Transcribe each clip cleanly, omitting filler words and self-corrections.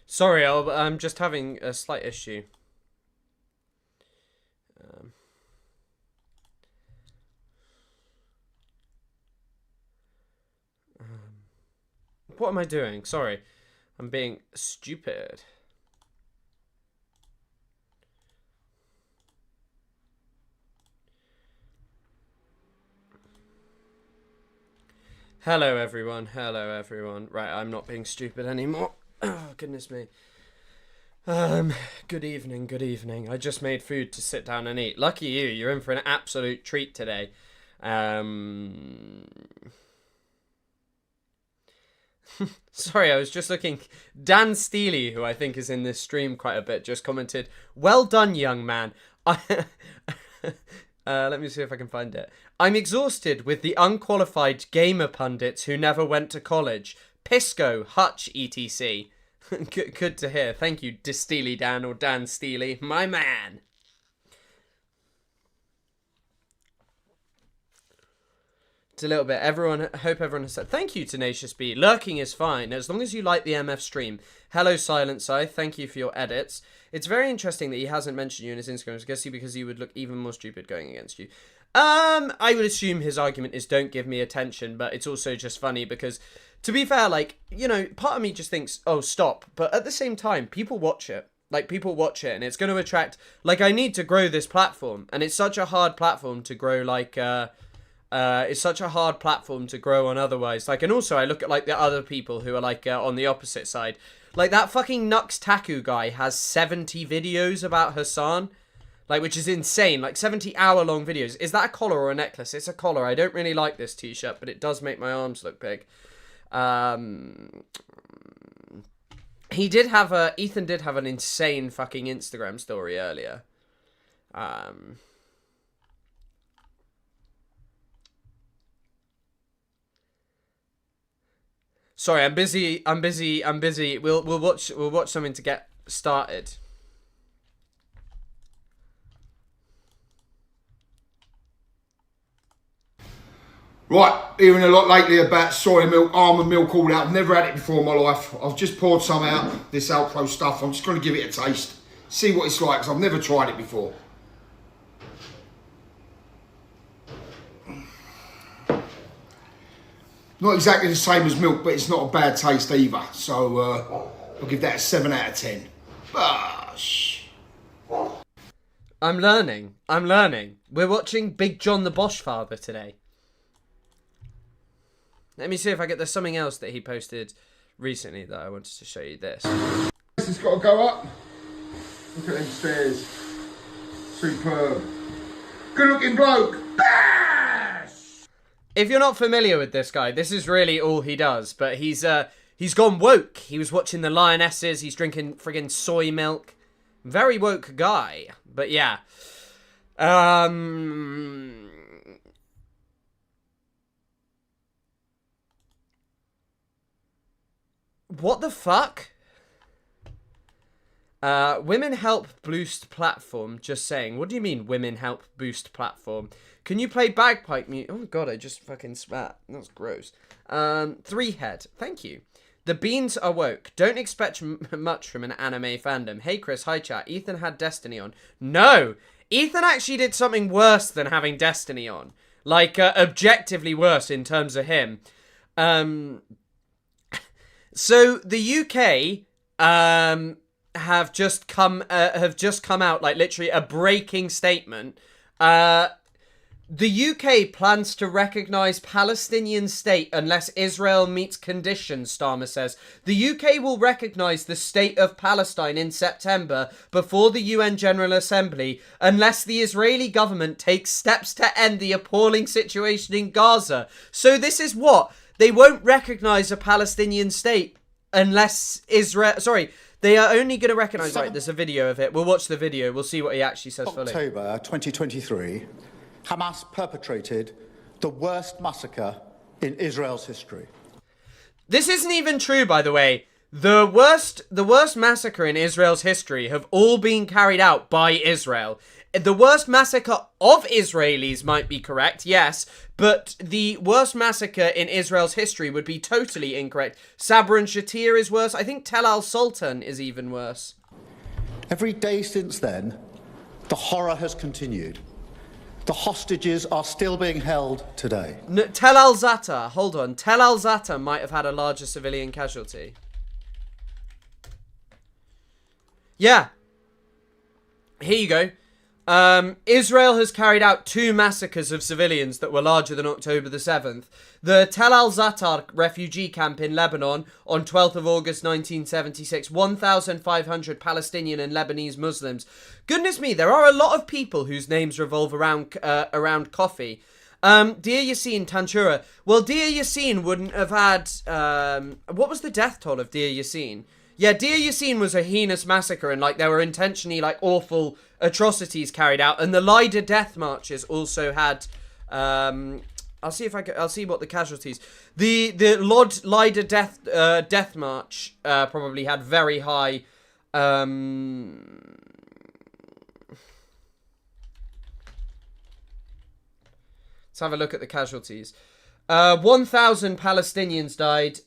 Sorry, I'm just having a slight issue. What am I doing? Sorry. I'm being stupid. Hello, everyone. Hello, everyone. Right, I'm not being stupid anymore. Oh, goodness me. Good evening, good evening. I just made food to sit down and eat. Lucky you, you're in for an absolute treat today. Sorry, I was just looking. Dan Steely, who I think is in this stream quite a bit, just commented, "Well done, young man." Let me see if I can find it. "I'm exhausted with the unqualified gamer pundits who never went to college. Pisco, Hutch, etc." Good to hear. Thank you, Steely Dan or Dan Steely, my man. It's a little bit. Hope everyone has said. Thank you, Tenacious B. Lurking is fine, as long as you like the MF stream. Hello, Silence Eye. Thank you for your edits. It's very interesting that he hasn't mentioned you in his Instagram. I guess because he would look even more stupid going against you. I would assume his argument is don't give me attention, but it's also just funny because, to be fair, like, you know, part of me just thinks, oh, stop. But at the same time, people watch it. Like, people watch it, and it's going to attract... Like, I need to grow this platform, and it's such a hard platform to grow, like, it's such a hard platform to grow on otherwise. Like, and also I look at, like, the other people who are, like, on the opposite side. Like, that fucking Nux Taku guy has 70 videos about Hassan. Like, which is insane. Like, 70-hour-long videos. Is that a collar or a necklace? It's a collar. I don't really like this t-shirt, but it does make my arms look big. Ethan did have an insane fucking Instagram story earlier. Sorry, I'm busy. We'll watch something to get started. Right, hearing a lot lately about soy milk, almond milk, all that. I've never had it before in my life. I've just poured some out, this Alpro stuff. I'm just going to give it a taste, see what it's like, because I've never tried it before. Not exactly the same as milk, but it's not a bad taste either. So I'll give that a 7 out of 10. Bosh. I'm learning. We're watching Big John the Bosch Father today. Let me see if there's something else that he posted recently that I wanted to show you. This This has got to go up. Look at them stairs. Superb. Good looking bloke. Bash! If you're not familiar with this guy, this is really all he does. But he's gone woke. He was watching the Lionesses. He's drinking friggin' soy milk. Very woke guy. But yeah. What the fuck? Women help boost platform. Just saying. What do you mean women help boost platform? Can you play bagpipe music? Oh god, I just fucking spat. That's gross. Three head. Thank you. The beans are woke. Don't expect much from an anime fandom. Hey Chris, hi chat. Ethan had Destiny on. No! Ethan actually did something worse than having Destiny on. Like, objectively worse in terms of him. So the UK have just come out, like, literally a breaking statement. The UK plans to recognise Palestinian state unless Israel meets conditions, Starmer says. The UK will recognise the state of Palestine in September before the UN General Assembly unless the Israeli government takes steps to end the appalling situation in Gaza. So this is what? They won't recognise a Palestinian state unless Israel... Sorry, they are only going to recognise... Right, there's a video of it. We'll watch the video. We'll see what he actually says fully. October 2023, Hamas perpetrated the worst massacre in Israel's history. This isn't even true, by the way. The worst massacre in Israel's history have all been carried out by Israel. The worst massacre of Israelis might be correct, yes, but the worst massacre in Israel's history would be totally incorrect. Sabra and Shatir is worse. I think Tel al-Sultan is even worse. Every day since then, the horror has continued. The hostages are still being held today. Tel al-Zata, hold on. Tel al-Zata might have had a larger civilian casualty. Yeah. Here you go. Israel has carried out 2 massacres of civilians that were larger than October the 7th. The Tel al-Zatar refugee camp in Lebanon on 12th of August 1976. 1,500 Palestinian and Lebanese Muslims. Goodness me, there are a lot of people whose names revolve around coffee. Dear Yassin Tantura. Well, Dear Yassin wouldn't have had... what was the death toll of Dear Yassin? Yeah, Deir Yassin was a heinous massacre, and like there were intentionally like awful atrocities carried out, and the Leida death marches also had. I'll see what the casualties. The Lod Leida death march probably had very high. Let's have a look at the casualties. 1,000 Palestinians died.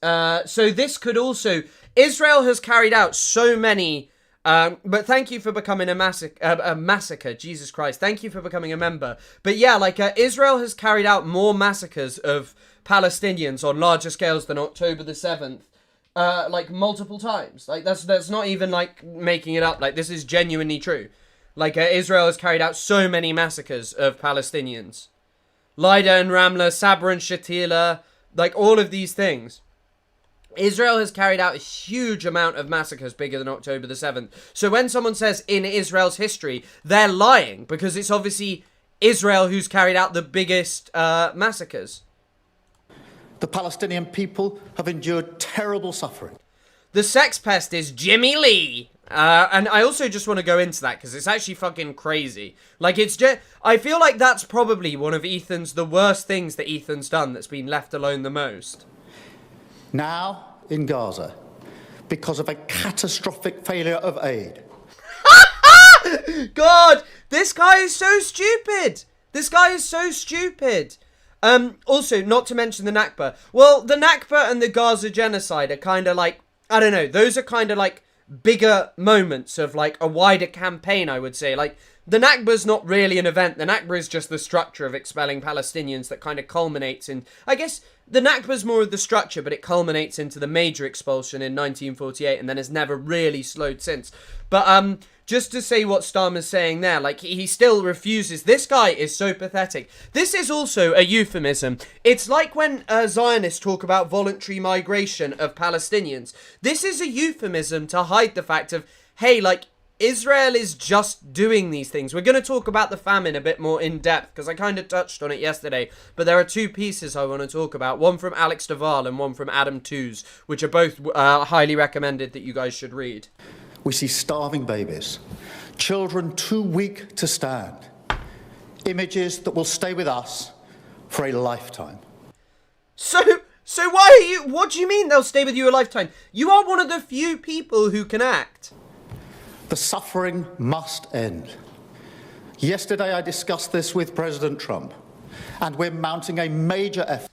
So this could also... Israel has carried out so many... but thank you for becoming a massacre. Jesus Christ. Thank you for becoming a member. But yeah, like Israel has carried out more massacres of Palestinians on larger scales than October the 7th. Like multiple times. Like that's not even like making it up. Like this is genuinely true. Like Israel has carried out so many massacres of Palestinians. Leida and Ramla, Sabra and Shatila, like all of these things. Israel has carried out a huge amount of massacres bigger than October the 7th. So when someone says in Israel's history, they're lying because it's obviously Israel who's carried out the biggest massacres. The Palestinian people have endured terrible suffering. The Sex Pest is Jimmy Lee. And I also just want to go into that because it's actually fucking crazy. Like, it's just... I feel like that's probably one of the worst things that Ethan's done that's been left alone the most. Now, in Gaza, because of a catastrophic failure of aid. God, this guy is so stupid. This guy is so stupid. Also, not to mention the Nakba. Well, the Nakba and the Gaza genocide are kind of like... I don't know, those are kind of like... bigger moments of like a wider campaign, I would say. Like the Nakba's not really an event. The Nakba is just the structure of expelling Palestinians that kind of culminates in, I guess the Nakba's more of the structure, but it culminates into the major expulsion in 1948 and then has never really slowed since. But just to say what Starmer's saying there, like he still refuses. This guy is so pathetic. This is also a euphemism. It's like when Zionists talk about voluntary migration of Palestinians. This is a euphemism to hide the fact of, hey, like, Israel is just doing these things. We're going to talk about the famine a bit more in depth because I kind of touched on it yesterday. But there are 2 pieces I want to talk about. One from Alex Duval and one from Adam Tooze, which are both highly recommended that you guys should read. We see starving babies, children too weak to stand, images that will stay with us for a lifetime. So why are you... What do you mean they'll stay with you a lifetime? You are one of the few people who can act. The suffering must end. Yesterday I discussed this with President Trump, and we're mounting a major effort.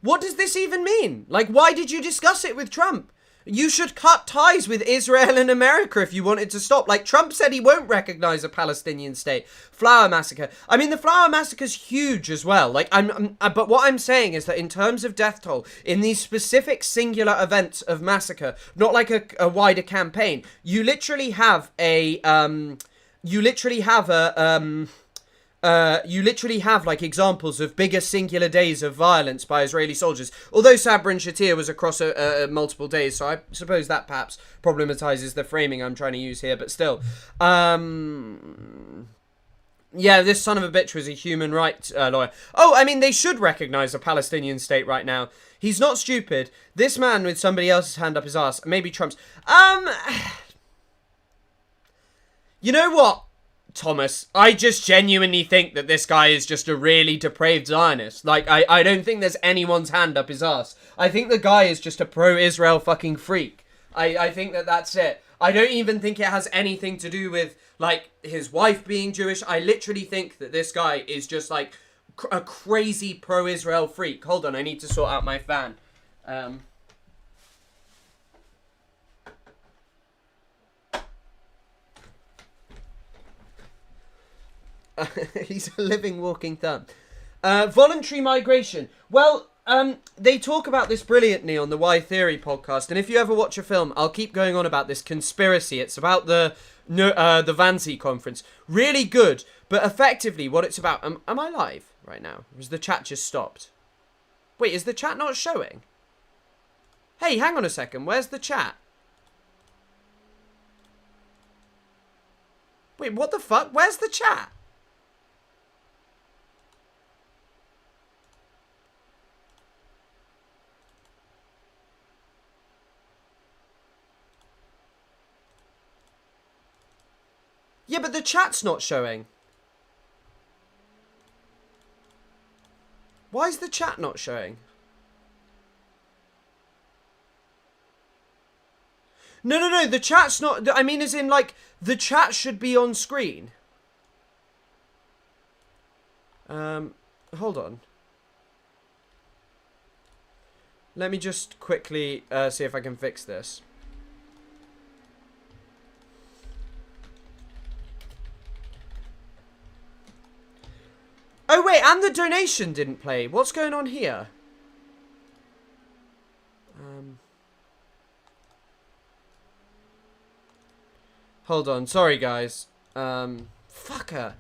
What does this even mean? Like, why did you discuss it with Trump? You should cut ties with Israel and America if you wanted to stop. Like, Trump said he won't recognize a Palestinian state. Flower massacre. I mean, the flower massacre's huge as well. Like, but what I'm saying is that in terms of death toll, in these specific singular events of massacre, not like a wider campaign, you literally have like examples of bigger singular days of violence by Israeli soldiers. Although Sabra and Shatir was across multiple days, so I suppose that perhaps problematizes the framing I'm trying to use here. But still, yeah, this son of a bitch was a human rights lawyer. Oh, I mean, they should recognize a Palestinian state right now. He's not stupid. This man with somebody else's hand up his ass, maybe Trump's. You know what, Thomas, I just genuinely think that this guy is just a really depraved Zionist. Like, I don't think there's anyone's hand up his ass. I think the guy is just a pro-Israel fucking freak. I think that that's it. I don't even think it has anything to do with, like, his wife being Jewish. I literally think that this guy is just, like, a crazy pro-Israel freak. Hold on, I need to sort out my fan. He's a living, walking thumb. Voluntary migration. Well, they talk about this brilliantly on the Why Theory podcast, and if you ever watch a film, I'll keep going on about this conspiracy. It's about the Wannsee conference. Really good, but effectively what it's about... Am I live right now? Or has the chat just stopped? Wait, is the chat not showing? Hey, hang on a second. Where's the chat? Wait, what the fuck? Where's the chat? Yeah, but the chat's not showing. Why is the chat not showing? No, the chat's not... I mean, as in, like, the chat should be on screen. Hold on. Let me just quickly see if I can fix this. Oh, wait, and the donation didn't play. What's going on here? Hold on. Sorry, guys. Fucker.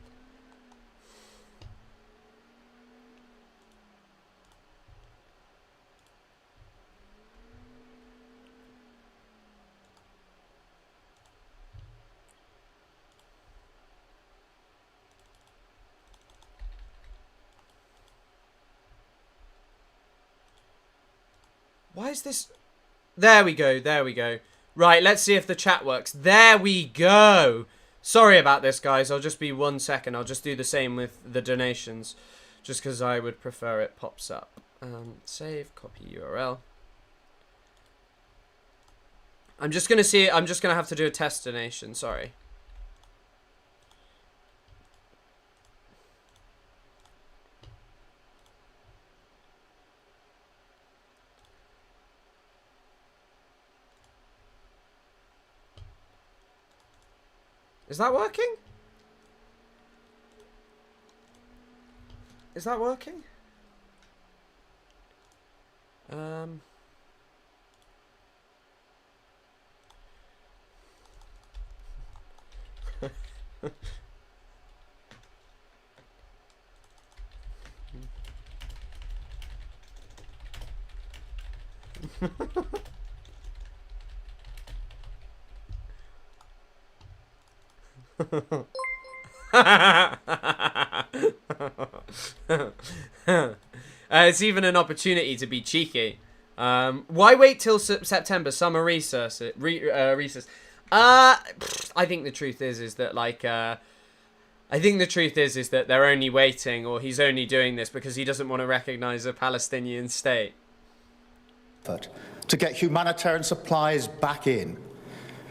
Why is this... There we go, there we go. Right, let's see if the chat works. There we go. Sorry about this, guys. I'll just be 1 second. I'll just do the same with the donations. Just because I would prefer it pops up. Save, copy URL. I'm just going to see... I'm just going to have to do a test donation. Sorry. Is that working? Is that working? It's even an opportunity to be cheeky. Why wait till September? Summer recess. Recess. I think the truth is that like I think the truth is that they're only waiting, or he's only doing this because he doesn't want to recognize a Palestinian state. To get humanitarian supplies back in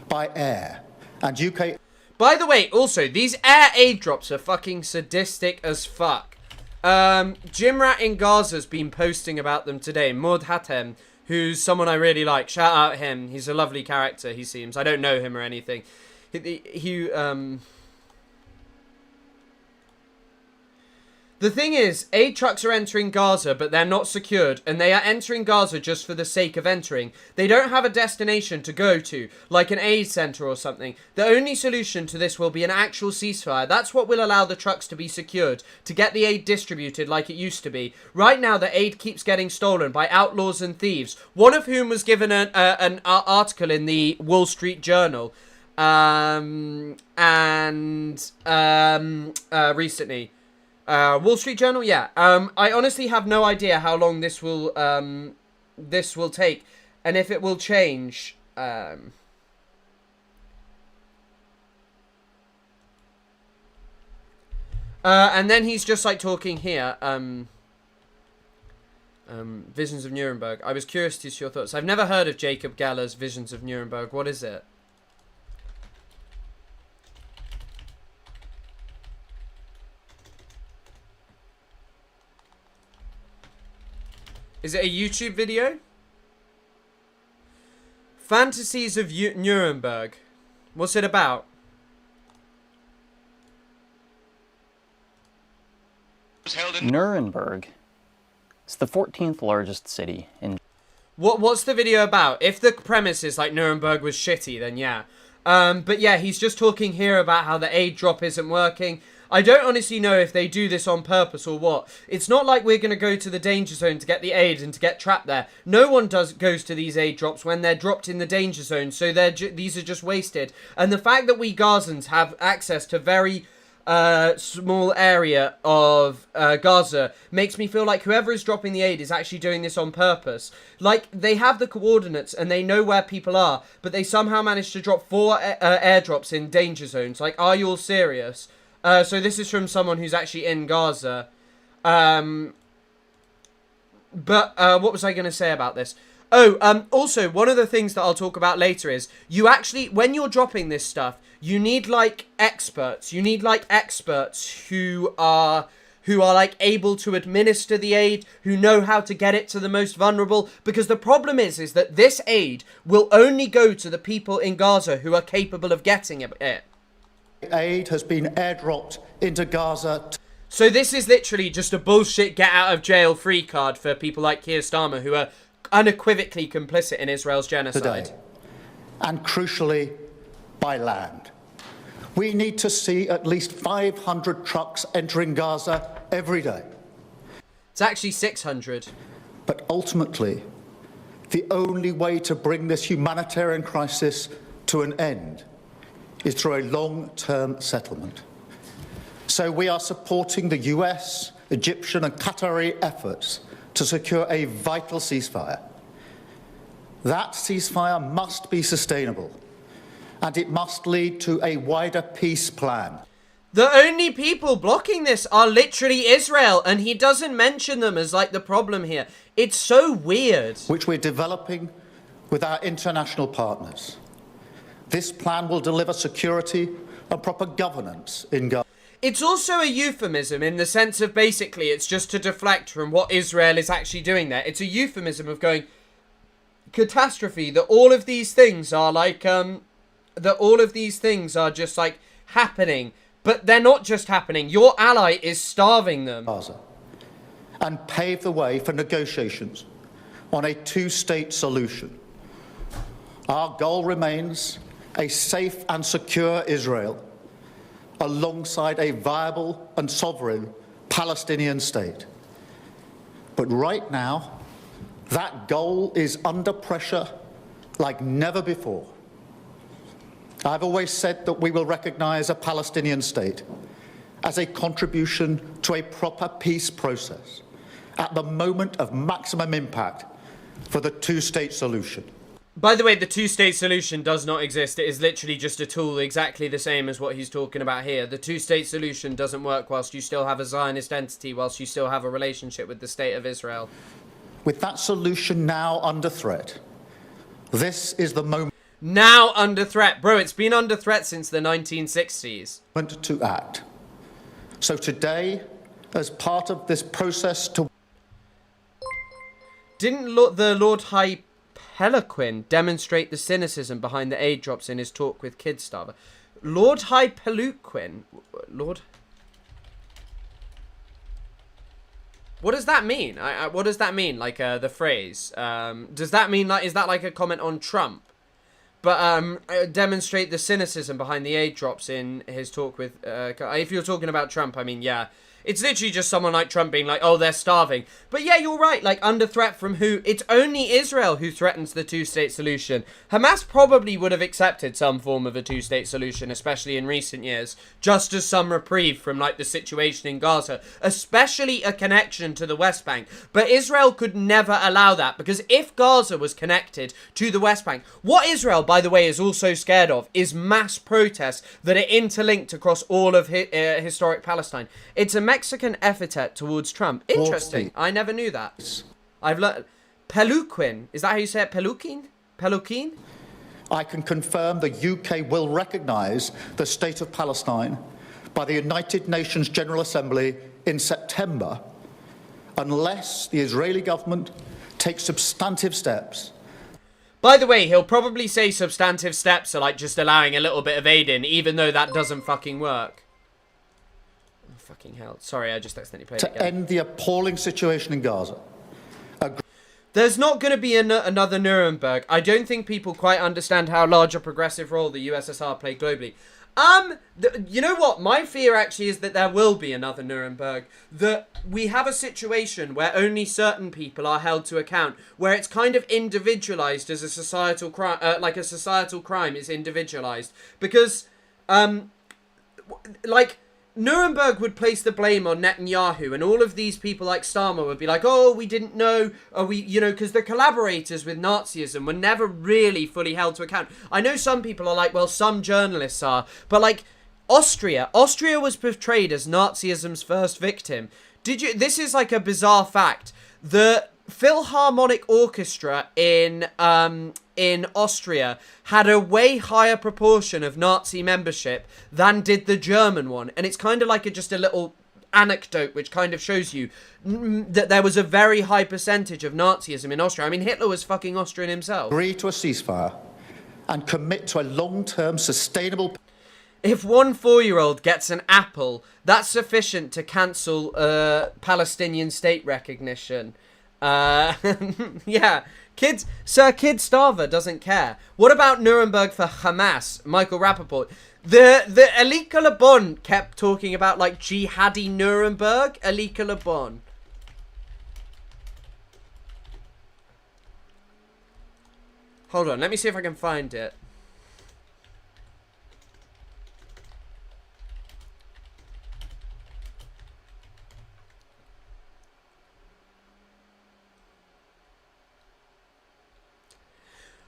by air, and UK. By the way, also, these air aid drops are fucking sadistic as fuck. Jimrat in Gaza's been posting about them today. Maud Hatem, who's someone I really like. Shout out him. He's a lovely character, he seems. I don't know him or anything. The thing is, aid trucks are entering Gaza, but they're not secured, and they are entering Gaza just for the sake of entering. They don't have a destination to go to, like an aid center or something. The only solution to this will be an actual ceasefire. That's what will allow the trucks to be secured, to get the aid distributed like it used to be. Right now, the aid keeps getting stolen by outlaws and thieves, one of whom was given an article in the Wall Street Journal, recently. Wall Street Journal, yeah. I honestly have no idea how long this will take, and if it will change. And then he's just like talking here. Visions of Nuremberg. I was curious to see your thoughts. I've never heard of Jacob Geller's Visions of Nuremberg. What is it? Is it a YouTube video? Fantasies of Nuremberg. What's it about? Nuremberg. It's the 14th largest city in... What's the video about? If the premise is like Nuremberg was shitty, then yeah. But yeah, he's just talking here about how the aid drop isn't working. I don't honestly know if they do this on purpose or what. It's not like we're going to go to the danger zone to get the aid and to get trapped there. No one goes to these aid drops when they're dropped in the danger zone, so these are just wasted. And the fact that we Gazans have access to very small area of Gaza makes me feel like whoever is dropping the aid is actually doing this on purpose. Like, they have the coordinates and they know where people are, but they somehow managed to drop 4 airdrops in danger zones. Like, are you all serious? So this is from someone who's actually in Gaza. But what was I going to say about this? Oh, also, one of the things that I'll talk about later is, you actually, when you're dropping this stuff, you need, like, experts. You need, like, experts who are like able to administer the aid, who know how to get it to the most vulnerable, because the problem is that this aid will only go to the people in Gaza who are capable of getting it. Aid has been airdropped into Gaza. So this is literally just a bullshit get-out-of-jail-free card for people like Keir Starmer, who are unequivocally complicit in Israel's genocide. Today. And crucially, by land. We need to see at least 500 trucks entering Gaza every day. It's actually 600. But ultimately, the only way to bring this humanitarian crisis to an end is through a long-term settlement. So we are supporting the US, Egyptian and Qatari efforts to secure a vital ceasefire. That ceasefire must be sustainable, and it must lead to a wider peace plan. The only people blocking this are literally Israel, and he doesn't mention them as like the problem here. It's so weird. Which we're developing with our international partners. This plan will deliver security and proper governance in Gaza. It's also a euphemism in the sense of basically it's just to deflect from what Israel is actually doing there. It's a euphemism of going, catastrophe, that all of these things are like, that all of these things are just like happening. But they're not just happening. Your ally is starving them. Gaza, and pave the way for negotiations on a two-state solution. Our goal remains a safe and secure Israel alongside a viable and sovereign Palestinian state. But right now, that goal is under pressure like never before. I've always said that we will recognise a Palestinian state as a contribution to a proper peace process at the moment of maximum impact for the two-state solution. By the way, the two-state solution does not exist. It is literally just a tool exactly the same as what he's talking about here. The two-state solution doesn't work whilst you still have a Zionist entity, whilst you still have a relationship with the state of Israel. With that solution now under threat, this is the moment Now under threat. Bro, it's been under threat since the 1960s. to act. So today, as part of this process to... Didn't the Lord High Peloquin demonstrate the cynicism behind the aid drops in his talk with Kid Starver? Lord High Peloquin? Lord... What does that mean? What does that mean? Like, the phrase. Does that mean, like, is that like a comment on Trump? But, demonstrate the cynicism behind the aid drops in his talk with, if you're talking about Trump, I mean, yeah. It's literally just someone like Trump being like, oh, they're starving. But yeah, you're right, like, under threat from who? It's only Israel who threatens the two-state solution. Hamas probably would have accepted some form of a two-state solution, especially in recent years, just as some reprieve from, like, the situation in Gaza, especially a connection to the West Bank. But Israel could never allow that, because if Gaza was connected to the West Bank, what Israel, by the way, is also scared of is mass protests that are interlinked across all of historic Palestine. It's a Mexican epithet towards Trump. Interesting. I never knew that. I've learned... Peluquin. Is that how you say it? Peluquin? Peluquin? I can confirm the UK will recognise the State of Palestine by the United Nations General Assembly in September, unless the Israeli government takes substantive steps. By the way, he'll probably say substantive steps are like just allowing a little bit of aid in, even though that doesn't fucking work. Oh, fucking hell. Sorry, I just accidentally played it again. To end the appalling situation in Gaza. There's not going to be another Nuremberg. I don't think people quite understand how large a progressive role the USSR played globally. You know what? My fear actually is that there will be another Nuremberg. That we have a situation where only certain people are held to account, where it's kind of individualized as a societal crime, like a societal crime is individualized. Because, like... Nuremberg would place the blame on Netanyahu, and all of these people like Starmer would be like, oh, we didn't know, because the collaborators with Nazism were never really fully held to account. I know some people are like, well, some journalists are, but like Austria was portrayed as Nazism's first victim. This is like a bizarre fact. The Philharmonic Orchestra in Austria had a way higher proportion of Nazi membership than did the German one. And it's kind of like just a little anecdote which kind of shows you that there was a very high percentage of Nazism in Austria. I mean, Hitler was fucking Austrian himself. Agree to a ceasefire and commit to a long-term sustainable... If one 4-year-old gets an apple, that's sufficient to cancel Palestinian state recognition. Yeah. Sir Kid Starver doesn't care. What about Nuremberg for Hamas? Michael Rappaport. The Alika Lebon kept talking about like jihadi Nuremberg. Alika Lebon. Hold on, let me see if I can find it.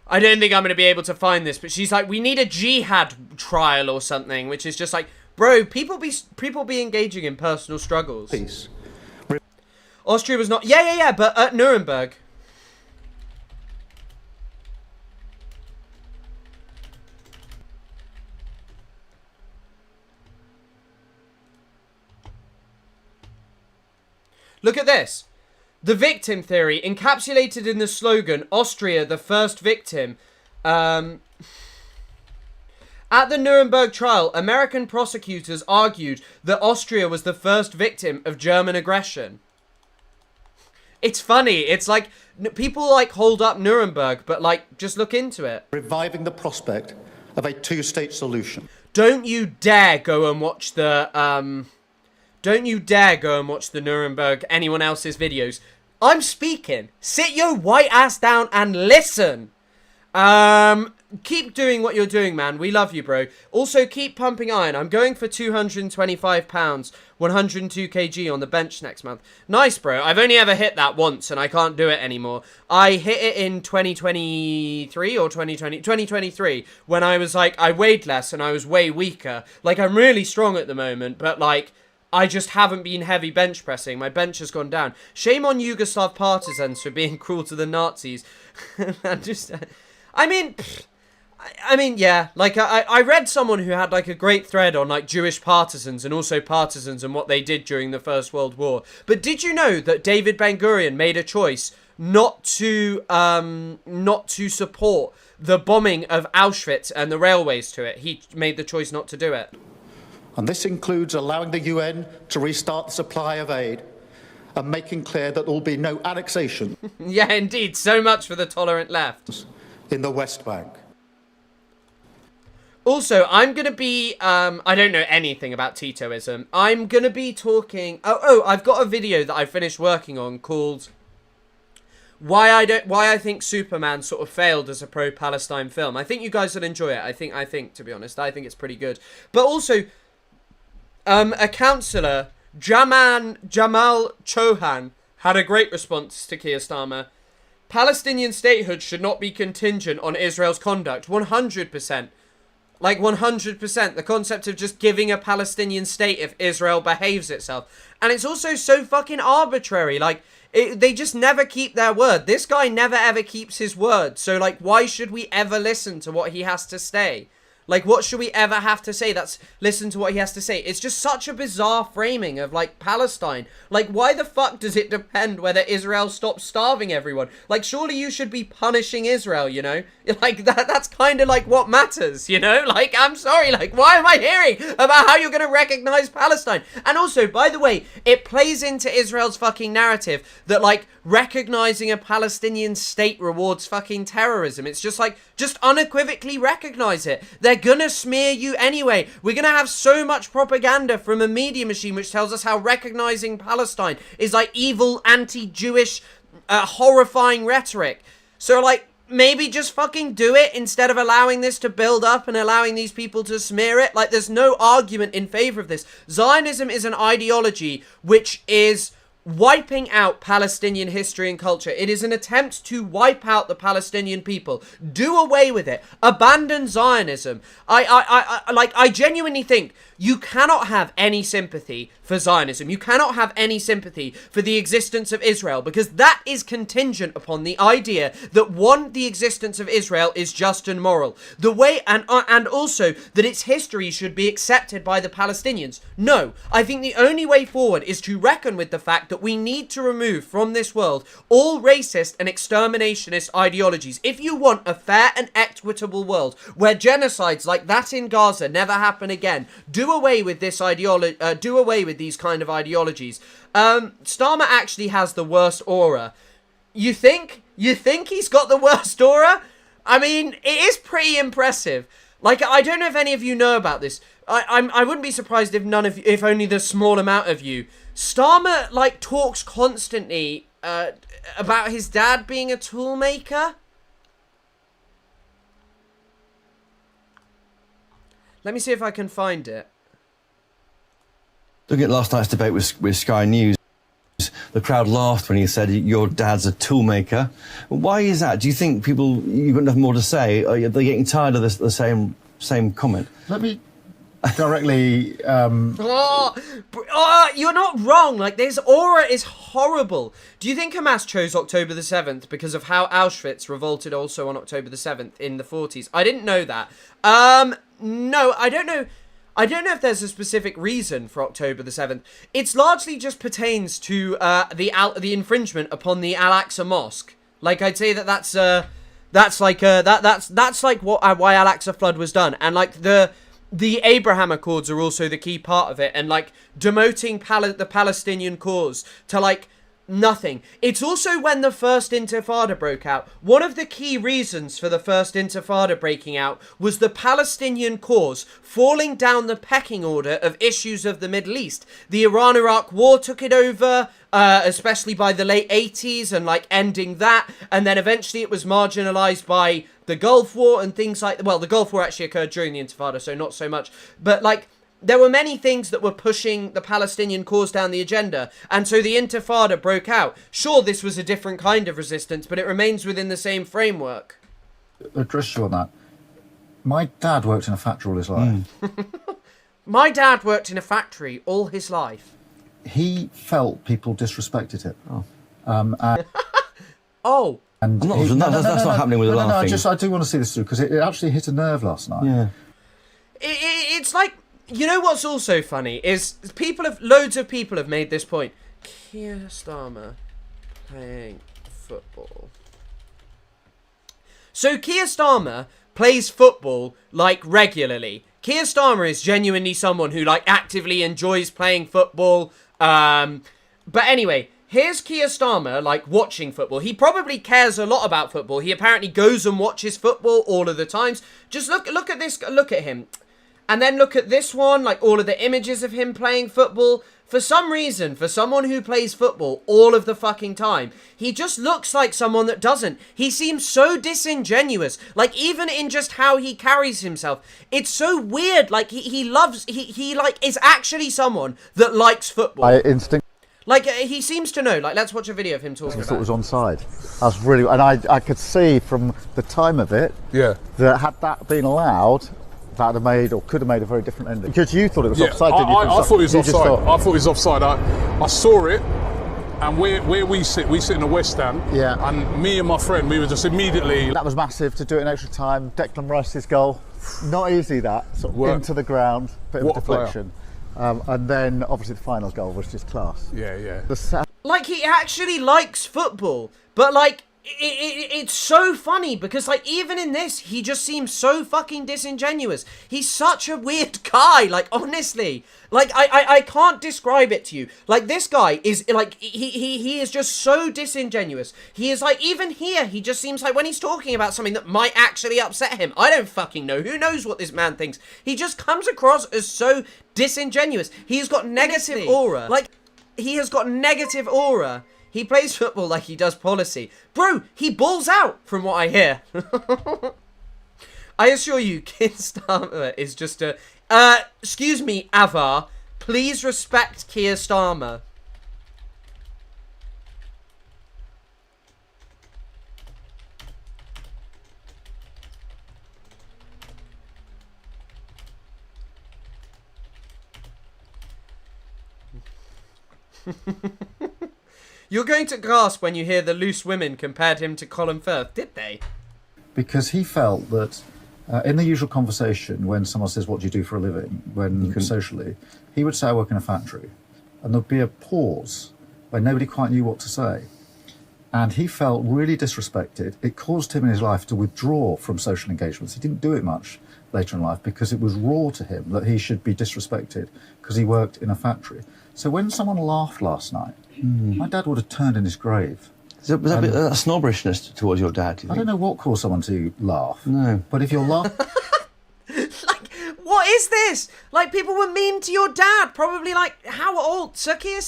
I don't think I'm going to be able to find this, but she's like, we need a jihad trial or something, which is just like, bro, people be engaging in personal struggles. Peace. Austria was not... Yeah, but at Nuremberg. Look at this. The victim theory, encapsulated in the slogan, Austria, the first victim. At the Nuremberg trial, American prosecutors argued that Austria was the first victim of German aggression. It's funny. It's like, people like hold up Nuremberg, but like, just look into it. Reviving the prospect of a two-state solution. Don't you dare go and watch the, Don't you dare go and watch the Nuremberg, anyone else's videos. I'm speaking. Sit your white ass down and listen. Keep doing what you're doing, man. We love you, bro. Also, keep pumping iron. I'm going for 225 pounds, 102 kg on the bench next month. Nice, bro. I've only ever hit that once, and I can't do it anymore. I hit it in 2023 or 2023, when I was like, I weighed less and I was way weaker. Like, I'm really strong at the moment, but like, I just haven't been heavy bench pressing. My bench has gone down. Shame on Yugoslav partisans for being cruel to the Nazis. I mean, yeah. Like, I read someone who had, like, a great thread on, like, Jewish partisans and also partisans and what they did during the First World War. But did you know that David Ben-Gurion made a choice not to support the bombing of Auschwitz and the railways to it? He made the choice not to do it. And this includes allowing the UN to restart the supply of aid and making clear that there will be no annexation. Yeah, indeed. So much for the tolerant left. In the West Bank. Also, I'm going to be, I don't know anything about Titoism. I'm going to be talking, I've got a video that I finished working on called why I think Superman sort of failed as a pro-Palestine film. I think you guys will enjoy it. I think, to be honest, I think it's pretty good. But also, a councillor, Jamal Chauhan, had a great response to Keir Starmer. Palestinian statehood should not be contingent on Israel's conduct. 100%. Like 100%. The concept of just giving a Palestinian state if Israel behaves itself. And it's also so fucking arbitrary. Like, they just never keep their word. This guy never ever keeps his word. So, like, why should we ever listen to what he has to say? Like, what should we ever have to say? That's listen to what he has to say. It's just such a bizarre framing of, like, Palestine. Like, why the fuck does it depend whether Israel stops starving everyone? Like, surely you should be punishing Israel, you know? Like, that's kind of, like, what matters, you know? Like, I'm sorry, like, why am I hearing about how you're going to recognize Palestine? And also, by the way, it plays into Israel's fucking narrative that, like, recognizing a Palestinian state rewards fucking terrorism. It's just like, just unequivocally recognize it. They're gonna smear you anyway. We're gonna have so much propaganda from a media machine which tells us how recognizing Palestine is like evil, anti-Jewish, horrifying rhetoric. So like, maybe just fucking do it instead of allowing this to build up and allowing these people to smear it. Like, there's no argument in favor of this. Zionism is an ideology which is wiping out Palestinian history and culture. It is an attempt to wipe out the Palestinian people. Do away with it. Abandon Zionism. I genuinely think you cannot have any sympathy for Zionism. You cannot have any sympathy for the existence of Israel, because that is contingent upon the idea that, one, the existence of Israel is just and moral. The way, and also that its history should be accepted by the Palestinians. No, I think the only way forward is to reckon with the fact that we need to remove from this world all racist and exterminationist ideologies. If you want a fair and equitable world where genocides like that in Gaza never happen again, do away with this ideology. Do away with these kind of ideologies. Starmer actually has the worst aura. You think? You think he's got the worst aura? I mean, it is pretty impressive. Like, I don't know if any of you know about this. I wouldn't be surprised if none of you, if only the small amount of you. Starmer, like, talks constantly about his dad being a tool maker. Let me see if I can find it. Looking at last night's debate with Sky News, the crowd laughed when he said your dad's a toolmaker. Why is that? Do you think you've got nothing more to say? Are they getting tired of the same comment? Let me directly... You're not wrong. Like, this aura is horrible. Do you think Hamas chose October the 7th because of how Auschwitz revolted also on October the 7th in the 40s? I didn't know that. No, I don't know. I don't know if there's a specific reason for October the 7th. It's largely just pertains to the infringement upon the Al-Aqsa Mosque. Like, I'd say that's like why Al-Aqsa flood was done, and like the Abraham Accords are also the key part of it, and like demoting the Palestinian cause to like nothing. It's also when the first Intifada broke out. One of the key reasons for the first Intifada breaking out was the Palestinian cause falling down the pecking order of issues of the Middle East. The Iran-Iraq war took it over, especially by the late 80s, and like ending that, and then eventually it was marginalized by the Gulf War and things like, well, the Gulf War actually occurred during the Intifada, so not so much, but like there were many things that were pushing the Palestinian cause down the agenda, and so the Intifada broke out. Sure, this was a different kind of resistance, but it remains within the same framework. Address you on that. My dad worked in a factory all his life. My dad worked in a factory all his life. He felt people disrespected it. Oh. And that's not happening with the laughing. I do want to see this through, because it actually hit a nerve last night. Yeah. It's like, you know what's also funny is loads of people have made this point. Keir Starmer playing football. So Keir Starmer plays football like regularly. Keir Starmer is genuinely someone who like actively enjoys playing football. But anyway, here's Keir Starmer like watching football. He probably cares a lot about football. He apparently goes and watches football all of the times. Just look at this. Look at him. And then look at this one, like all of the images of him playing football. For some reason, for someone who plays football all of the fucking time, he just looks like someone that doesn't. He seems so disingenuous. Like, even in just how he carries himself. It's so weird. Like, he like is actually someone that likes football. By instinct. Like, he seems to know. Like, let's watch a video of him talking I about thought it was onside. I was really, and I could see from the time of it, Yeah. that had that been allowed, that have made or could have made a very different ending. Because you thought it was offside, didn't you? I thought it was You just offside. thought- I thought it was offside. I saw it, and where we sit in the West Stand. Yeah. And me and my friend, we were just immediately. That was massive to do it in extra time. Declan Rice's goal, not easy. That sort of Work. into the ground, bit of What a a player. deflection, and then obviously the final goal was just class. Yeah. Like, he actually likes football, but like, it's so funny because like, even in this, he just seems so fucking disingenuous. He's such a weird guy, like, honestly. Like, I can't describe it to you. Like, this guy is, like, he is just so disingenuous. He is, like, even here, he just seems like when he's talking about something that might actually upset him. I don't fucking know. Who knows what this man thinks? He just comes across as so disingenuous. He's got negative aura. Like, he has got negative aura. He plays football like he does policy. Bro, he balls out, from what I hear. I assure you, Keir Starmer is just a... excuse me, Avar. Please respect Keir Starmer. You're going to gasp when you hear the loose women compared him to Colin Firth, did they? Because he felt that in the usual conversation, when someone says, "What do you do for a living?" when socially, he would say, "I work in a factory," and there'd be a pause where nobody quite knew what to say. And he felt really disrespected. It caused him in his life to withdraw from social engagements. He didn't do it much later in life because it was raw to him that he should be disrespected because he worked in a factory. So when someone laughed last night, my dad would have turned in his grave. Was that a bit snobbishness towards your dad, do you I think? don't know what caused someone to laugh. No. But if you're laughing... Like, what is this? Like, people were mean to your dad. Probably, like, how old? Keir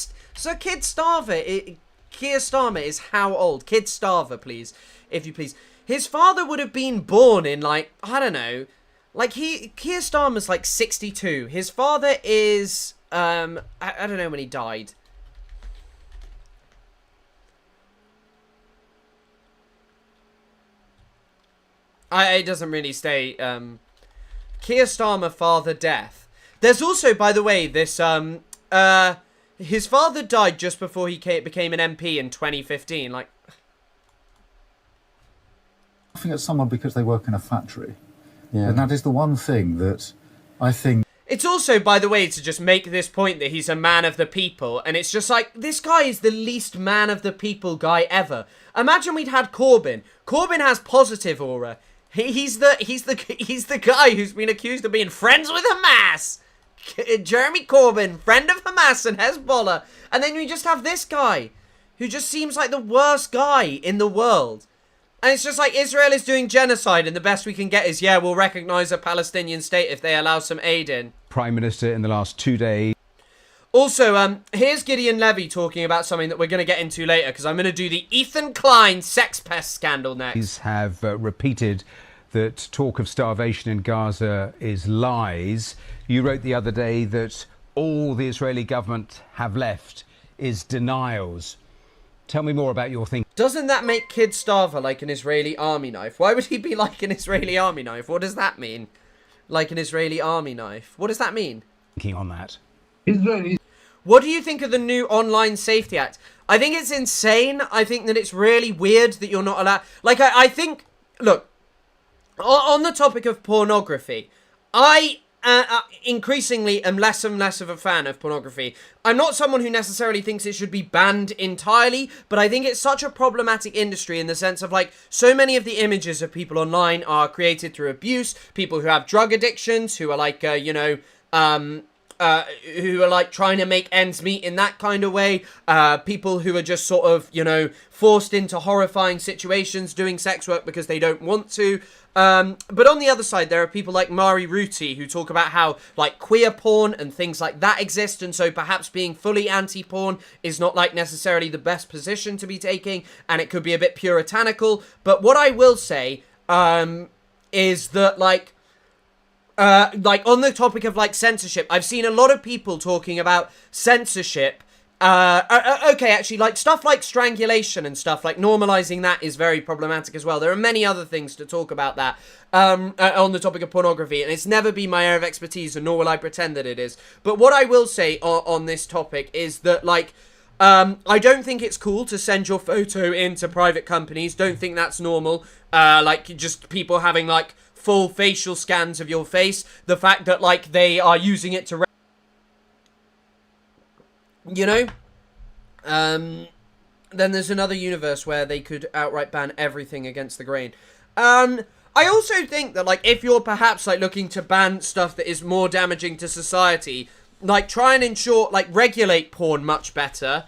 Starmer is how old? Kid Starver, please. If you please. His father would have been born in, like, I don't know. Like, Keir Starmer's, like, 62. His father is, I don't know when he died. It doesn't really stay, Keir Starmer, father, death. There's also, by the way, this, his father died just before he became an MP in 2015, like... laughing at someone because they work in a factory. Yeah. And that is the one thing that I think... It's also, by the way, to just make this point that he's a man of the people, and it's just like, this guy is the least man of the people guy ever. Imagine we'd had Corbyn. Corbyn has positive aura. He's the guy who's been accused of being friends with Hamas. Jeremy Corbyn, friend of Hamas and Hezbollah. And then we just have this guy, who just seems like the worst guy in the world. And it's just like, Israel is doing genocide, and the best we can get is, yeah, we'll recognise a Palestinian state if they allow some aid in. Prime Minister in the last 2 days. Also, here's Gideon Levy talking about something that we're going to get into later, because I'm going to do the Ethan Klein Sex Pest scandal next. Have repeated that talk of starvation in Gaza is lies. You wrote the other day that all the Israeli government have left is denials. Tell me more about your thinking Doesn't that make Kid Starver like an Israeli army knife? Why would he be like an Israeli army knife? What does that mean? Like an Israeli army knife? What does that mean? on that. What do you think of the new Online Safety Act? I think it's insane. I think that it's really weird that you're not allowed... Like, I think... Look, on the topic of pornography, I increasingly am less and less of a fan of pornography. I'm not someone who necessarily thinks it should be banned entirely, but I think it's such a problematic industry in the sense of, like, so many of the images of people online are created through abuse, people who have drug addictions, who are, like, who are, like, trying to make ends meet in that kind of way, people who are just sort of, forced into horrifying situations doing sex work because they don't want to. But on the other side, there are people like Mari Ruti who talk about how, like, queer porn and things like that exist, and so perhaps being fully anti-porn is not, like, necessarily the best position to be taking, and it could be a bit puritanical. But what I will say, is that, like, on the topic of, like, censorship, I've seen a lot of people talking about censorship Okay, actually, like stuff like strangulation and stuff, like normalizing that is very problematic as well. There are many other things to talk about that on the topic of pornography, and it's never been my area of expertise, and nor will I pretend that it is. But what I will say on this topic is that, like, I don't think it's cool to send your photo into private companies. Don't think that's normal. Like, just people having, like, full facial scans of your face. The fact that, like, they are using it to... You know? Then there's another universe where they could outright ban everything against the grain. I also think that, like, if you're perhaps, like, looking to ban stuff that is more damaging to society, like, try and ensure, like, regulate porn much better.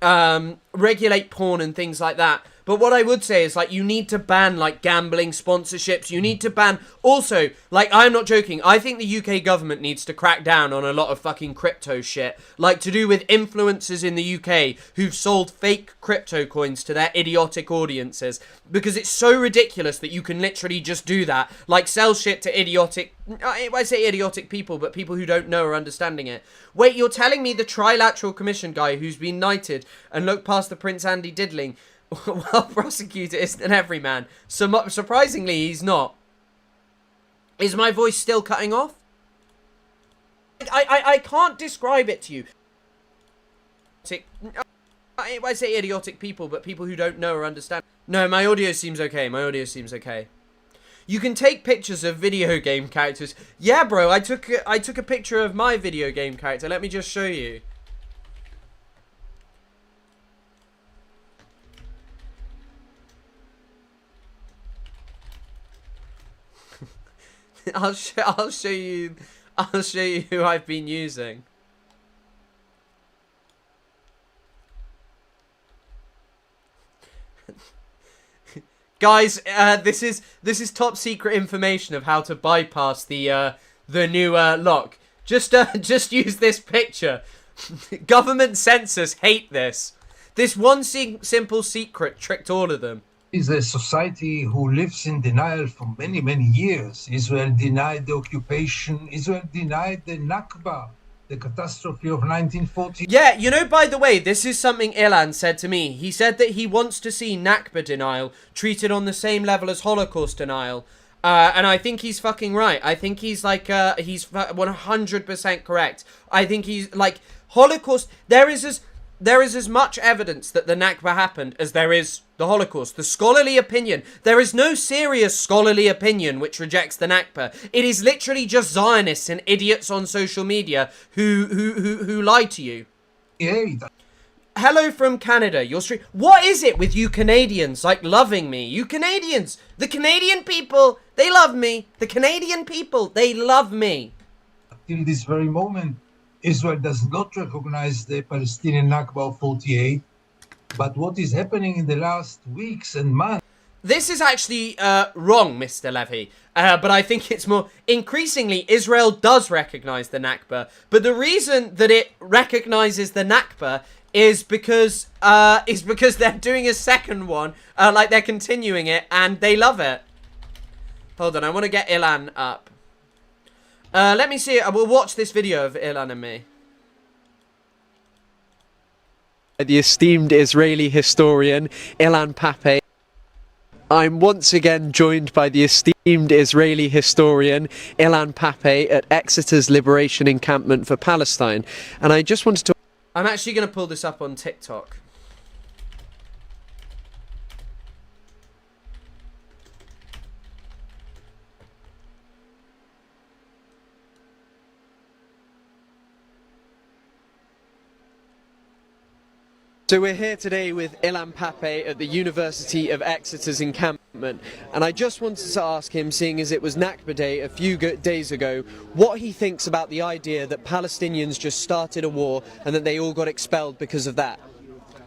Regulate porn and things like that. But what I would say is, like, you need to ban, like, gambling sponsorships. You need to ban... Also, like, I'm not joking. I think the UK government needs to crack down on a lot of fucking crypto shit. Like, to do with influencers in the UK who've sold fake crypto coins to their idiotic audiences. Because it's so ridiculous that you can literally just do that. Like, sell shit to idiotic... I say idiotic people, but people who don't know or understanding it. Wait, you're telling me the Trilateral Commission guy who's been knighted and looked past the Prince Andy diddling... well, prosecutor isn't an everyman. Surprisingly, he's not. Is my voice still cutting off? I can't describe it to you. I say idiotic people, but people who don't know or understand. No, my audio seems okay. My audio seems okay. You can take pictures of video game characters. Yeah, bro, I took a picture of my video game character. Let me just show you. I'll show you who I've been using. Guys, this is top secret information of how to bypass the new lock. Just use this picture. Government censors hate this. This one simple secret tricked all of them. Is a society who lives in denial for many, many years. Israel denied the occupation. Israel denied the Nakba, the catastrophe of 1940. Yeah, you know, by the way, this is something Ilan said to me. He said that he wants to see Nakba denial treated on the same level as Holocaust denial. And I think he's fucking right. I think he's like, he's 100% correct. I think he's like, Holocaust, there is as much evidence that the Nakba happened as there is the Holocaust. The scholarly opinion. There is no serious scholarly opinion which rejects the Nakba. It is literally just Zionists and idiots on social media who lie to you. Yeah. Hello from Canada. Your stream. What is it with you Canadians like loving me? You Canadians, the Canadian people, they love me. The Canadian people, they love me. Till this very moment, Israel does not recognize the Palestinian Nakba of 48, but what is happening in the last weeks and months... This is actually wrong, Mr. Levy, but I think it's more... Increasingly, Israel does recognize the Nakba, but the reason that it recognizes the Nakba is because they're doing a second one, like they're continuing it, and they love it. Hold on, I want to get Ilan up. Let me see. We'll watch this video of Ilan and me. The esteemed Israeli historian Ilan Pappé. I'm once again joined by the esteemed Israeli historian Ilan Pappé at Exeter's Liberation Encampment for Palestine. And I just wanted to... I'm actually going to pull this up on TikTok. So we're here today with Ilan Pappé at the University of Exeter's encampment, and I just wanted to ask him, seeing as it was Nakba Day a few days ago, what he thinks about the idea that Palestinians just started a war and that they all got expelled because of that.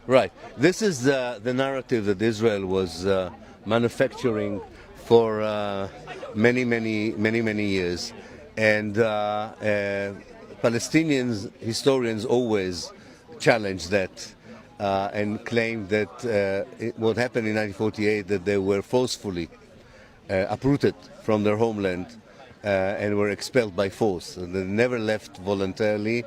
Right. This is the narrative that Israel was manufacturing for many years, and Palestinians, historians always challenge that. And claimed that what happened in 1948, that they were forcefully uprooted from their homeland and were expelled by force. And they never left voluntarily.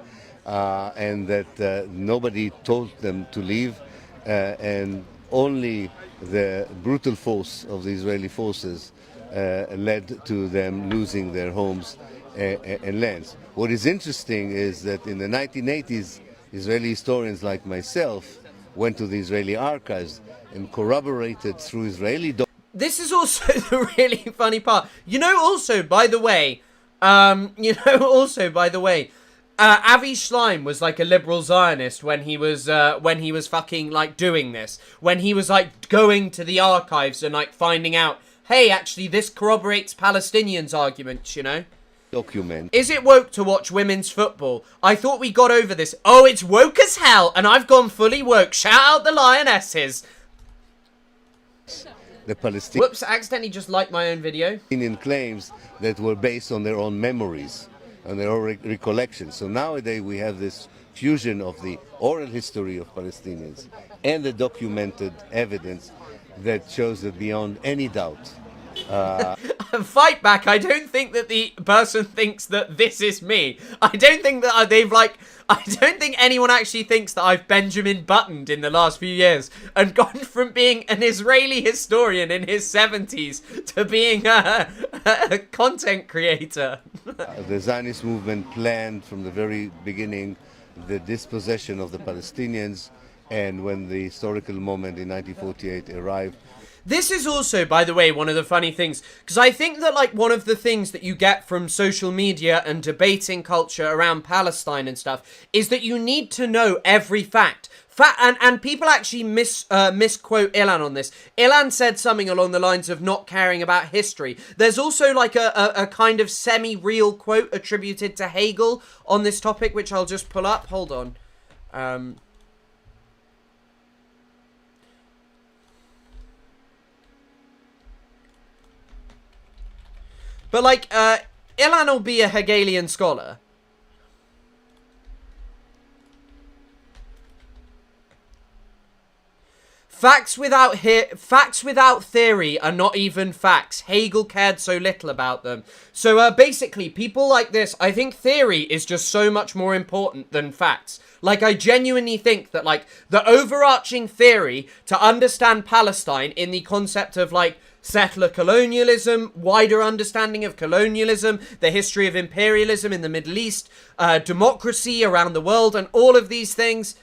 and that nobody told them to leave, and only the brutal force of the Israeli forces led to them losing their homes and lands. What is interesting is that in the 1980s, Israeli historians like myself went to the Israeli archives and corroborated through Israeli documents. This is also the really funny part. Also, by the way, Avi Schleim was like a liberal Zionist when he was fucking like doing this. When he was like going to the archives and like finding out, hey, actually this corroborates Palestinians' arguments, Document. Is it woke to watch women's football? I thought we got over this. Oh, it's woke as hell, and I've gone fully woke. Shout out the Lionesses. The Palestinian Whoops, I accidentally just liked my own video. claims that were based on their own memories and their own recollections. So nowadays we have this fusion of the oral history of Palestinians and the documented evidence that shows that beyond any doubt. Fight back. I don't think that the person thinks that this is me. I don't think that I don't think anyone actually thinks that I've Benjamin Buttoned in the last few years and gone from being an Israeli historian in his 70s to being a content creator. The Zionist movement planned from the very beginning the dispossession of the Palestinians, and when the historical moment in 1948 arrived. This is also, by the way, one of the funny things, because I think that, like, one of the things that you get from social media and debating culture around Palestine and stuff is that you need to know every fact. And people actually misquote Ilan on this. Ilan said something along the lines of not caring about history. There's also, like, a kind of semi-real quote attributed to Hegel on this topic, which I'll just pull up. Hold on. But, like, Ilan will be a Hegelian scholar. Facts without theory are not even facts. Hegel cared so little about them. So, basically, people like this, I think theory is just so much more important than facts. Like, I genuinely think that, like, the overarching theory to understand Palestine in the concept of, like, settler colonialism, wider understanding of colonialism, the history of imperialism in the Middle East, democracy around the world, and all of these things,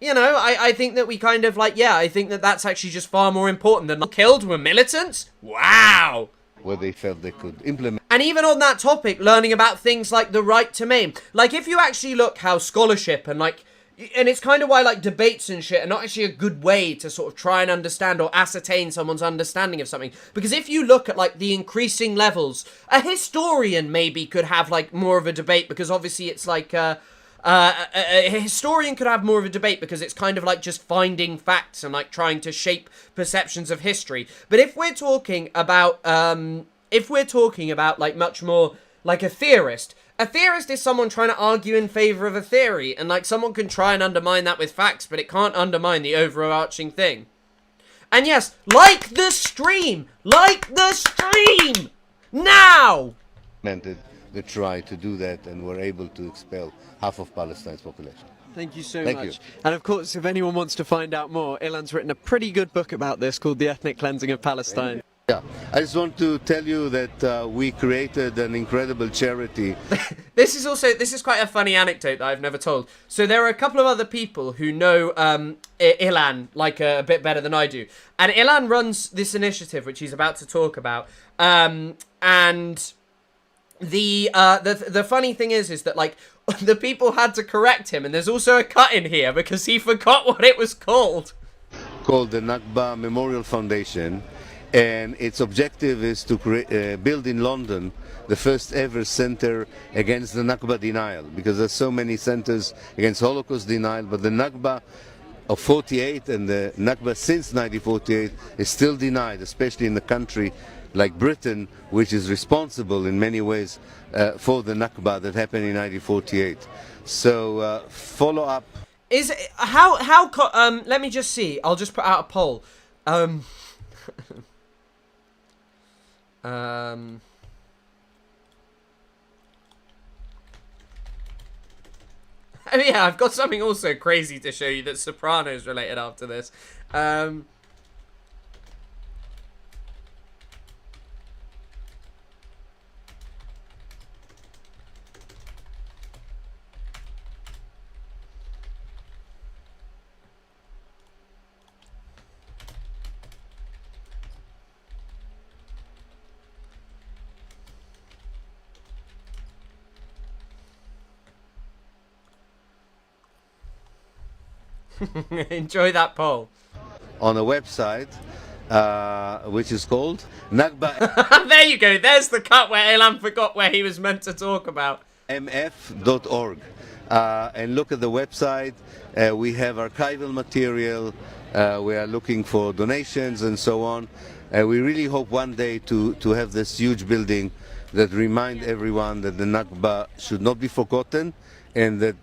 I think that we kind of, like, I think that that's actually just far more important than killed were militants? Wow! Where they felt they could implement. And even on that topic, learning about things like the right to maim. Like, if you actually look how scholarship and, like, and it's kind of why, like, debates and shit are not actually a good way to sort of try and understand or ascertain someone's understanding of something. Because if you look at, like, the increasing levels, a historian maybe could have, like, more of a debate, because obviously it's like, a historian could have more of a debate because it's kind of like just finding facts and, like, trying to shape perceptions of history. But if we're talking about, like, much more like a theorist is someone trying to argue in favor of a theory, and, like, someone can try and undermine that with facts, but it can't undermine the overarching thing. And yes, like the stream now. They tried to do that and were able to expel half of Palestine's population. Thank you so Thank much. you. And of course, if anyone wants to find out more, Ilan's written a pretty good book about this called The Ethnic Cleansing of Palestine. Yeah, I just want to tell you that we created an incredible charity. This is quite a funny anecdote that I've never told. So there are a couple of other people who know Ilan, like, a bit better than I do. And Ilan runs this initiative, which he's about to talk about. And the funny thing is that, like, the people had to correct him, and there's also a cut in here because he forgot what it was called. Called the Nakba Memorial Foundation, and its objective is to build in London the first ever center against the Nakba denial, because there's so many centers against Holocaust denial, but the Nakba of 48 and the Nakba since 1948 is still denied, especially in a country like Britain, which is responsible in many ways for the Nakba that happened in 1948. So follow up. Is let me just see. I'll just put out a poll. Oh yeah, I've got something also crazy to show you that's Sopranos related after this. Enjoy that poll. On a website which is called Nakba There you go. There's the cut where Ilan forgot where he was meant to talk about. mf.org. And look at the website. We have archival material. We are looking for donations and so on. We really hope one day to have this huge building that remind everyone that the Nakba should not be forgotten, and that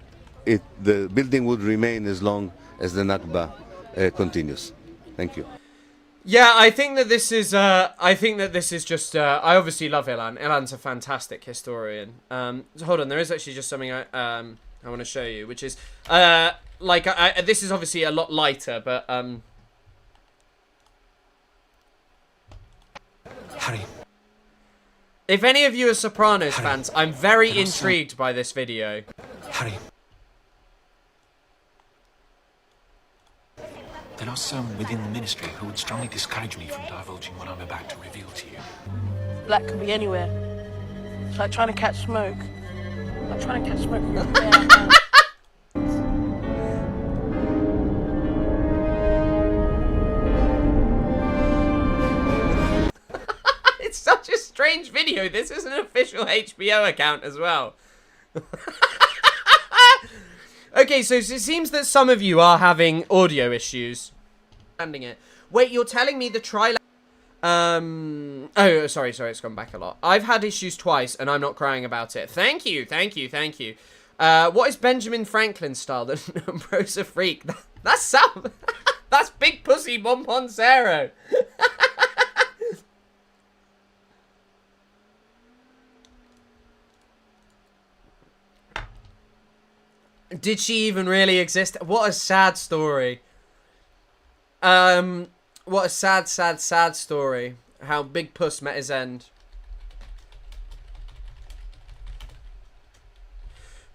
the building would remain as long as the Nakba continues. Thank you. Yeah, I think that this is. I think that this is just. I obviously love Ilan. Ilan's a fantastic historian. Hold on, there is actually just something I want to show you, which is this is obviously a lot lighter, but Harry. If any of you are Sopranos fans, I'm very intrigued by this video. Harry. There are some within the ministry who would strongly discourage me from divulging what I'm about to reveal to you. Black can be anywhere. It's like trying to catch smoke. Like trying to catch smoke from your bare It's such a strange video. This is an official HBO account as well. Okay, so it seems that some of you are having audio issues. Wait, you're telling me the oh, sorry, it's gone back a lot. I've had issues twice, and I'm not crying about it. Thank you. What is Benjamin Franklin style? The Ambrosia Freak. That's Sam. That's Big Pussy Bonponcero. Did she even really exist? What a sad story. What a sad story. How Big Puss met his end.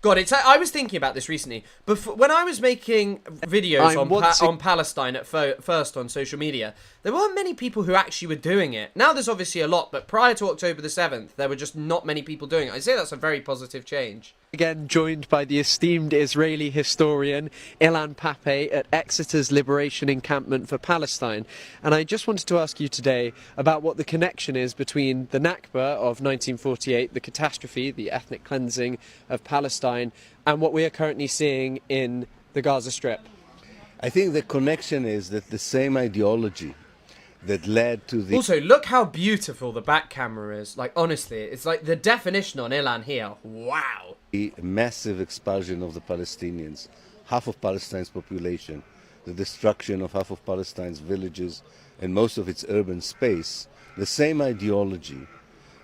God, I was thinking about this recently. When I was making videos on Palestine at first on social media, there weren't many people who actually were doing it. Now there's obviously a lot, but prior to October the 7th, there were just not many people doing it. I'd say that's a very positive change. Again, joined by the esteemed Israeli historian Ilan Pappé at Exeter's Liberation Encampment for Palestine. And I just wanted to ask you today about what the connection is between the Nakba of 1948, the catastrophe, the ethnic cleansing of Palestine, and what we are currently seeing in the Gaza Strip. I think the connection is that the same ideology that led to the... Also, look how beautiful the back camera is. Like, honestly, it's like the definition on Ilan here. Wow. The massive expulsion of the Palestinians, half of Palestine's population, the destruction of half of Palestine's villages and most of its urban space, the same ideology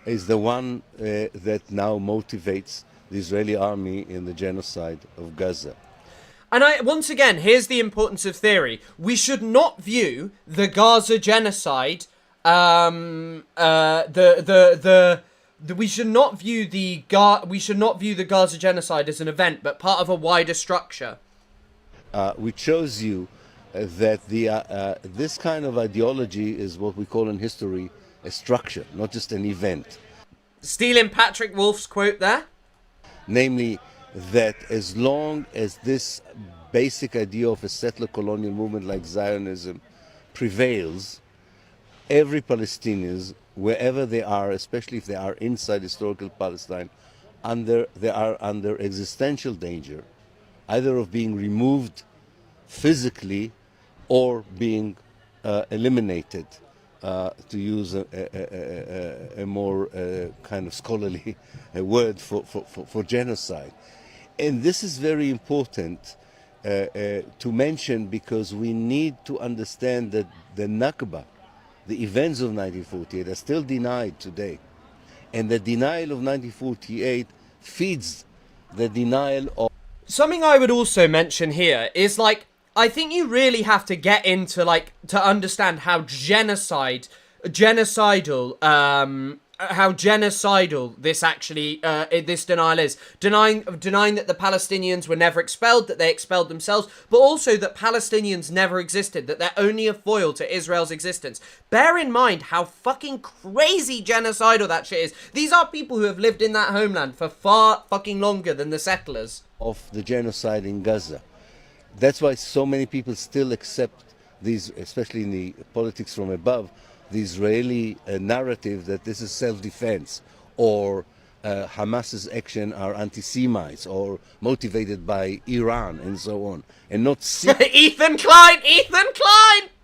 is the one that now motivates the Israeli army in the genocide of Gaza. And once again, here's the importance of theory. We should not view the Gaza genocide, we should not view the Gaza genocide as an event, but part of a wider structure. Which shows you that this kind of ideology is what we call in history a structure, not just an event. Stealing Patrick Wolf's quote there. Namely, that as long as this basic idea of a settler colonial movement like Zionism prevails, every Palestinian, wherever they are, especially if they are inside historical Palestine, they are under existential danger, either of being removed physically or being eliminated, to use a more kind of scholarly word for genocide. And this is very important to mention, because we need to understand that the Nakba, the events of 1948, are still denied today. And the denial of 1948 feeds the denial of... Something I would also mention here is, like, I think you really have to get into, like, to understand how genocidal this actually, this denial is. Denying that the Palestinians were never expelled, that they expelled themselves, but also that Palestinians never existed, that they're only a foil to Israel's existence. Bear in mind how fucking crazy genocidal that shit is. These are people who have lived in that homeland for far fucking longer than the settlers. Of the genocide in Gaza. That's why so many people still accept these, especially in the politics from above, the Israeli narrative that this is self-defense, or Hamas's action are anti-Semites or motivated by Iran and so on, and not Ethan Klein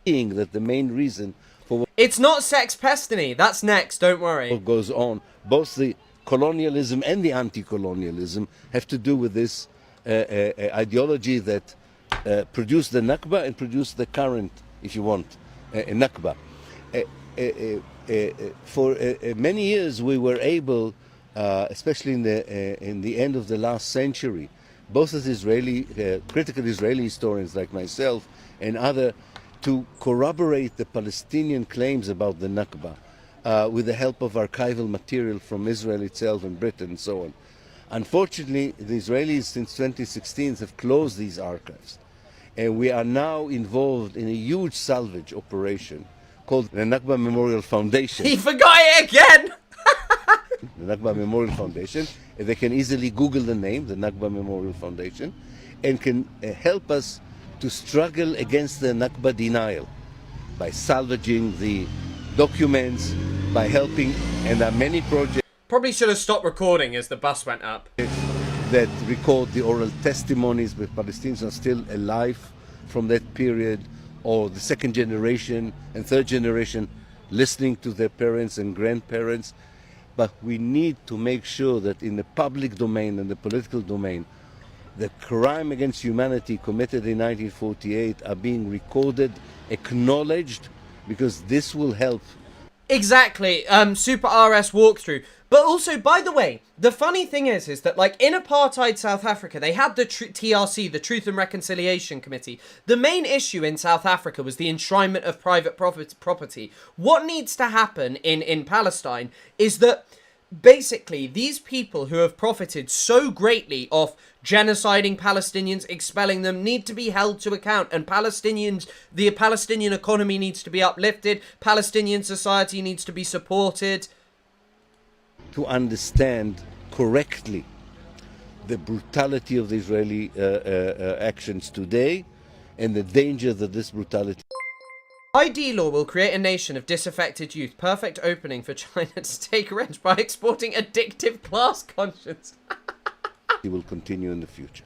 seeing that the main reason for it's not Sex Pestiny. That's next, don't worry. what goes on, both the colonialism and the anti-colonialism, have to do with this ideology that produced the Nakba and produced the current, if you want, Nakba. For many years we were able, especially in the end of the last century, both as critical Israeli historians like myself and other, to corroborate the Palestinian claims about the Nakba with the help of archival material from Israel itself and Britain and so on. Unfortunately, the Israelis since 2016 have closed these archives, and we are now involved in a huge salvage operation called the Nakba Memorial Foundation. He forgot it again! The Nakba Memorial Foundation. They can easily Google the name, the Nakba Memorial Foundation, and can help us to struggle against the Nakba denial by salvaging the documents, by helping, and there are many projects Probably should have stopped recording as the bus went up. that record the oral testimonies, but Palestinians are still alive from that period, or the second generation and third generation listening to their parents and grandparents. But we need to make sure that in the public domain and the political domain, the crime against humanity committed in 1948 are being recorded, acknowledged, because this will help. Exactly, Super RS walkthrough. But also, by the way, the funny thing is that, like, in apartheid South Africa, they had the TRC, the Truth and Reconciliation Committee. The main issue in South Africa was the enshrinement of private property. What needs to happen in Palestine is that, basically, these people who have profited so greatly off genociding Palestinians, expelling them, need to be held to account. And the Palestinian economy needs to be uplifted. Palestinian society needs to be supported. To understand correctly the brutality of the Israeli actions today and the danger that this brutality. ID law will create a nation of disaffected youth. Perfect opening for China to take revenge by exporting addictive class conscience. It will continue in the future.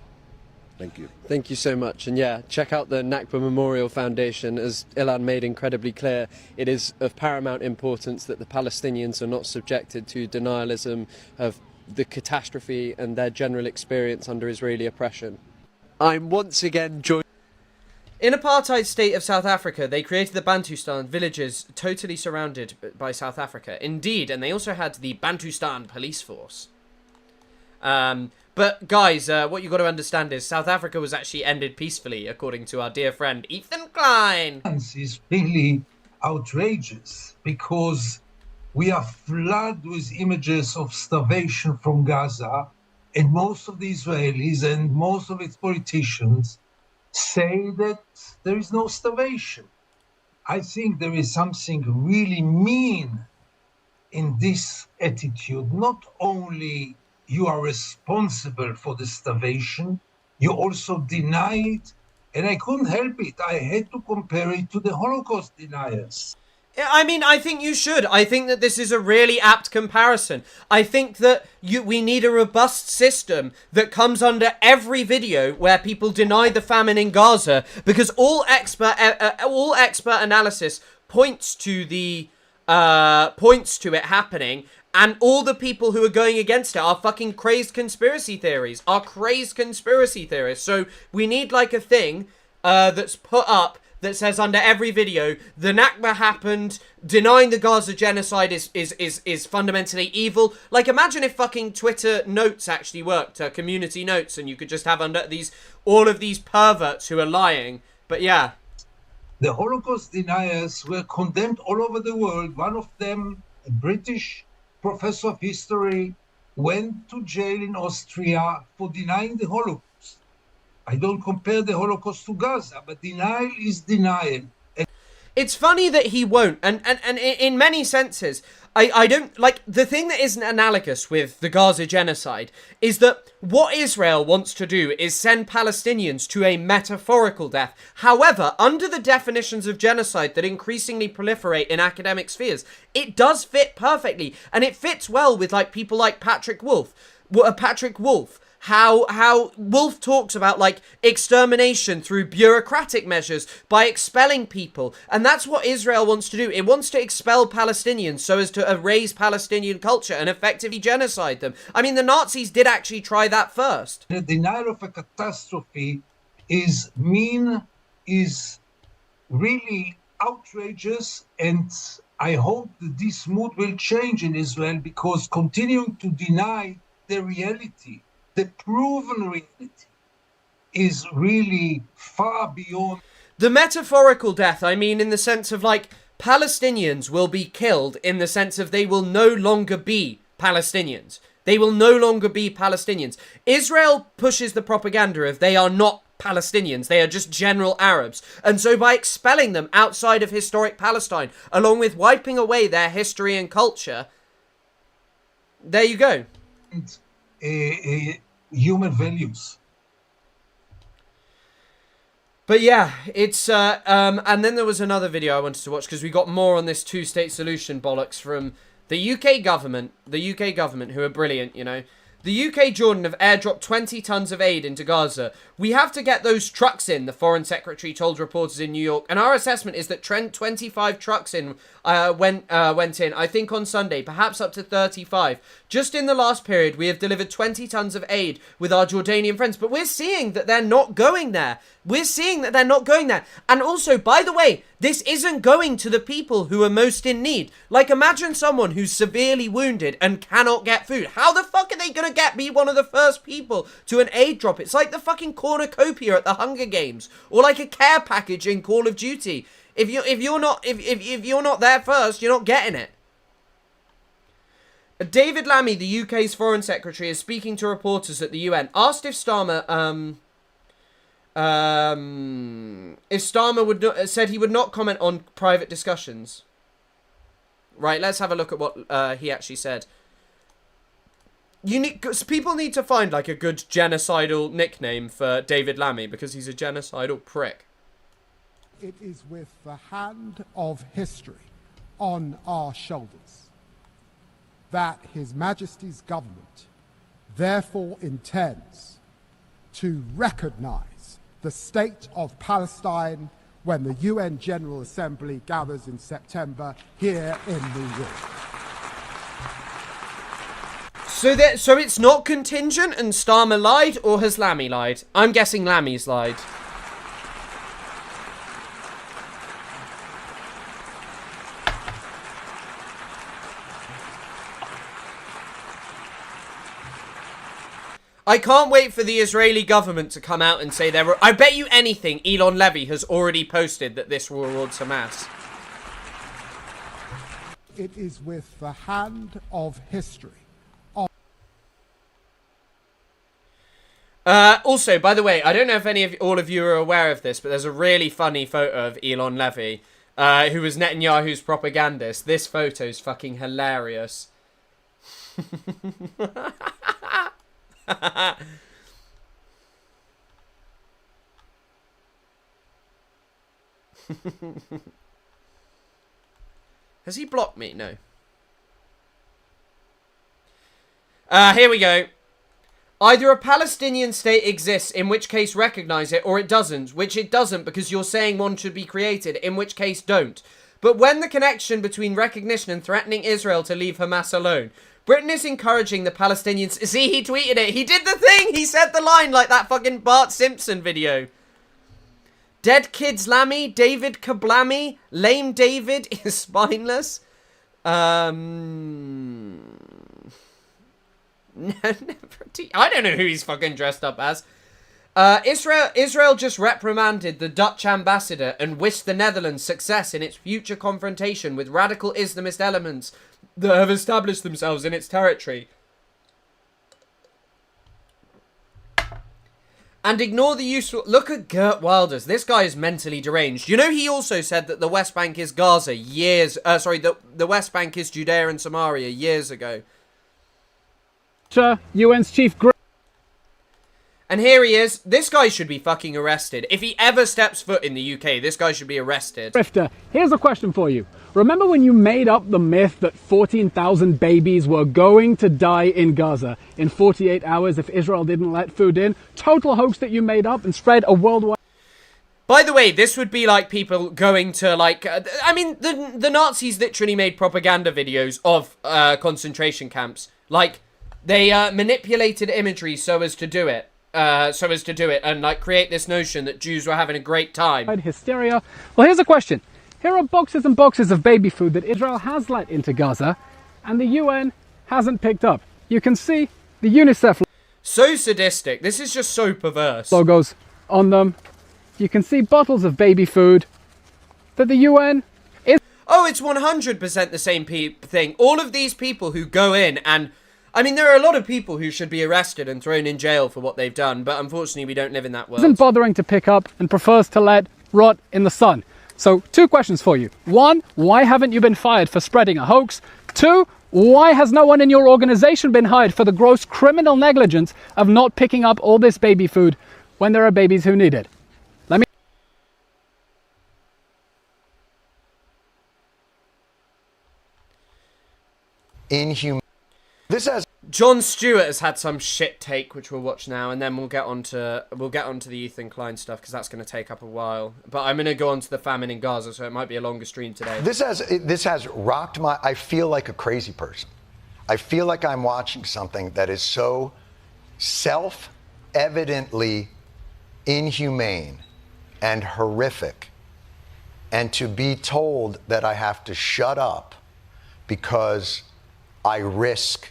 Thank you. Thank you so much. And yeah, check out the Nakba Memorial Foundation. As Ilan made incredibly clear, it is of paramount importance that the Palestinians are not subjected to denialism of the catastrophe and their general experience under Israeli oppression. I'm once again joined. In apartheid state of South Africa, they created the Bantustan villages totally surrounded by South Africa. Indeed, and they also had the Bantustan police force. But guys, what you've got to understand is South Africa was actually ended peacefully, according to our dear friend Ethan Klein. Is really outrageous because we are flooded with images of starvation from Gaza, and most of the Israelis and most of its politicians say that there is no starvation. I think there is something really mean in this attitude. Not only you are responsible for the starvation, you also deny it, and I couldn't help it. I had to compare it to the Holocaust deniers. I mean, I think you should. I think that this is a really apt comparison. I think that we need a robust system that comes under every video where people deny the famine in Gaza, because all expert analysis points to it happening, and all the people who are going against it are fucking crazed conspiracy theorists. So we need like a thing that's put up that says under every video, the Nakba happened, denying the Gaza genocide is fundamentally evil. Like, imagine if fucking Twitter notes actually worked, community notes, and you could just have under all of these perverts who are lying. But yeah. The Holocaust deniers were condemned all over the world. One of them, a British professor of history, went to jail in Austria for denying the Holocaust. I don't compare the Holocaust to Gaza, but denial is denial. It's funny that he won't, and in many senses, I don't, like, the thing that isn't analogous with the Gaza genocide is that what Israel wants to do is send Palestinians to a metaphorical death. However, under the definitions of genocide that increasingly proliferate in academic spheres, it does fit perfectly, and it fits well with, like, people like Patrick Wolf. How Wolf talks about, like, extermination through bureaucratic measures by expelling people. And that's what Israel wants to do. It wants to expel Palestinians so as to erase Palestinian culture and effectively genocide them. I mean, the Nazis did actually try that first. The denial of a catastrophe is mean, is really outrageous, and I hope that this mood will change in Israel, because continuing to deny the reality, the proven reality, is really far beyond. The metaphorical death, I mean, in the sense of, like, Palestinians will be killed in the sense of they will no longer be Palestinians. They will no longer be Palestinians. Israel pushes the propaganda of they are not Palestinians, they are just general Arabs. And so by expelling them outside of historic Palestine, along with wiping away their history and culture, there you go. Human values. But yeah, it's and then there was another video I wanted to watch because we got more on this two-state solution bollocks from the UK government, who are brilliant, you know. The UK Jordan have airdropped 20 tons of aid into Gaza. We have to get those trucks in, the Foreign Secretary told reporters in New York. And our assessment is that 25 trucks went in, I think on Sunday, perhaps up to 35. Just in the last period, we have delivered 20 tons of aid with our Jordanian friends. But we're seeing that they're not going there. And also, by the way, this isn't going to the people who are most in need. Like, imagine someone who's severely wounded and cannot get food. How the fuck are they going to be one of the first people to an aid drop? It's like the fucking cornucopia at the Hunger Games, or like a care package in Call of Duty. If you're not there first, you're not getting it. David Lammy, the UK's Foreign Secretary, is speaking to reporters at the UN. Asked if Starmer said he would not comment on private discussions. Right, let's have a look at what he actually said. People need to find, like, a good genocidal nickname for David Lammy, because he's a genocidal prick. It is with the hand of history on our shoulders that His Majesty's government therefore intends to recognise the state of Palestine when the UN General Assembly gathers in September here in New York. So it's not contingent and Starmer lied, or has Lammy lied? I'm guessing Lammy's lied. I can't wait for the Israeli government to come out and say there were... I bet you anything Elon Levy has already posted that this will reward Hamas. It is with the hand of history. Also, by the way, I don't know if all of you are aware of this, but there's a really funny photo of Elon Levy, who was Netanyahu's propagandist. This photo's fucking hilarious. Has he blocked me? No. Here we go. Either a Palestinian state exists, in which case recognize it, or it doesn't, which it doesn't because you're saying one should be created, in which case don't. But when the connection between recognition and threatening Israel to leave Hamas alone, Britain is encouraging the Palestinians... See, he tweeted it. He did the thing. He said the line like that fucking Bart Simpson video. Dead Kids Lammy, David Kablammy, Lame David is spineless. I don't know who he's fucking dressed up as. Israel just reprimanded the Dutch ambassador and wished the Netherlands success in its future confrontation with radical Islamist elements that have established themselves in its territory. And ignore the useful... Look at Geert Wilders. This guy is mentally deranged. You know, he also said that the West Bank is Gaza the West Bank is Judea and Samaria years ago. UN's chief... And here he is. This guy should be fucking arrested. If he ever steps foot in the UK, this guy should be arrested. Rifter, here's a question for you. Remember when you made up the myth that 14,000 babies were going to die in Gaza in 48 hours if Israel didn't let food in? Total hoax that you made up and spread a worldwide... By the way, this would be like people going to, like... I mean, the Nazis literally made propaganda videos of concentration camps. Like, they manipulated imagery so as to do it. And like create this notion that Jews were having a great time. Hysteria. Well, here's a question. Here are boxes and boxes of baby food that Israel has let into Gaza and the UN hasn't picked up. You can see the UNICEF so sadistic. This is just so perverse. Logos on them. You can see bottles of baby food that the UN is... Oh, it's 100% the same thing. All of these people who go in and... I mean, there are a lot of people who should be arrested and thrown in jail for what they've done, but unfortunately we don't live in that world. Isn't bothering to pick up and prefers to let rot in the sun. So, 2 questions for you. 1, why haven't you been fired for spreading a hoax? 2, why has no one in your organization been hired for the gross criminal negligence of not picking up all this baby food when there are babies who need it? Let me... Inhuman. This has... Jon Stewart has had some shit take, which we'll watch now, and then we'll get on to the Ethan Klein stuff because that's going to take up a while. But I'm going to go on to the famine in Gaza, so it might be a longer stream today. This has rocked my... I feel like a crazy person. I feel like I'm watching something that is so self-evidently inhumane and horrific, and to be told that I have to shut up because I risk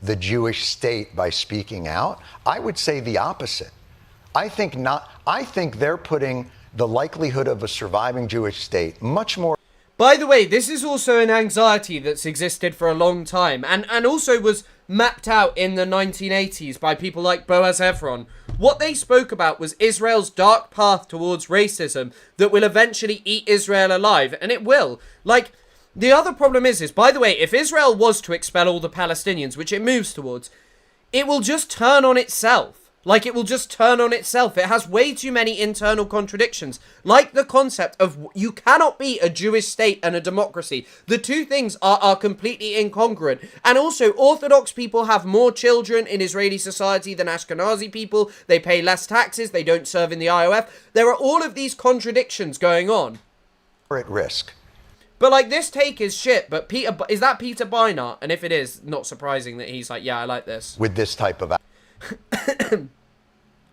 the Jewish state by speaking out, I would say the opposite. I think not. I think they're putting the likelihood of a surviving Jewish state much more... By the way, this is also an anxiety that's existed for a long time and also was mapped out in the 1980s by people like Boaz Hevron. What they spoke about was Israel's dark path towards racism that will eventually eat Israel alive, and it will. Like... The other problem is, by the way, if Israel was to expel all the Palestinians, which it moves towards, it will just turn on itself. Like, it will just turn on itself. It has way too many internal contradictions. Like the concept of you cannot be a Jewish state and a democracy. The two things are completely incongruent. And also, Orthodox people have more children in Israeli society than Ashkenazi people. They pay less taxes. They don't serve in the IOF. There are all of these contradictions going on. We're at risk. But, like, this take is shit, but is that Peter Beinart? And if it is, not surprising that he's like, yeah, I like this. With this type of...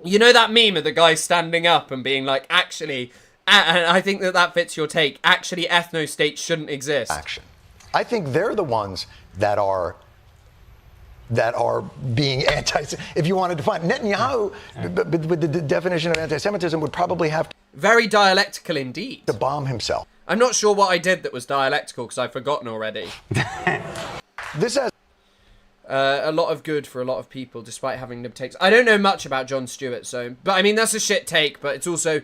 You know that meme of the guy standing up and being like, actually, and I think that fits your take, actually ethno-states shouldn't exist. Action. I think they're the ones that are being anti... If you want to define... Netanyahu, with the definition of anti-Semitism, would probably have... Very dialectical indeed. To bomb himself. I'm not sure what I did that was dialectical because I've forgotten already. This has... a lot of good for a lot of people despite having them takes. I don't know much about Jon Stewart, so... But I mean, that's a shit take, but it's also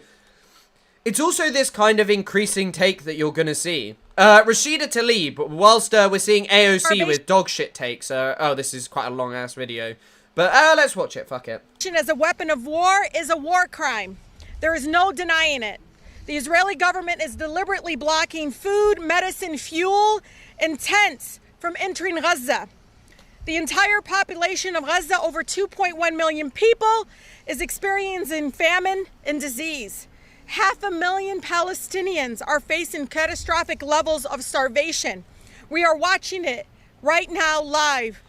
this kind of increasing take that you're going to see. Rashida Tlaib, whilst we're seeing AOC with dog shit takes. Oh, this is quite a long-ass video. But let's watch it, fuck it. As a weapon of war is a war crime. There is no denying it. The Israeli government is deliberately blocking food, medicine, fuel, and tents from entering Gaza. The entire population of Gaza, over 2.1 million people, is experiencing famine and disease. 500,000 Palestinians are facing catastrophic levels of starvation. We are watching it right now live.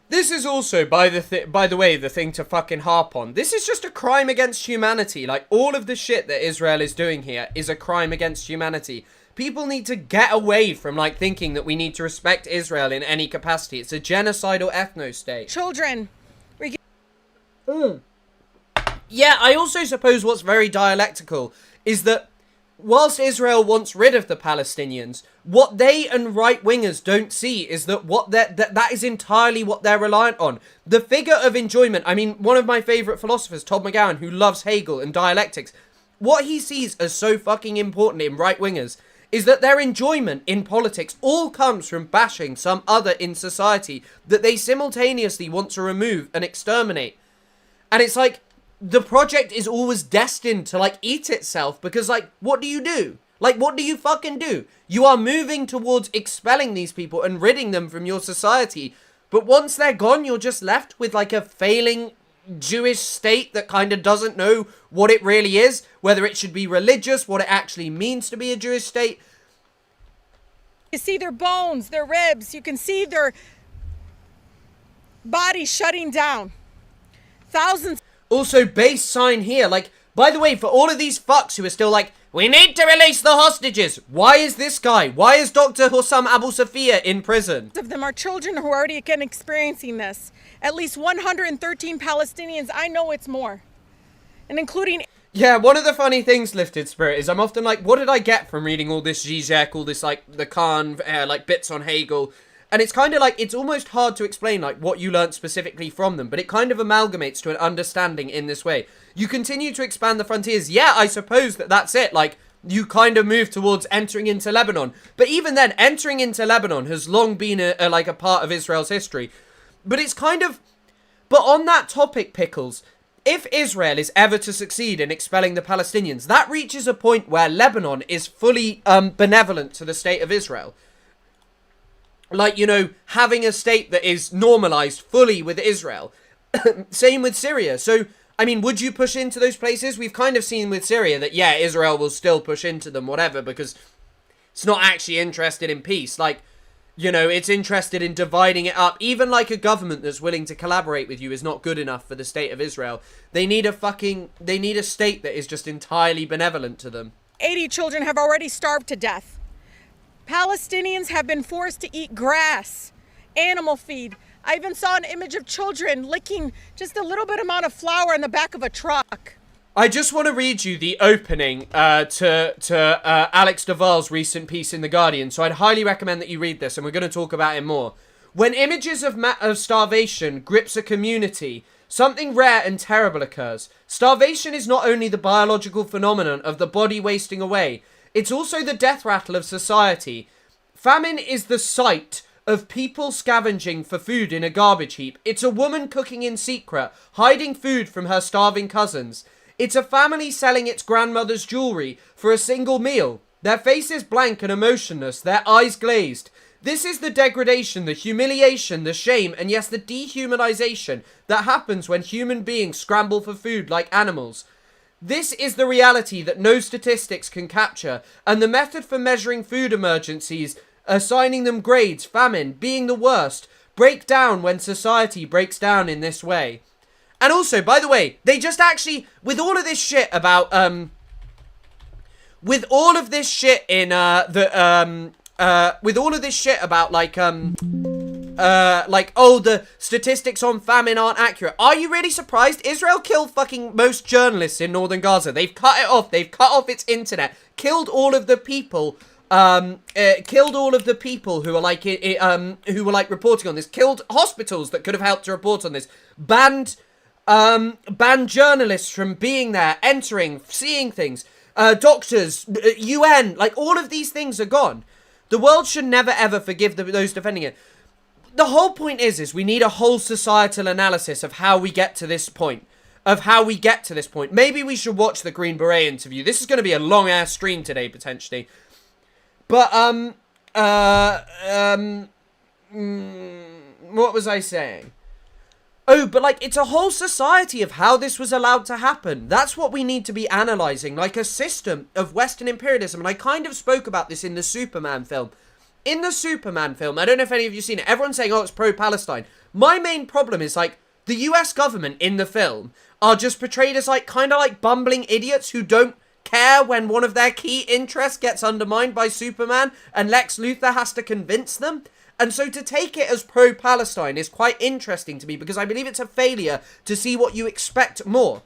This is also, by the way, the thing to fucking harp on. This is just a crime against humanity. Like, all of the shit that Israel is doing here is a crime against humanity. People need to get away from, like, thinking that we need to respect Israel in any capacity. It's a genocidal ethno-state. Children. Yeah, I also suppose what's very dialectical is that whilst Israel wants rid of the Palestinians, what they and right-wingers don't see is that that is entirely what they're reliant on. The figure of enjoyment, I mean, one of my favourite philosophers, Todd McGowan, who loves Hegel and dialectics, what he sees as so fucking important in right-wingers is that their enjoyment in politics all comes from bashing some other in society that they simultaneously want to remove and exterminate. And it's like, the project is always destined to, like, eat itself because, like, what do you do? Like, what do you fucking do? You are moving towards expelling these people and ridding them from your society. But once they're gone, you're just left with, like, a failing Jewish state that kind of doesn't know what it really is, whether it should be religious, what it actually means to be a Jewish state. You see their bones, their ribs. You can see their bodies shutting down. Thousands. Also, base sign here. Like, by the way, for all of these fucks who are still like, we need to release the hostages. Why is this guy? Why is Dr. Hussam Abu Safia in prison? Of them are children who are already again experiencing this. At least 113 Palestinians. I know it's more. And including... Yeah, one of the funny things, Lifted Spirit, is I'm often like, what did I get from reading all this Zizek, all this, like, the Khan, like, bits on Hegel? And it's kind of like, it's almost hard to explain, like, what you learnt specifically from them, but it kind of amalgamates to an understanding in this way. You continue to expand the frontiers. Yeah, I suppose that's it. Like, you kind of move towards entering into Lebanon. But even then, entering into Lebanon has long been a part of Israel's history. But it's kind of... But on that topic, Pickles, if Israel is ever to succeed in expelling the Palestinians, that reaches a point where Lebanon is fully benevolent to the state of Israel. Like, you know, having a state that is normalized fully with Israel. Same with Syria. So, I mean, would you push into those places? We've kind of seen with Syria that, yeah, Israel will still push into them, whatever, because it's not actually interested in peace. Like, you know, it's interested in dividing it up. Even like a government that's willing to collaborate with you is not good enough for the state of Israel. They need a state that is just entirely benevolent to them. 80 children have already starved to death. Palestinians have been forced to eat grass, animal feed. I even saw an image of children licking just a little bit amount of flour in the back of a truck. I just want to read you the opening to Alex Duvall's recent piece in The Guardian, so I'd highly recommend that you read this, and we're going to talk about it more. When images of starvation grips a community, something rare and terrible occurs. Starvation is not only the biological phenomenon of the body wasting away, it's also the death rattle of society. Famine is the sight of people scavenging for food in a garbage heap. It's a woman cooking in secret, hiding food from her starving cousins. It's a family selling its grandmother's jewellery for a single meal. Their faces blank and emotionless, their eyes glazed. This is the degradation, the humiliation, the shame, and yes, the dehumanization that happens when human beings scramble for food like animals. This is the reality that no statistics can capture, and the method for measuring food emergencies, assigning them grades, famine, being the worst, break down when society breaks down in this way. And also, by the way, they just actually, with all of this shit about, with all of this shit in, with all of this shit about, oh, the statistics on famine aren't accurate. Are you really surprised? Israel killed fucking most journalists in northern Gaza. They've cut it off. They've cut off its internet. Killed all of the people, killed all of the people who were like reporting on this. Killed hospitals that could have helped to report on this. Banned journalists from being there, entering, seeing things. Doctors, UN, like all of these things are gone. The world should never ever forgive those defending it. The whole point is we need a whole societal analysis of how we get to this point. Maybe we should watch the Green Beret interview. This is going to be a long-ass stream today, potentially. But, what was I saying? Oh, but, like, it's a whole society of how this was allowed to happen. That's what we need to be analysing, like a system of Western imperialism. And I kind of spoke about this in the Superman film. in the Superman film, I don't know if any of you seen it, everyone's saying, oh, it's pro-Palestine. My main problem is, like, the US government in the film are just portrayed as, like, kind of like bumbling idiots who don't care when one of their key interests gets undermined by Superman and Lex Luthor has to convince them. And so to take it as pro-Palestine is quite interesting to me because I believe it's a failure to see what you expect more.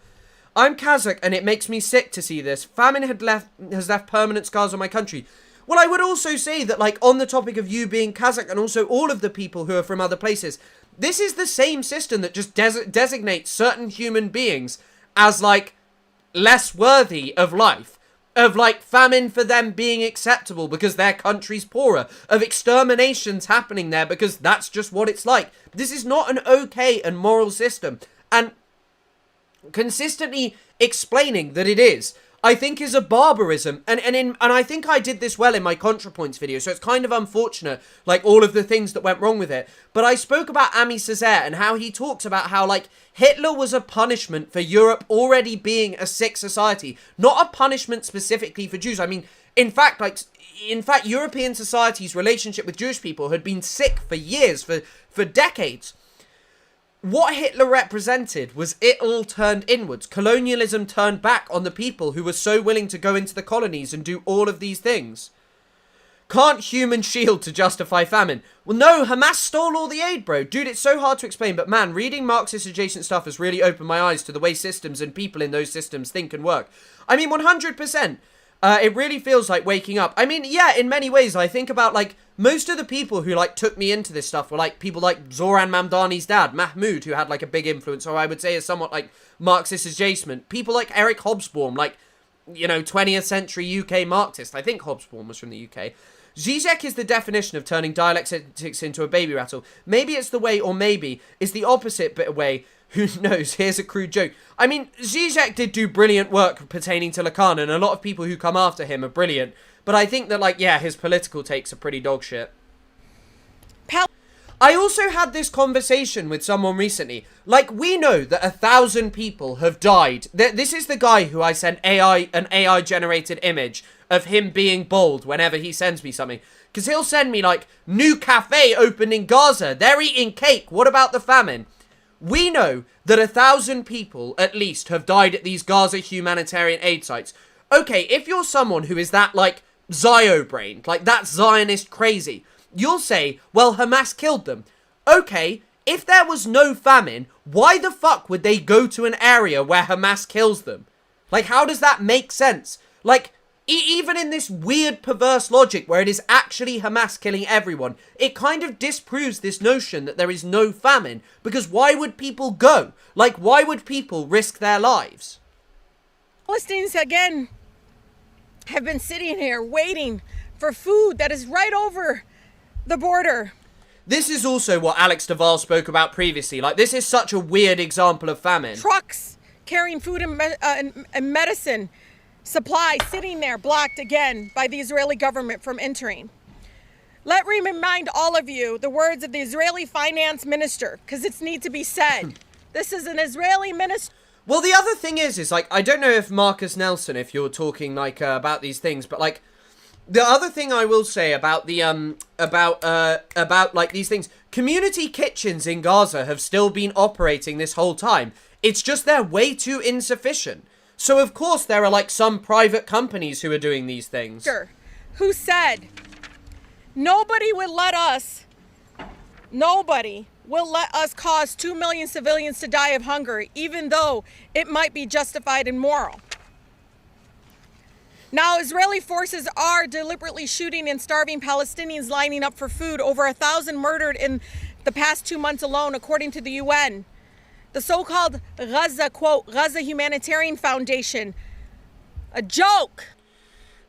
I'm Kazakh and it makes me sick to see this. Famine has left permanent scars on my country. Well, I would also say that, like, on the topic of you being Kazakh and also all of the people who are from other places, this is the same system that just designates certain human beings as, like, less worthy of life. Of, like, famine for them being acceptable because their country's poorer. Of exterminations happening there because that's just what it's like. This is not an okay and moral system. And consistently explaining that it is, I think, is a barbarism. And I think I did this well in my ContraPoints video, so it's kind of unfortunate, like, all of the things that went wrong with it. But I spoke about Ami Césaire and how he talks about how, like, Hitler was a punishment for Europe already being a sick society. Not a punishment specifically for Jews. I mean, in fact, European society's relationship with Jewish people had been sick for years, for decades. What Hitler represented was it all turned inwards. Colonialism turned back on the people who were so willing to go into the colonies and do all of these things. Can't human shield to justify famine? Well, no, Hamas stole all the aid, bro. Dude, it's so hard to explain, but man, reading Marxist adjacent stuff has really opened my eyes to the way systems and people in those systems think and work. I mean, 100%. It really feels like waking up. I mean, yeah, in many ways, I think about, like, most of the people who, like, took me into this stuff were, like, people like Zoran Mamdani's dad, Mahmoud, who had, like, a big influence, or I would say is somewhat, like, Marxist adjacent. People like Eric Hobsbawm, like, you know, 20th century UK Marxist. I think Hobsbawm was from the UK. Zizek is the definition of turning dialectics into a baby rattle. Maybe it's the way, or maybe it's the opposite bit way. Who knows? Here's a crude joke. I mean, Zizek did do brilliant work pertaining to Lacan, and a lot of people who come after him are brilliant. But I think that, like, yeah, his political takes are pretty dog shit. I also had this conversation with someone recently. Like, we know that 1,000 people have died. This is the guy who I sent an AI-generated image of him being bald whenever he sends me something. Because he'll send me, like, new cafe opened in Gaza. They're eating cake. What about the famine? We know that 1,000 people, at least, have died at these Gaza humanitarian aid sites. Okay, if you're someone who is that, like, Zio-brained, like, that Zionist crazy, you'll say, well, Hamas killed them. Okay, if there was no famine, why the fuck would they go to an area where Hamas kills them? Like, how does that make sense? Like, even in this weird perverse logic where it is actually Hamas killing everyone, it kind of disproves this notion that there is no famine. Because why would people go? Like, why would people risk their lives? Palestinians, again, have been sitting here waiting for food that is right over the border. This is also what Alex Duval spoke about previously. Like, this is such a weird example of famine. Trucks carrying food and medicine supply sitting there blocked again by the Israeli government from entering. Let me remind all of you the words of the Israeli finance minister, because it needs to be said. This is an Israeli minister. Well, the other thing is like, I don't know if Marcus Nelson, if you're talking like about these things, but like, the other thing I will say about the about like these things, community kitchens in Gaza have still been operating this whole time. It's just they're way too insufficient. So of course there are like some private companies who are doing these things. Who said nobody will let us cause 2 million civilians to die of hunger, even though it might be justified and moral. Now, Israeli forces are deliberately shooting and starving Palestinians lining up for food. Over 1,000 murdered in the past 2 months alone, according to the UN. The so-called Gaza, quote, Gaza Humanitarian Foundation, a joke.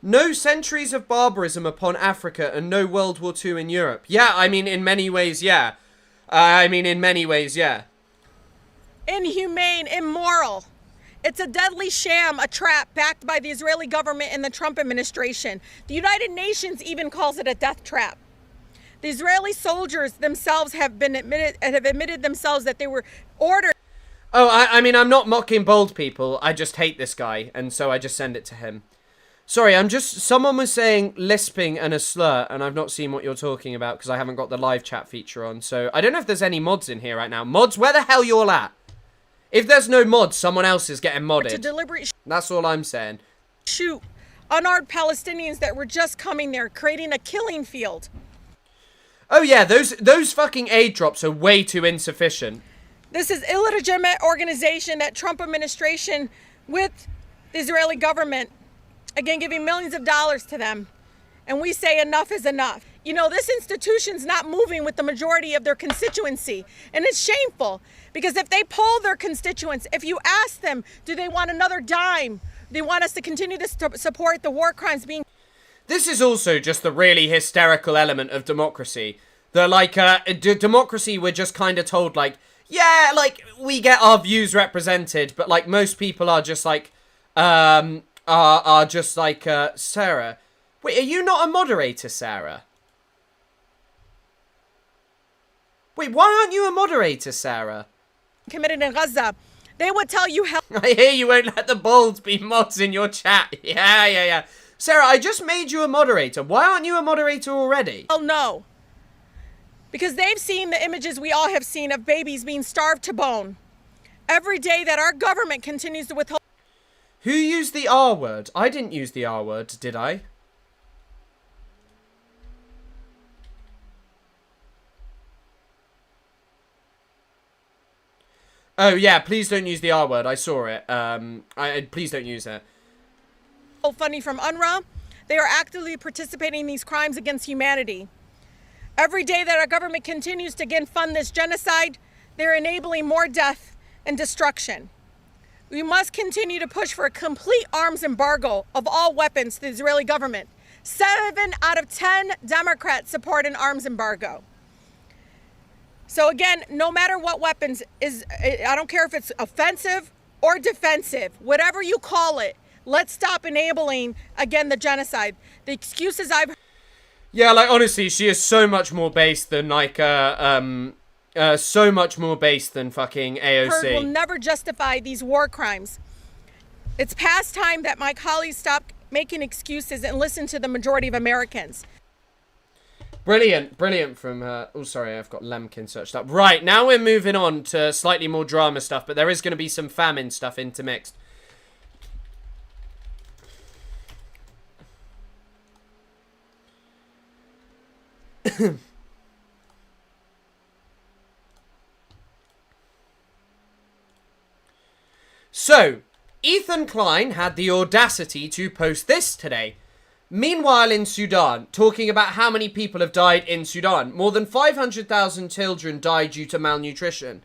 No centuries of barbarism upon Africa and no World War II in Europe. Yeah, I mean, in many ways, yeah. Inhumane, immoral. It's a deadly sham, a trap backed by the Israeli government and the Trump administration. The United Nations even calls it a death trap. The Israeli soldiers themselves have admitted themselves that they were ordered. Oh, I mean, I'm not mocking bold people. I just hate this guy, and so I just send it to him. Sorry, someone was saying lisping and a slur, and I've not seen what you're talking about because I haven't got the live chat feature on. So I don't know if there's any mods in here right now. Mods, where the hell y'all at? If there's no mods, someone else is getting modded. To deliberately That's all I'm saying. shoot unarmed Palestinians that were just coming there, creating a killing field. Oh yeah, those fucking aid drops are way too insufficient. This is illegitimate organization that Trump administration with the Israeli government, again, giving millions of dollars to them. And we say enough is enough. You know, this institution's not moving with the majority of their constituency. And it's shameful because if they poll their constituents, if you ask them, do they want another dime? They want us to continue to support the war crimes being... This is also just the really hysterical element of democracy. The, like, democracy, we're just kind of told, like, yeah, like, we get our views represented, but, like, most people are just, like, are just, like, Sarah. Wait, are you not a moderator, Sarah? Wait, why aren't you a moderator, Sarah? ...committed in Gaza. They would tell you how... I hear you won't let the bolds be mods in your chat. Yeah. Sarah, I just made you a moderator. Why aren't you a moderator already? Oh, no. Because they've seen the images we all have seen of babies being starved to bone. Every day that our government continues to withhold... Who used the R word? I didn't use the R word, did I? Oh, yeah, please don't use the R word. I saw it. Please don't use it. ...funding from UNRWA. They are actively participating in these crimes against humanity. Every day that our government continues to again fund this genocide, they're enabling more death and destruction. We must continue to push for a complete arms embargo of all weapons to the Israeli government. 7 out of 10 Democrats support an arms embargo. So again, no matter what weapons is, I don't care if it's offensive or defensive, whatever you call it, let's stop enabling, again, the genocide. The excuses I've... Yeah, like, honestly, she is so much more based than, like, so much more based than fucking AOC. ...heard will never justify these war crimes. It's past time that my colleagues stop making excuses and listen to the majority of Americans. Brilliant from her. Oh, sorry, I've got Lemkin searched up. Right, now we're moving on to slightly more drama stuff, but there is going to be some famine stuff intermixed. So, Ethan Klein had the audacity to post this today. Meanwhile in Sudan, talking about how many people have died in Sudan. More than 500,000 children died due to malnutrition.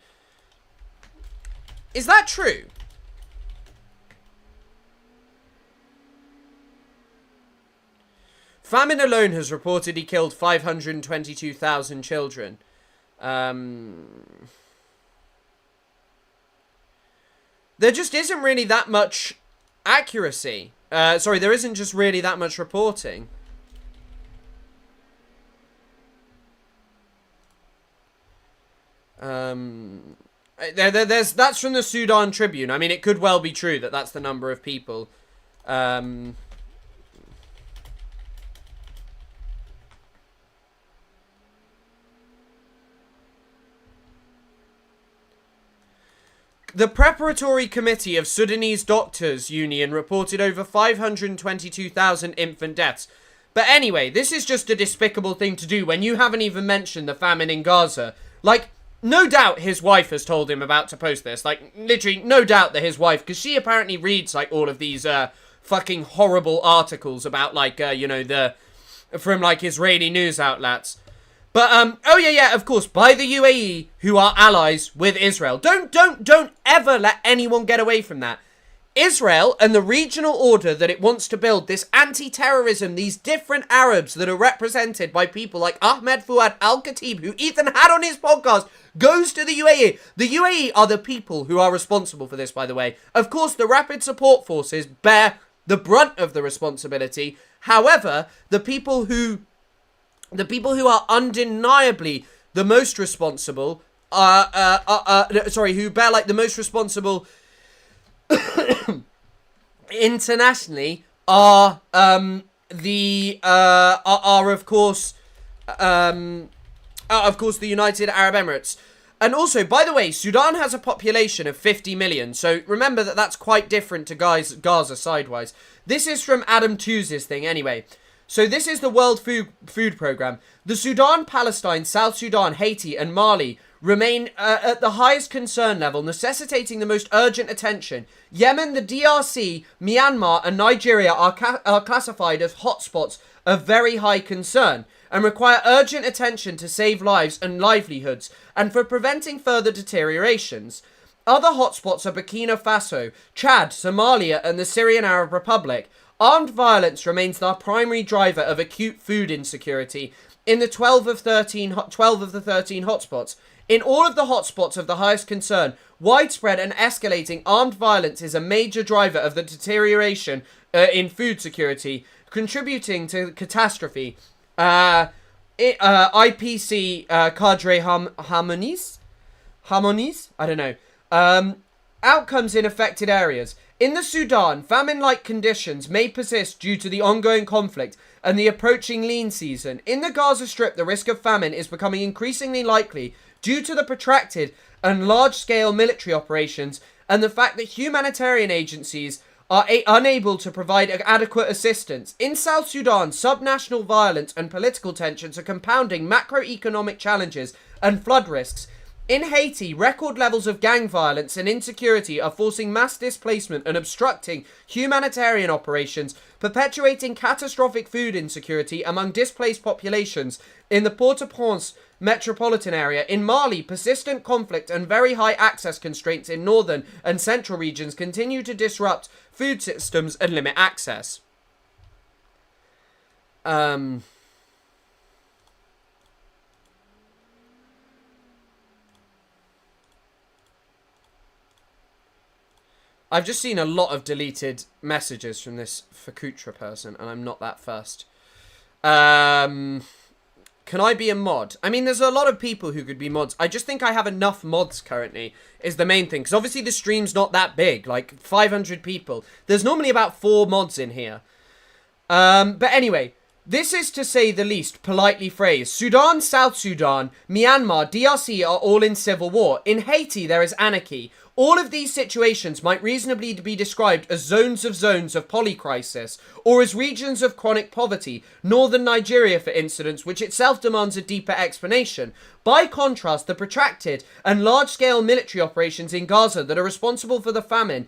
Is that true? Famine alone has reportedly killed 522,000 children. There just isn't really that much accuracy. Sorry, there isn't just really that much reporting. That's from the Sudan Tribune. I mean, it could well be true that that's the number of people. The Preparatory Committee of Sudanese Doctors Union reported over 522,000 infant deaths. But anyway, this is just a despicable thing to do when you haven't even mentioned the famine in Gaza. Like, no doubt his wife has told him about to post this. Like, literally, no doubt that his wife, because she apparently reads, like, all of these, fucking horrible articles about, like, you know, from, like, Israeli news outlets. But, oh yeah, of course, by the UAE, who are allies with Israel. Don't ever let anyone get away from that. Israel and the regional order that it wants to build, this anti-terrorism, these different Arabs that are represented by people like Ahmed Fuad Al-Khatib, who Ethan had on his podcast, goes to the UAE. The UAE are the people who are responsible for this, by the way. Of course, the Rapid Support Forces bear the brunt of the responsibility. However, the people who are undeniably the most responsible, who bear, like, the most responsible internationally, are of course the United Arab Emirates. And also, by the way, Sudan has a population of 50 million, so remember that that's quite different to Gaza sidewise. This is from Adam Tooze's thing anyway. So this is the World Food Programme. The Sudan, Palestine, South Sudan, Haiti and Mali remain at the highest concern level, necessitating the most urgent attention. Yemen, the DRC, Myanmar and Nigeria are classified as hotspots of very high concern and require urgent attention to save lives and livelihoods and for preventing further deteriorations. Other hotspots are Burkina Faso, Chad, Somalia and the Syrian Arab Republic. Armed violence remains the primary driver of acute food insecurity in the 12 of the 13 hotspots. In all of the hotspots of the highest concern, widespread and escalating armed violence is a major driver of the deterioration in food security, contributing to catastrophe. IPC cadre harmonies? I don't know. Outcomes in affected areas. In the Sudan, famine-like conditions may persist due to the ongoing conflict and the approaching lean season. In the Gaza Strip, the risk of famine is becoming increasingly likely due to the protracted and large-scale military operations and the fact that humanitarian agencies are unable to provide adequate assistance. In South Sudan, subnational violence and political tensions are compounding macroeconomic challenges and flood risks. In Haiti, record levels of gang violence and insecurity are forcing mass displacement and obstructing humanitarian operations, perpetuating catastrophic food insecurity among displaced populations in the Port-au-Prince metropolitan area. In Mali, persistent conflict and very high access constraints in northern and central regions continue to disrupt food systems and limit access. I've just seen a lot of deleted messages from this Fakutra person, and I'm not that fussed. Can I be a mod? I mean, there's a lot of people who could be mods. I just think I have enough mods currently, is the main thing. Because obviously the stream's not that big, like 500 people. There's normally about 4 mods in here. But anyway, this is, to say the least, politely phrased. Sudan, South Sudan, Myanmar, DRC are all in civil war. In Haiti, there is anarchy. All of these situations might reasonably be described as zones of polycrisis, or as regions of chronic poverty. Northern Nigeria, for instance, which itself demands a deeper explanation. By contrast, the protracted and large-scale military operations in Gaza that are responsible for the famine,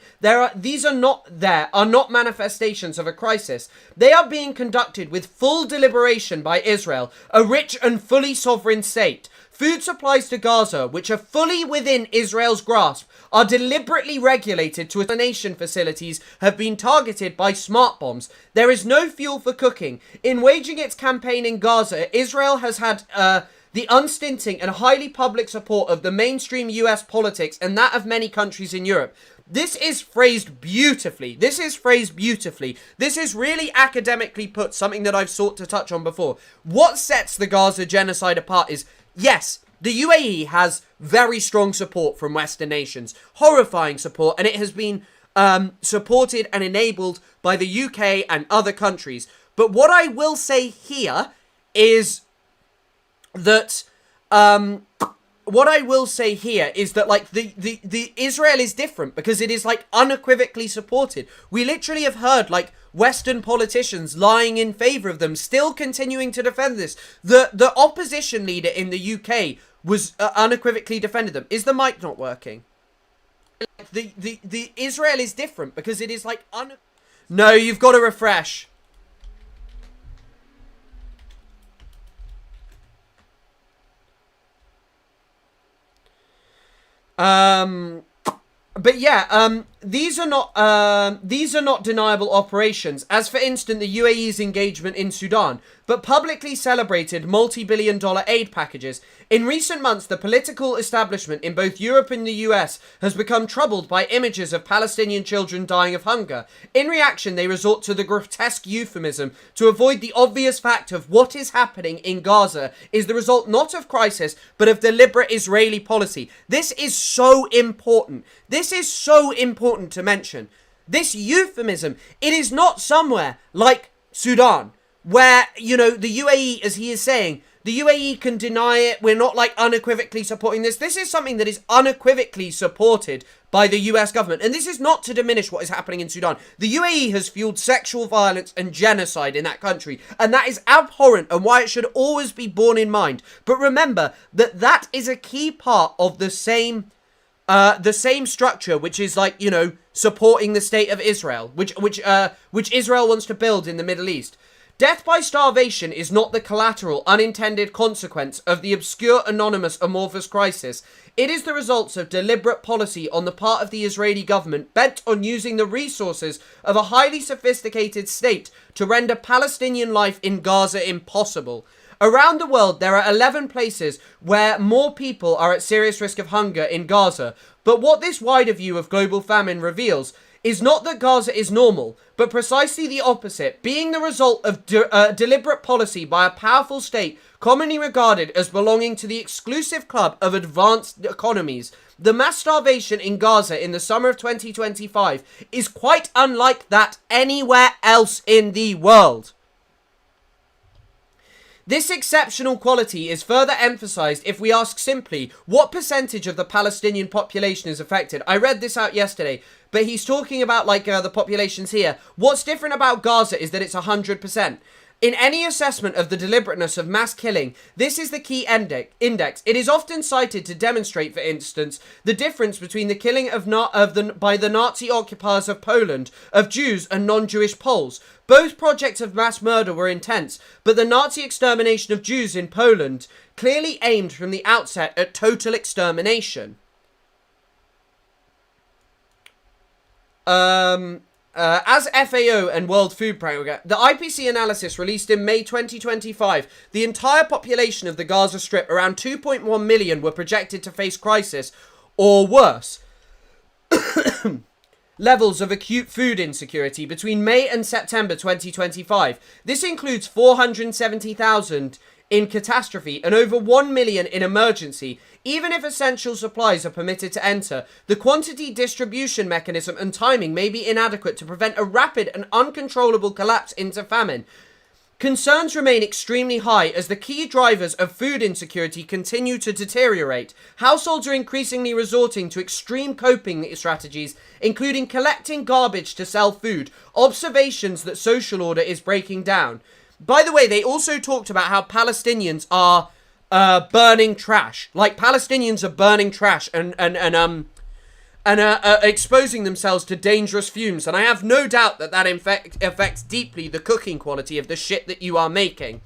these are not manifestations of a crisis. They are being conducted with full deliberation by Israel, a rich and fully sovereign state. Food supplies to Gaza, which are fully within Israel's grasp, are deliberately regulated to nation facilities have been targeted by smart bombs. There is no fuel for cooking. In waging its campaign in Gaza, Israel has had the unstinting and highly public support of the mainstream US politics and that of many countries in Europe. This is phrased beautifully. This is really academically put, something that I've sought to touch on before. What sets the Gaza genocide apart is, yes, the UAE has very strong support from Western nations, horrifying support, and it has been supported and enabled by the UK and other countries. But what I will say here is that like the Israel is different because it is like unequivocally supported. We literally have heard like Western politicians lying in favor of them, still continuing to defend this. The opposition leader in the UK was unequivocally defended them. Is the mic not working? The Israel is different because it is like No, you've got to refresh. But yeah, these are not deniable operations, as for instance the UAE's engagement in Sudan, but publicly celebrated multi-billion-dollar aid packages. In recent months, the political establishment in both Europe and the US has become troubled by images of Palestinian children dying of hunger. In reaction, they resort to the grotesque euphemism to avoid the obvious fact of what is happening in Gaza is the result not of crisis, but of deliberate Israeli policy. This is so important. This is so important to mention. This euphemism, it is not somewhere like Sudan, where, you know, the UAE, as he is saying, the UAE can deny it. We're not like unequivocally supporting this. This is something that is unequivocally supported by the US government. And this is not to diminish what is happening in Sudan. The UAE has fueled sexual violence and genocide in that country. And that is abhorrent and why it should always be borne in mind. But remember that that is a key part of the same structure, which is like, you know, supporting the state of Israel, which Israel wants to build in the Middle East. Death by starvation is not the collateral, unintended consequence of the obscure, anonymous, amorphous crisis. It is the results of deliberate policy on the part of the Israeli government bent on using the resources of a highly sophisticated state to render Palestinian life in Gaza impossible. Around the world, there are 11 places where more people are at serious risk of hunger in Gaza. But what this wider view of global famine reveals is not that Gaza is normal, but precisely the opposite, being the result of deliberate policy by a powerful state commonly regarded as belonging to the exclusive club of advanced economies. The mass starvation in Gaza in the summer of 2025 is quite unlike that anywhere else in the world. This exceptional quality is further emphasized if we ask simply, what percentage of the Palestinian population is affected? I read this out yesterday, but he's talking about like the populations here. What's different about Gaza is that it's 100%. In any assessment of the deliberateness of mass killing, this is the key index. It is often cited to demonstrate, for instance, the difference between the killing by the Nazi occupiers of Poland of Jews and non-Jewish Poles. Both projects of mass murder were intense, but the Nazi extermination of Jews in Poland clearly aimed from the outset at total extermination. As FAO and World Food Programme, the IPC analysis released in May 2025, the entire population of the Gaza Strip, around 2.1 million, were projected to face crisis or worse levels of acute food insecurity between May and September 2025. This includes 470,000 in catastrophe and over 1 million in emergency. Even if essential supplies are permitted to enter, the quantity distribution mechanism and timing may be inadequate to prevent a rapid and uncontrollable collapse into famine. Concerns remain extremely high as the key drivers of food insecurity continue to deteriorate. Households are increasingly resorting to extreme coping strategies, including collecting garbage to sell food, observations that social order is breaking down. By the way, they also talked about how Palestinians are burning trash. Like, Palestinians are burning trash and exposing themselves to dangerous fumes. And I have no doubt that that affects deeply the cooking quality of the shit that you are making.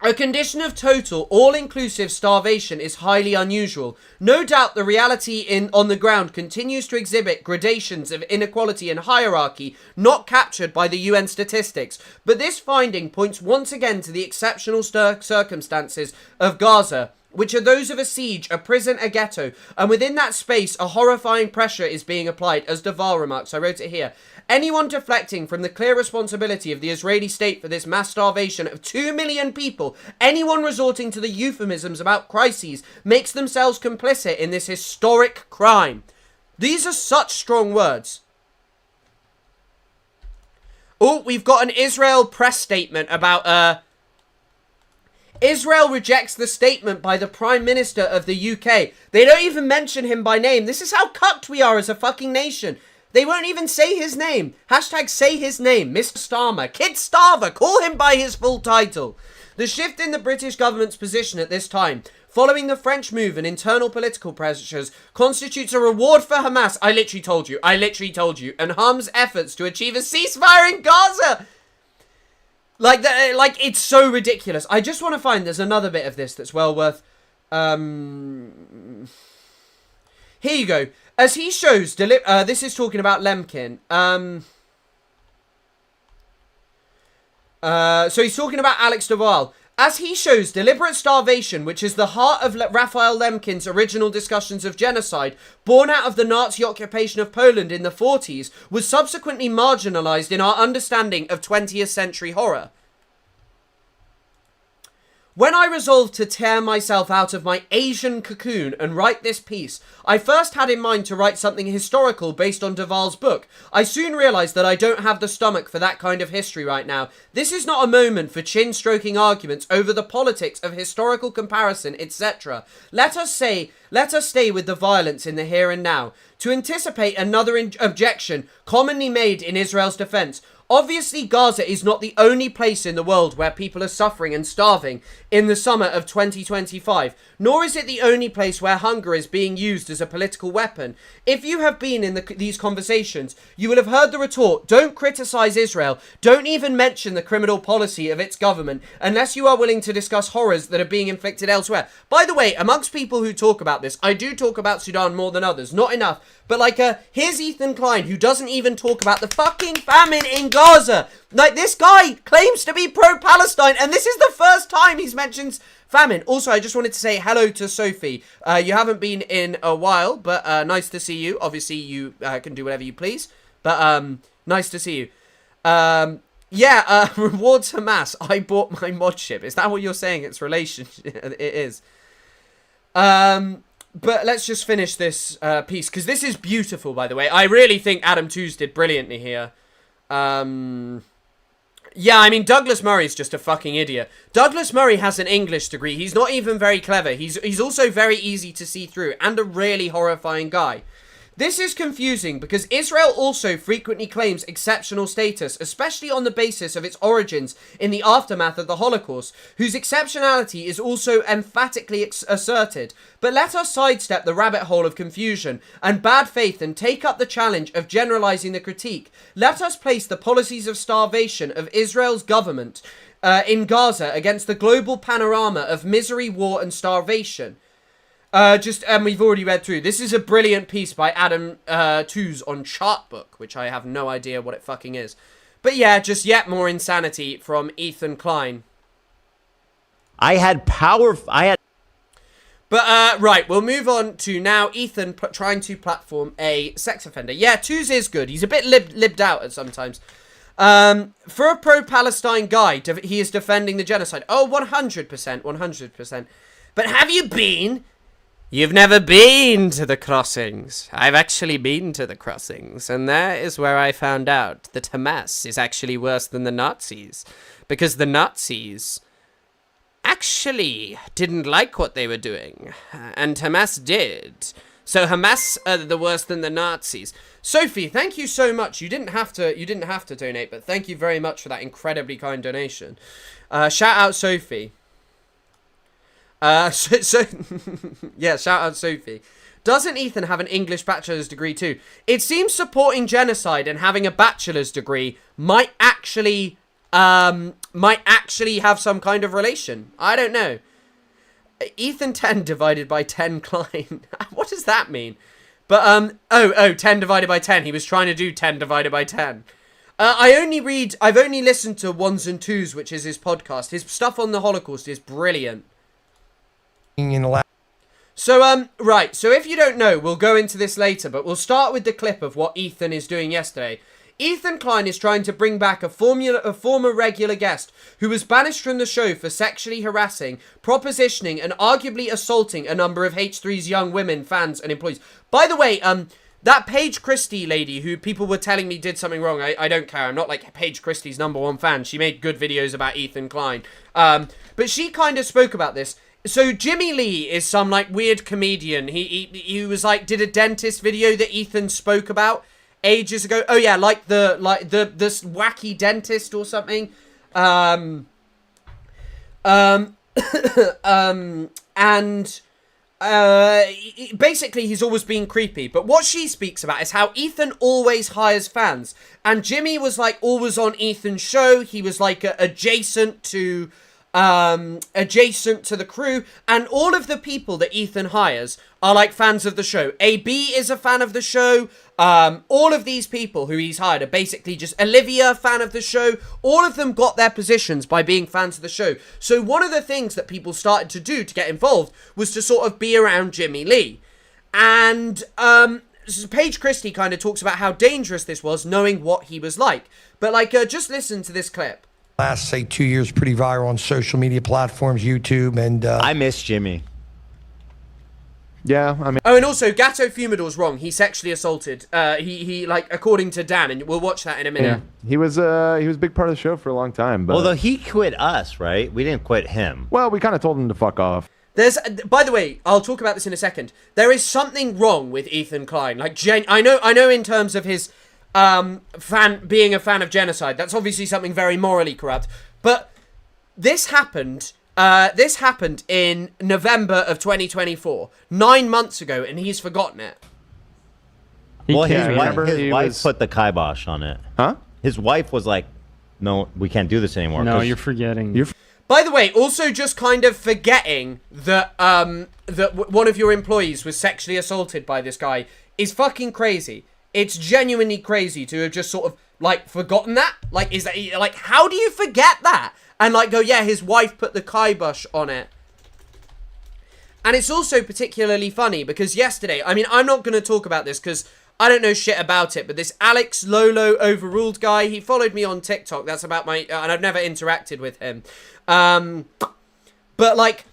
A condition of total, all-inclusive starvation is highly unusual. No doubt the reality on the ground continues to exhibit gradations of inequality and hierarchy not captured by the UN statistics, but this finding points once again to the exceptional circumstances of Gaza, which are those of a siege, a prison, a ghetto, and within that space a horrifying pressure is being applied, as Deval remarks. I wrote it here. Anyone deflecting from the clear responsibility of the Israeli state for this mass starvation of 2 million people, anyone resorting to the euphemisms about crises, makes themselves complicit in this historic crime. These are such strong words. Oh, we've got an Israel press statement about, Israel rejects the statement by the Prime Minister of the UK. They don't even mention him by name. This is how cucked we are as a fucking nation. They won't even say his name. Hashtag say his name. Mr. Starmer. Kid Starver. Call him by his full title. The shift in the British government's position at this time, following the French move and internal political pressures, constitutes a reward for Hamas. I literally told you. And harms efforts to achieve a ceasefire in Gaza. Like, it's so ridiculous. I just want to find, there's another bit of this that's well worth... Here you go. As he shows... this is talking about Lemkin. So he's talking about Alex Deval. As he shows, deliberate starvation, which is the heart of Raphael Lemkin's original discussions of genocide, born out of the Nazi occupation of Poland in the 40s, was subsequently marginalized in our understanding of 20th century horror. When I resolved to tear myself out of my Asian cocoon and write this piece, I first had in mind to write something historical based on Duvall's book. I soon realised that I don't have the stomach for that kind of history right now. This is not a moment for chin-stroking arguments over the politics of historical comparison, etc. Let us stay with the violence in the here and now. To anticipate another objection commonly made in Israel's defence, obviously, Gaza is not the only place in the world where people are suffering and starving in the summer of 2025, nor is it the only place where hunger is being used as a political weapon. If you have been in these conversations, you will have heard the retort, don't criticize Israel, don't even mention the criminal policy of its government, unless you are willing to discuss horrors that are being inflicted elsewhere. By the way, amongst people who talk about this, I do talk about Sudan more than others, not enough. But like, here's Ethan Klein, who doesn't even talk about the fucking famine in Gaza. Like, this guy claims to be pro-Palestine, and this is the first time he's mentioned famine. Also, I just wanted to say hello to Sophie. You haven't been in a while, but nice to see you. Obviously, you can do whatever you please, but nice to see you. Rewards Hamas. I bought my mod ship. Is that what you're saying? It's relationship. It is. But let's just finish this piece, because this is beautiful, by the way. I really think Adam Tooze did brilliantly here. Yeah, I mean, Douglas Murray's just a fucking idiot. Douglas Murray has an English degree. He's not even very clever. He's also very easy to see through, and a really horrifying guy. This is confusing because Israel also frequently claims exceptional status, especially on the basis of its origins in the aftermath of the Holocaust, whose exceptionality is also emphatically asserted. But let us sidestep the rabbit hole of confusion and bad faith and take up the challenge of generalizing the critique. Let us place the policies of starvation of Israel's government in Gaza against the global panorama of misery, war, and starvation. We've already read through. This is a brilliant piece by Adam Tooze on Chartbook, which I have no idea what it fucking is. But yeah, just yet more insanity from Ethan Klein. Right, we'll move on to now Ethan trying to platform a sex offender. Yeah, Tooze is good. He's a bit libbed out at sometimes. For a pro-Palestine guy, he is defending the genocide. Oh, 100%, 100%. But have you been... You've never been to the crossings. I've actually been to the crossings, and there is where I found out that Hamas is actually worse than the Nazis, because the Nazis actually didn't like what they were doing, and Hamas did. So Hamas are the worse than the Nazis. Sophie, thank you so much. You didn't have to donate, but thank you very much for that incredibly kind donation. Shout out Sophie. Yeah, shout out Sophie. Doesn't Ethan have an English bachelor's degree too? It seems supporting genocide and having a bachelor's degree might actually have some kind of relation. I don't know. Ethan 10 divided by 10 Klein. What does that mean? But 10 divided by 10. He was trying to do 10 divided by 10. I've only listened to Ones and Twos, which is his podcast. His stuff on the Holocaust is brilliant. So, right, so if you don't know, we'll go into this later, but we'll start with the clip of what Ethan is doing yesterday. Ethan Klein is trying to bring back a former regular guest who was banished from the show for sexually harassing, propositioning, and arguably assaulting a number of H3's young women, fans, and employees. By the way, that Paige Christie lady who people were telling me did something wrong, I don't care. I'm not like Paige Christie's #1 fan. She made good videos about Ethan Klein. But she kind of spoke about this. So Jimmy Lee is some like weird comedian. He was like did a dentist video that Ethan spoke about ages ago. Oh yeah, this wacky dentist or something. Basically he's always been creepy. But what she speaks about is how Ethan always hires fans. And Jimmy was like always on Ethan's show. He was like adjacent to the crew, and all of the people that Ethan hires are like fans of the show. AB is a fan of the show. All of these people who he's hired are basically just Olivia, fan of the show. All of them got their positions by being fans of the show. So one of the things that people started to do to get involved was to sort of be around Jimmy Lee. And Paige Christie kind of talks about how dangerous this was, knowing what he was like. But like, just listen to this clip. last, say, 2 years, pretty viral on social media platforms, YouTube, and I miss Jimmy. Yeah, I mean. Oh, and also, Gatto Fumador's wrong. He sexually assaulted. He like, according to Dan, and we'll watch that in a minute. Yeah, he was a big part of the show for a long time. But Although he quit us, right? We didn't quit him. Well, we kind of told him to fuck off. By the way, I'll talk about this in a second. There is something wrong with Ethan Klein. Like, I know in terms of his being a fan of genocide, that's obviously something very morally corrupt. But this happened. This happened in November of 2024, 9 months ago, and he's forgotten it. His wife put the kibosh on it. Huh? His wife was like, "No, we can't do this anymore." No, you're forgetting. By the way, also just kind of forgetting that one of your employees was sexually assaulted by this guy is fucking crazy. It's genuinely crazy to have just sort of like forgotten that. Like, is that like, how do you forget that? And like go, yeah, his wife put the kibosh on it. And it's also particularly funny because yesterday, I mean, I'm not going to talk about this because I don't know shit about it, but this Alex Lolo Overruled guy, he followed me on TikTok. That's about my, and I've never interacted with him. But like,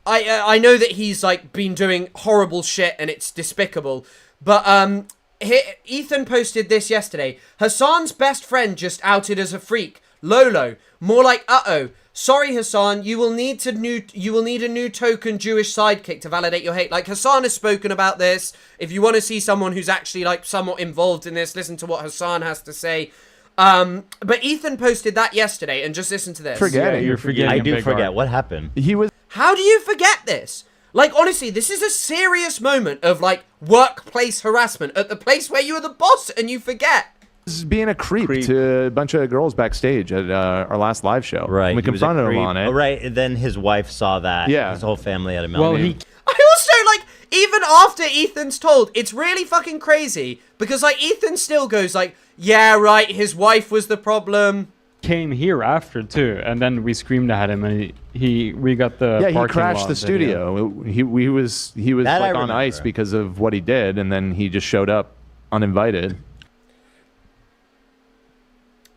I know that he's like been doing horrible shit and it's despicable. But Ethan posted this yesterday. Hassan's best friend just outed as a freak. Lolo, more like uh-oh. Sorry, Hassan, you will need a new token Jewish sidekick to validate your hate. Like, Hassan has spoken about this. If you want to see someone who's actually like somewhat involved in this, listen to what Hassan has to say. But Ethan posted that yesterday, and just listen to this. You're forgetting. I do forget. What happened? How do you forget this? Like, honestly, this is a serious moment of like workplace harassment at the place where you're the boss, and you forget. This is being a creep to a bunch of girls backstage at our last live show. Right. We confronted him on it. Oh, right. And then his wife saw that. Yeah. His whole family had a meltdown. Well, I also, like, even after Ethan's told, it's really fucking crazy. Because, like, Ethan still goes, like, yeah, right, his wife was the problem. Came here after, too. And then we screamed at him, and we got the he parking crashed lot the studio. He was like on ice because of what he did, and then he just showed up uninvited.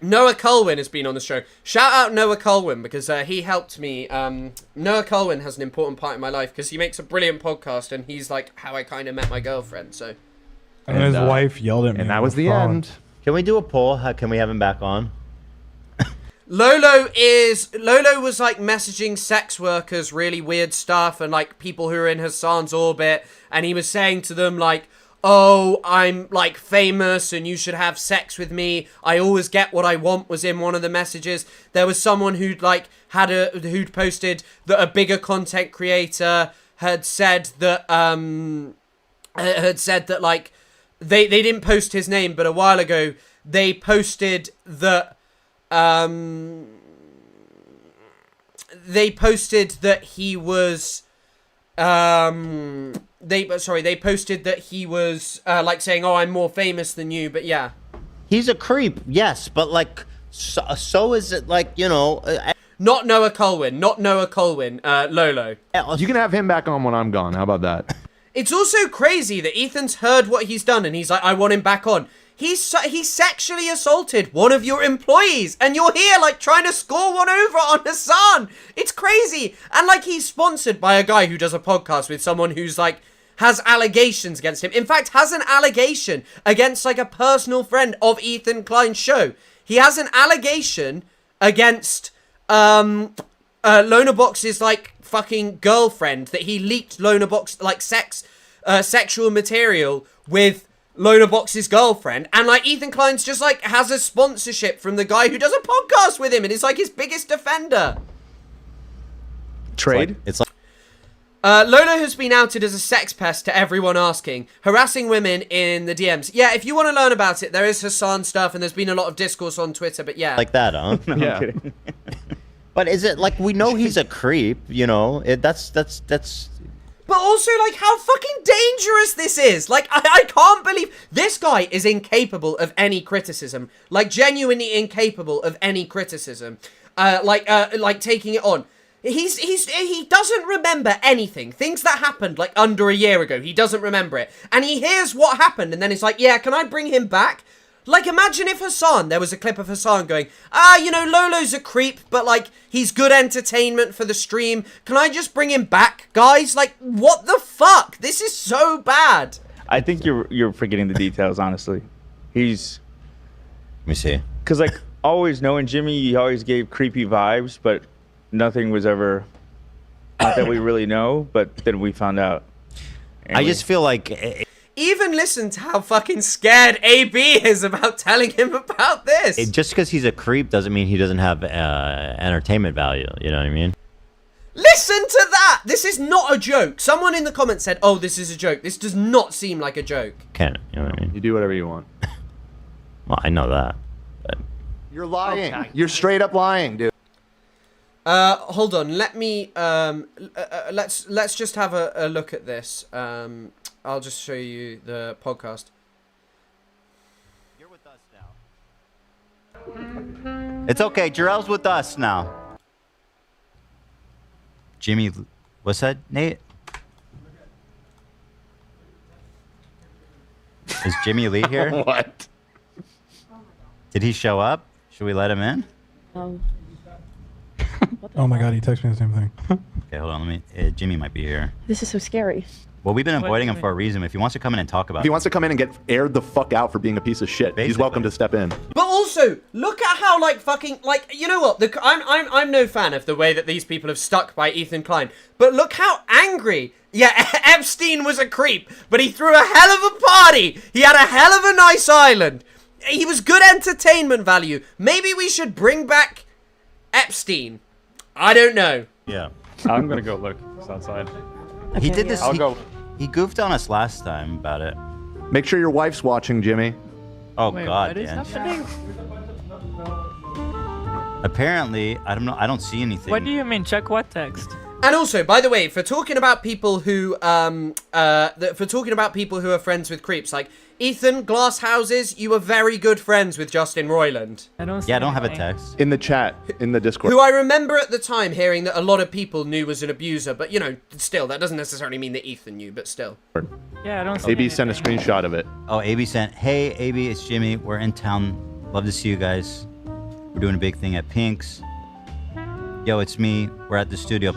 Noah Colwyn has been on the show. Shout out Noah Colwyn because he helped me. Noah Colwyn has an important part in my life because he makes a brilliant podcast and he's like how I kind of met my girlfriend. So, and his wife yelled at me. And that was the end. Can we do a poll? Can we have him back on? Lolo was like messaging sex workers really weird stuff and like people who are in Hassan's orbit, and he was saying to them like, oh, I'm like famous and you should have sex with me. I always get what I want was in one of the messages. There was someone who'd like who'd posted that a bigger content creator had said that like they didn't post his name, but a while ago they posted that he was they posted that he was like saying, oh, I'm more famous than you, but yeah. He's a creep, yes, but like so is it, like, you know, not Noah Colwyn, Lolo. You can have him back on when I'm gone. How about that? It's also crazy that Ethan's heard what he's done and he's like, I want him back on. He sexually assaulted one of your employees, and you're here like trying to score one over on Hassan. It's crazy. And like he's sponsored by a guy who does a podcast with someone who's like has allegations against him. In fact, has an allegation against like a personal friend of Ethan Klein's show. He has an allegation against Loner Box's like fucking girlfriend that he leaked Loner Box like sexual material with Loner Box's girlfriend, and like Ethan Klein's just like has a sponsorship from the guy who does a podcast with him and is like his biggest defender. Trade? It's like Lola has been outed as a sex pest to everyone asking, harassing women in the DMs. Yeah, if you want to learn about it, there is Hassan stuff and there's been a lot of discourse on Twitter, but yeah. Like that, huh? No, yeah. I'm kidding. But is it like, we know he's a creep, you know? That's But also, like, how fucking dangerous this is. Like, I can't believe this guy is incapable of any criticism. Like, genuinely incapable of any criticism. Like taking it on. He doesn't remember anything. Things that happened like under a year ago. He doesn't remember it. And he hears what happened and then it's like, yeah, can I bring him back? Like, imagine if there was a clip of Hassan going, you know, Lolo's a creep, but, like, he's good entertainment for the stream. Can I just bring him back, guys? Like, what the fuck? This is so bad. I think you're forgetting the details, honestly. Let me see. Because, like, always knowing Jimmy, he always gave creepy vibes, but nothing was ever, not that we really know, but then we found out. I just feel like... Even listen to how fucking scared AB is about telling him about this. Just because he's a creep doesn't mean he doesn't have entertainment value. You know what I mean? Listen to that! This is not a joke. Someone in the comments said, oh, this is a joke. This does not seem like a joke. You know what I mean? You do whatever you want. Well, I know that. But... You're lying. Okay. You're straight up lying, dude. Hold on. Let me, let's just have a look at this. I'll just show you the podcast. You're with us now. It's okay. Jarrell's with us now. Jimmy, what's that, Nate? Is Jimmy Lee here? What? Did he show up? Should we let him in? Oh my god, he texted me the same thing. Okay, hold on. Let me. Jimmy might be here. This is so scary. Well, we've been avoiding him for a reason. If he wants to come in and talk about If he wants to come in and get aired the fuck out for being a piece of shit, he's welcome to step in. But also, look at how, like, fucking, like, you know what? I'm no fan of the way that these people have stuck by Ethan Klein. But look how angry. Yeah, Epstein was a creep, but he threw a hell of a party. He had a hell of a nice island. He was good entertainment value. Maybe we should bring back Epstein. I don't know. Yeah. I'm gonna go look. It's outside. Okay, he did this. I'll go. He goofed on us last time about it. Make sure your wife's watching, Jimmy. Oh Wait, God, what is Dan. happening? Apparently, I don't know. I don't see anything. What do you mean? Check what text? And also, by the way, for talking about people who, are friends with creeps, like Ethan, glass houses, you were very good friends with Justin Roiland. I don't Yeah, I don't have a text. In the chat, in the Discord. Who I remember at the time hearing that a lot of people knew was an abuser, but you know, still, that doesn't necessarily mean that Ethan knew, but still. Yeah, I don't see AB sent a screenshot of it. Oh, AB sent, hey, AB, it's Jimmy. We're in town. Love to see you guys. We're doing a big thing at Pink's. Yo, it's me. We're at the studio.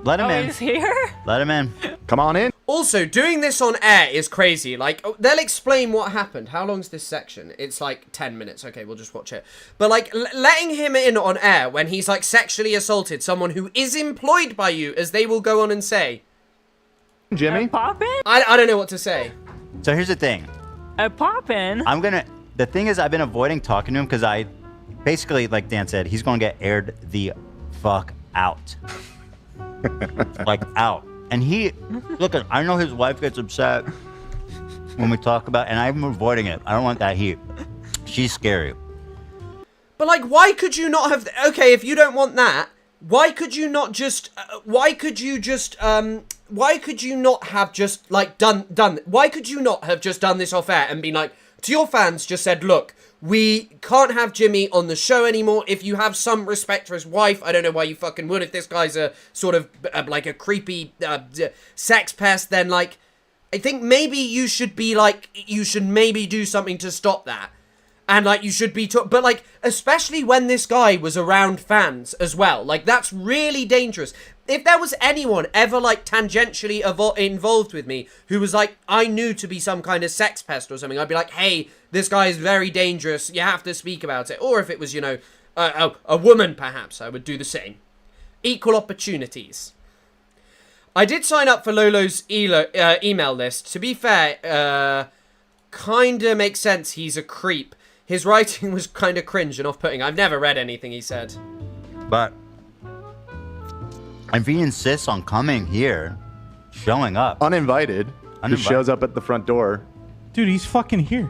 Let him in. He's here? Let him in. Come on in. Also, doing this on air is crazy. Like, they'll explain what happened. How long's this section? It's like 10 minutes. Okay, we'll just watch it. But, like, letting him in on air when he's, like, sexually assaulted someone who is employed by you, as they will go on and say. Jimmy? Poppin'? I don't know what to say. So here's the thing. Poppin'? The thing is, I've been avoiding talking to him because basically, like Dan said, he's going to get aired the fuck out. Like, out. And look, I know his wife gets upset when we talk about, and I'm avoiding it. I don't want that heat. She's scary. But, like, why could you not have, okay, if you don't want that, why could you not have just, why could you not have just done this off air and been like, to your fans, just said, look, we can't have Jimmy on the show anymore. If you have some respect for his wife, I don't know why you fucking would. If this guy's a sort of like a creepy sex pest, then like, I think maybe you should be like, you should maybe do something to stop that. And like, you should be, but like, especially when this guy was around fans as well. Like, that's really dangerous. If there was anyone ever like tangentially involved with me who was like, I knew to be some kind of sex pest or something, I'd be like, hey, this guy is very dangerous. You have to speak about it. Or if it was, you know, a woman, perhaps, I would do the same. Equal opportunities. I did sign up for Lolo's email list. To be fair, kinda makes sense. He's a creep. His writing was kind of cringe and off-putting. I've never read anything he said. But if he insists on coming here, showing up. Uninvited. Just shows up at the front door. Dude, he's fucking here.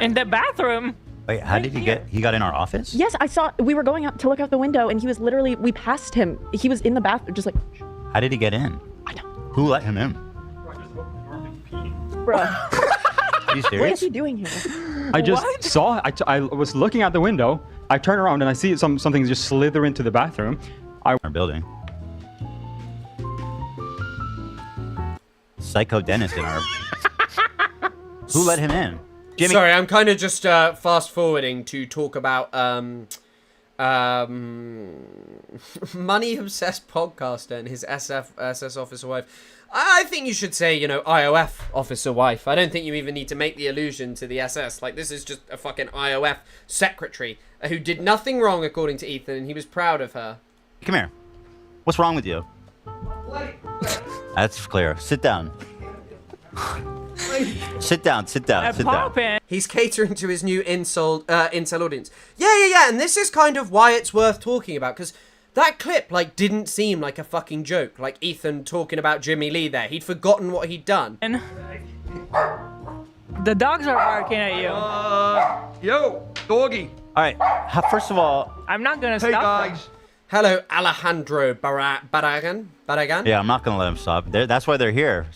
In the bathroom. Wait, how did he got in our office? Yes, I saw, we were going out to look out the window and he was literally, we passed him. He was in the bathroom, just like. How did he get in? I don't. Who let him in? Bruh. Are you serious? What is he doing here? I just saw, I was looking out the window. I turn around and I see something just slither into the bathroom. Our building. Psycho dentist in our... Who let him in? Jimmy. Sorry, I'm kind of just fast forwarding to talk about money obsessed podcaster and his SS officer wife. I think you should say, IOF officer wife. I don't think you even need to make the allusion to the SS. Like, this is just a fucking IOF secretary who did nothing wrong, according to Ethan, and he was proud of her. Come here. What's wrong with you? That's clear. Sit down. Sit down. He's catering to his new incel audience. Yeah. And this is kind of why it's worth talking about, because that clip, didn't seem like a fucking joke. Like, Ethan talking about Jimmy Lee there. He'd forgotten what he'd done. The dogs are barking at you. Yo, doggy. All right. First of all, I'm not gonna stop them. Hello, Alejandro Barragan. Yeah, I'm not gonna let him stop. That's why they're here.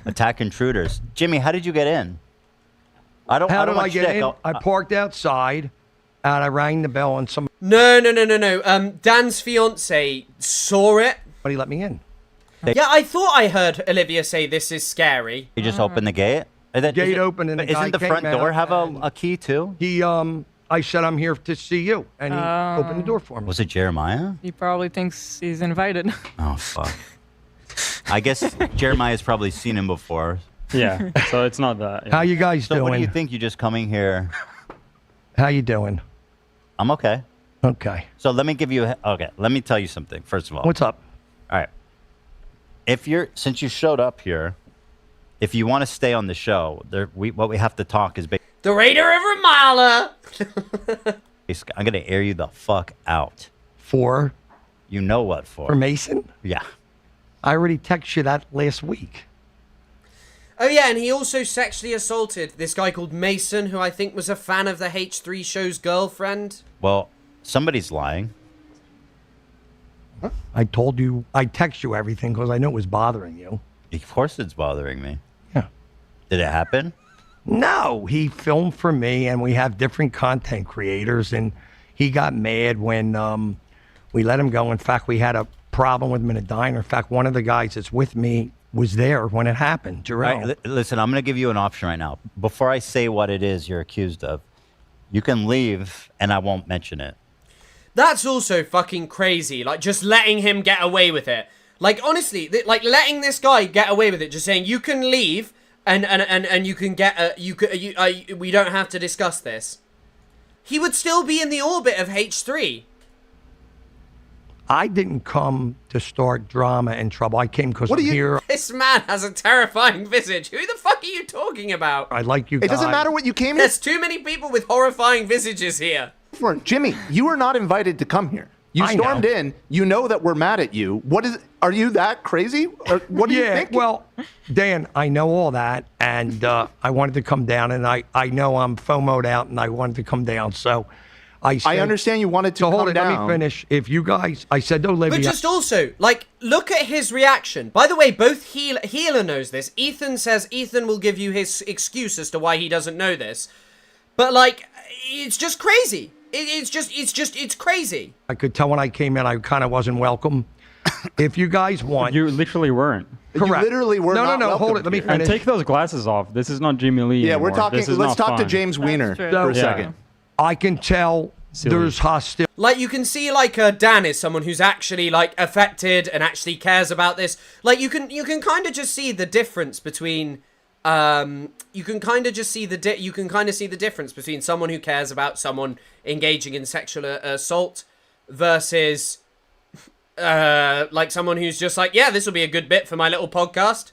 Attack intruders. Jimmy, how did you get in? How did I get in? I parked outside, and I rang the bell, and somebody... No. Dan's fiance saw it. But he let me in. Yeah, I thought I heard Olivia say this is scary. You just opened the gate? Gate opened, and the guy isn't the front door have a key, too? I said, I'm here to see you, and he opened the door for me. Was it Jeremiah? He probably thinks he's invited. Oh, fuck. I guess Jeremiah's probably seen him before. Yeah, so it's not that. Yeah. How you guys doing? What do you think? You just coming here? How you doing? I'm okay. Okay. So let me tell you something, first of all. What's up? All right. Since you showed up here, if you want to stay on the show, what we have to talk is the Raider of Ramallah. I'm going to air you the fuck out. For? You know what for. For Mason? Yeah. I already texted you that last week. Oh, yeah, and he also sexually assaulted this guy called Mason, who I think was a fan of the H3 show's girlfriend. Well, somebody's lying. Huh? I text you everything because I know it was bothering you. Of course it's bothering me. Yeah. Did it happen? No, he filmed for me, and we have different content creators, and he got mad when we let him go. In fact, we had a problem with him in a diner. In fact, one of the guys that's with me was there when it happened. Jarrell. Right, listen, I'm going to give you an option right now. Before I say what it is you're accused of, you can leave, and I won't mention it. That's also fucking crazy. Like, just letting him get away with it. Like, honestly, letting this guy get away with it, just saying, you can leave, and you can get, we don't have to discuss this. He would still be in the orbit of H3. I didn't come to start drama and trouble. I came because I'm here. This man has a terrifying visage. Who the fuck are you talking about? I like you guys. It doesn't matter what you came here. There's too many people with horrifying visages here. Jimmy, you were not invited to come here. You stormed in. You know that we're mad at you. Are you that crazy? Or what do you think? Well, Dan, I know all that, and I wanted to come down, and I know I'm FOMO'd out, and I wanted to come down, so I understand you wanted to come down. Let me finish. If you guys, I said to Olivia. But just also, look at his reaction. By the way, both Healer knows this. Ethan says Ethan will give you his excuse as to why he doesn't know this. But, it's just crazy. It's crazy. I could tell when I came in, I kind of wasn't welcome. If you guys want. You literally weren't. Correct. You literally were not No, hold welcome it. Let me here. finish. And take those glasses off. This is not Jimmy Lee Yeah, anymore. we're talking. Let's talk to James Weiner for a second. I can tell there's hostility. You can see, Dan is someone who's actually, affected and actually cares about this. You can kind of just see the difference between, you can kind of see the difference between someone who cares about someone engaging in sexual assault versus, someone who's just yeah, this will be a good bit for my little podcast.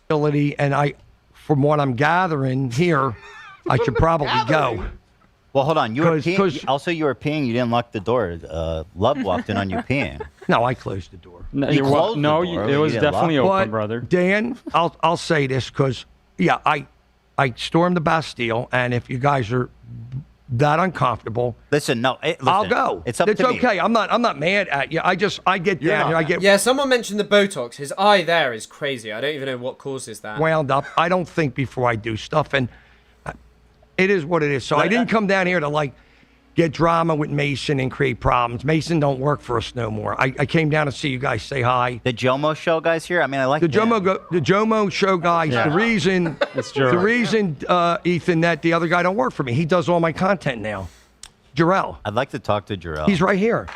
And from what I'm gathering here, I should probably go. Well, hold on. You were peeing. Also, you were peeing. You didn't lock the door. Love walked in on you peeing. No, I closed the door. No, it was definitely open, brother. Dan, I'll say this because, yeah, I stormed the Bastille, and if you guys are that uncomfortable, listen, I'll go. It's up to me. It's okay. I'm not mad at you. I get down here. Yeah, someone mentioned the Botox. His eye there is crazy. I don't even know what causes that. Wound up. I don't think before I do stuff, and it is what it is. So I didn't come down here to get drama with Mason and create problems. Mason don't work for us no more. I came down to see you guys say hi. The Jomo Show guys here. I mean, I like the Jomo Show guys. Yeah. The reason, Ethan, that the other guy don't work for me. He does all my content now. Jarrell. I'd like to talk to Jarrell. He's right here.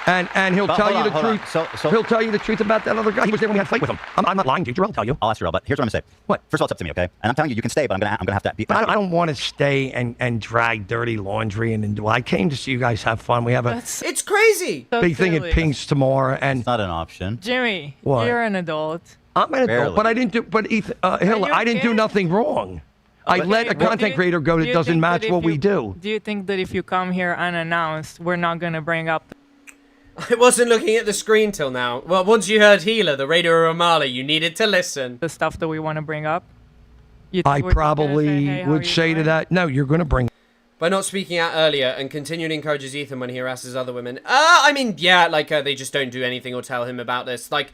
And he'll tell you the truth. So he'll tell you the truth about that other guy. He was there when we had a fight with him. I'm not lying to you. Jarrell will tell you. I'll ask Jarrell, but here's what I'm gonna say. What? First of all, it's up to me, okay? And I'm telling you, you can stay, but I'm gonna have to be. But I don't want to stay and drag dirty laundry and do. I came to see you guys have fun. We have a It's crazy. big thing at Pink's tomorrow, and it's not an option. Jimmy, What? you're an adult. I'm an Barely. adult, but I didn't do. But Ethan, Hill, I didn't do nothing wrong. I let a content creator go that doesn't match what we do. Do you think that if you come here unannounced, we're not going to bring up I wasn't looking at the screen till now. Well, once you heard Healer, the Radio Ramallah, you needed to listen. the stuff that we want to bring up? You I think we're just gonna probably say, "Hey, how are would you say to doing?" that, no, you're going to bring. By not speaking out earlier and continually encourages Ethan when he harasses other women. I mean, yeah, like, they just don't do anything or tell him about this. Like,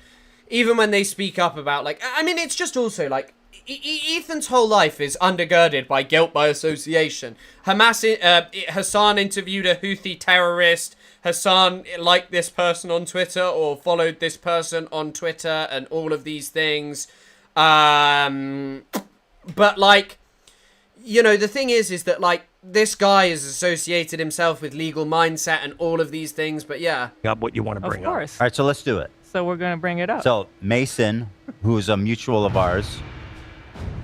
even when they speak up about, like, I mean, it's just also, like, Ethan's whole life is undergirded by guilt by association. Hassan interviewed a Houthi terrorist. Hassan liked this person on Twitter or followed this person on Twitter and all of these things. But, like, you know, the thing is that, like, this guy has associated himself with legal mindset and all of these things, but yeah. Got what you want to bring Of course. All right, so let's do it. So we're going to bring it up. So Mason, who is a mutual of ours,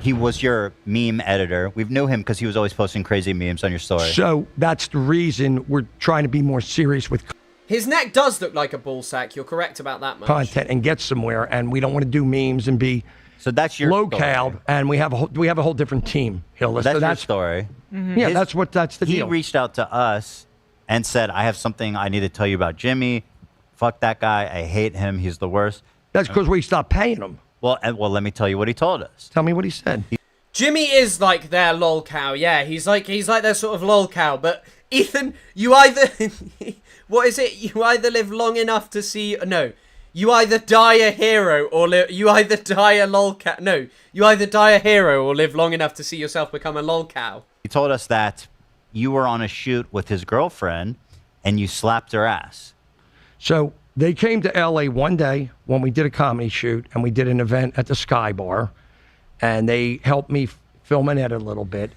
he was your meme editor. We've knew him because he was always posting crazy memes on your story. So that's the reason we're trying to be more serious with His neck does look like a ball sack. You're correct about that much. content and get somewhere, and we don't want to do memes and be So that's your low-cal, story. and we have a whole different team. Hill. That's So your story. Yeah, that's the He deal. reached out to us and said, I have something I need to tell you about Jimmy. Fuck that guy. I hate him. He's the worst. That's because we stopped paying him. Well, let me tell you what he told us. Tell me what he said. Jimmy is like their lol cow, yeah. He's like their sort of lol cow. But Ethan, you either what is it? You either live long enough to see you either die a hero or you either die a lol cow. No, you either die a hero or live long enough to see yourself become a lol cow. He told us that you were on a shoot with his girlfriend and you slapped her ass. So they came to LA one day when we did a comedy shoot, and we did an event at the Sky Bar, and they helped me film and edit a little bit.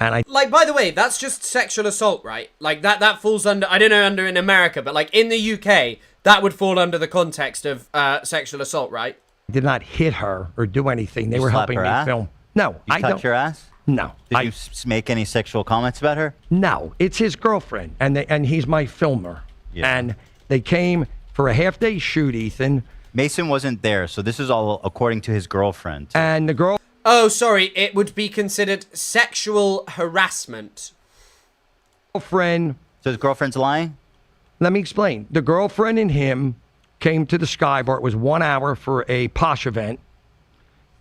And Like, by the way, that's just sexual assault, right? Like, that falls under, I don't know, under in America, but like in the UK, that would fall under the context of sexual assault, right? did not hit her or do anything. They You were slap helping her me ass? film. No, You I touch don't. her ass? No. Did you make any sexual comments about her? No, it's his girlfriend, and he's my filmer. Yeah. And they came for a half-day shoot, Ethan. Mason wasn't there, so this is all according to his girlfriend. And the girl... Oh, sorry, it would be considered sexual harassment. Girlfriend... So his girlfriend's lying? Let me explain. The girlfriend and him came to the Sky Bar. It was 1 hour for a posh event.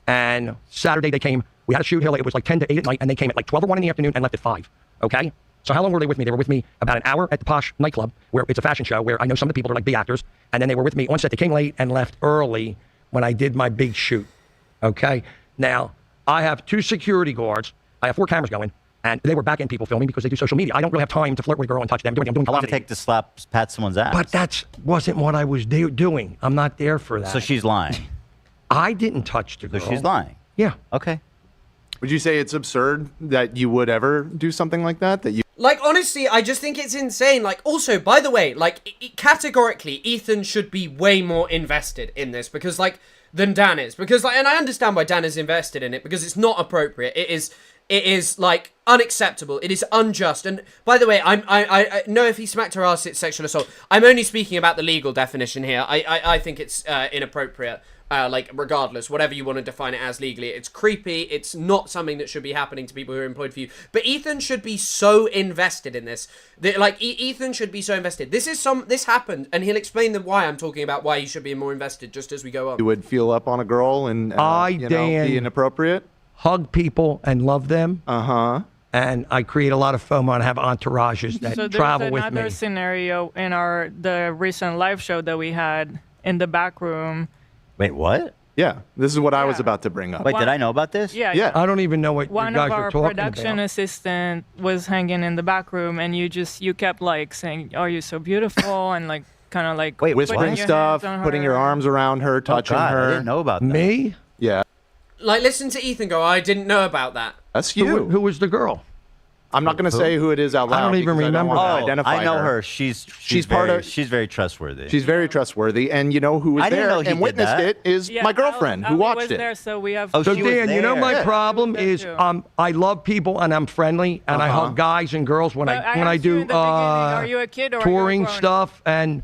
And Saturday they came. We had a shoot. It was like 10 to 8 at night, and they came at like 12 or 1 in the afternoon and left at 5. Okay? So how long were they with me? They were with me about an hour at the posh nightclub, where it's a fashion show, where I know some of the people are like big actors. And then they were with me on set. They came late and left early when I did my big shoot. Okay? Now, I have 2 security guards. I have 4 cameras going. And they were back-end people filming because they do social media. I don't really have time to flirt with a girl and touch them. I'm doing How long comedy. did it take to pat someone's ass? But that wasn't what I was doing. I'm not there for that. So she's lying. I didn't touch the girl. So she's lying. Yeah. Okay. Would you say it's absurd that you would ever do something like that? That you Like, honestly, I just think it's insane. Like, also, by the way, like, categorically, Ethan should be way more invested in this because, like, than Dan is. Because, like, and I understand why Dan is invested in it because it's not appropriate. It is like unacceptable. It is unjust. And by the way, I know if he smacked her ass, it's sexual assault. I'm only speaking about the legal definition here. I think it's inappropriate. Like, regardless, whatever you want to define it as legally, it's creepy. It's not something that should be happening to people who are employed for you. But Ethan should be so invested in this. Ethan should be so invested. This happened, and he'll explain why I'm talking about why he should be more invested just as we go on. would feel up on a girl and Dan, be inappropriate. Hug people and love them. And I create a lot of FOMO and have entourages that So travel there's with another me. scenario in the recent live show that we had in the back room. Wait, what? Yeah, this is what I was about to bring up. Wait, did I know about this? Yeah. I don't even know what you One guys of are our talking production about. assistant was hanging in the back room, and you kept like saying, "Oh, you're so beautiful," and like kind of like Whispering stuff, putting your arms around her, touching God, her. I didn't know about that. Me? Yeah. Like, listen to Ethan go, I didn't know about that. That's you. Who was the girl? I'm not going to say who it is out loud. I don't even because remember. I don't want to identify I know her. She's part very, of. She's very trustworthy. She's very trustworthy, and you know who was I didn't there know he and did witnessed that. it is Yeah, my girlfriend who Ali watched was it. there, so we have. So Dan, you know my Yeah. problem She was is there too. I love people and I'm friendly and I hug guys and girls when But I I asked you do in the beginning, are you a kid or are you a touring grown-up? stuff and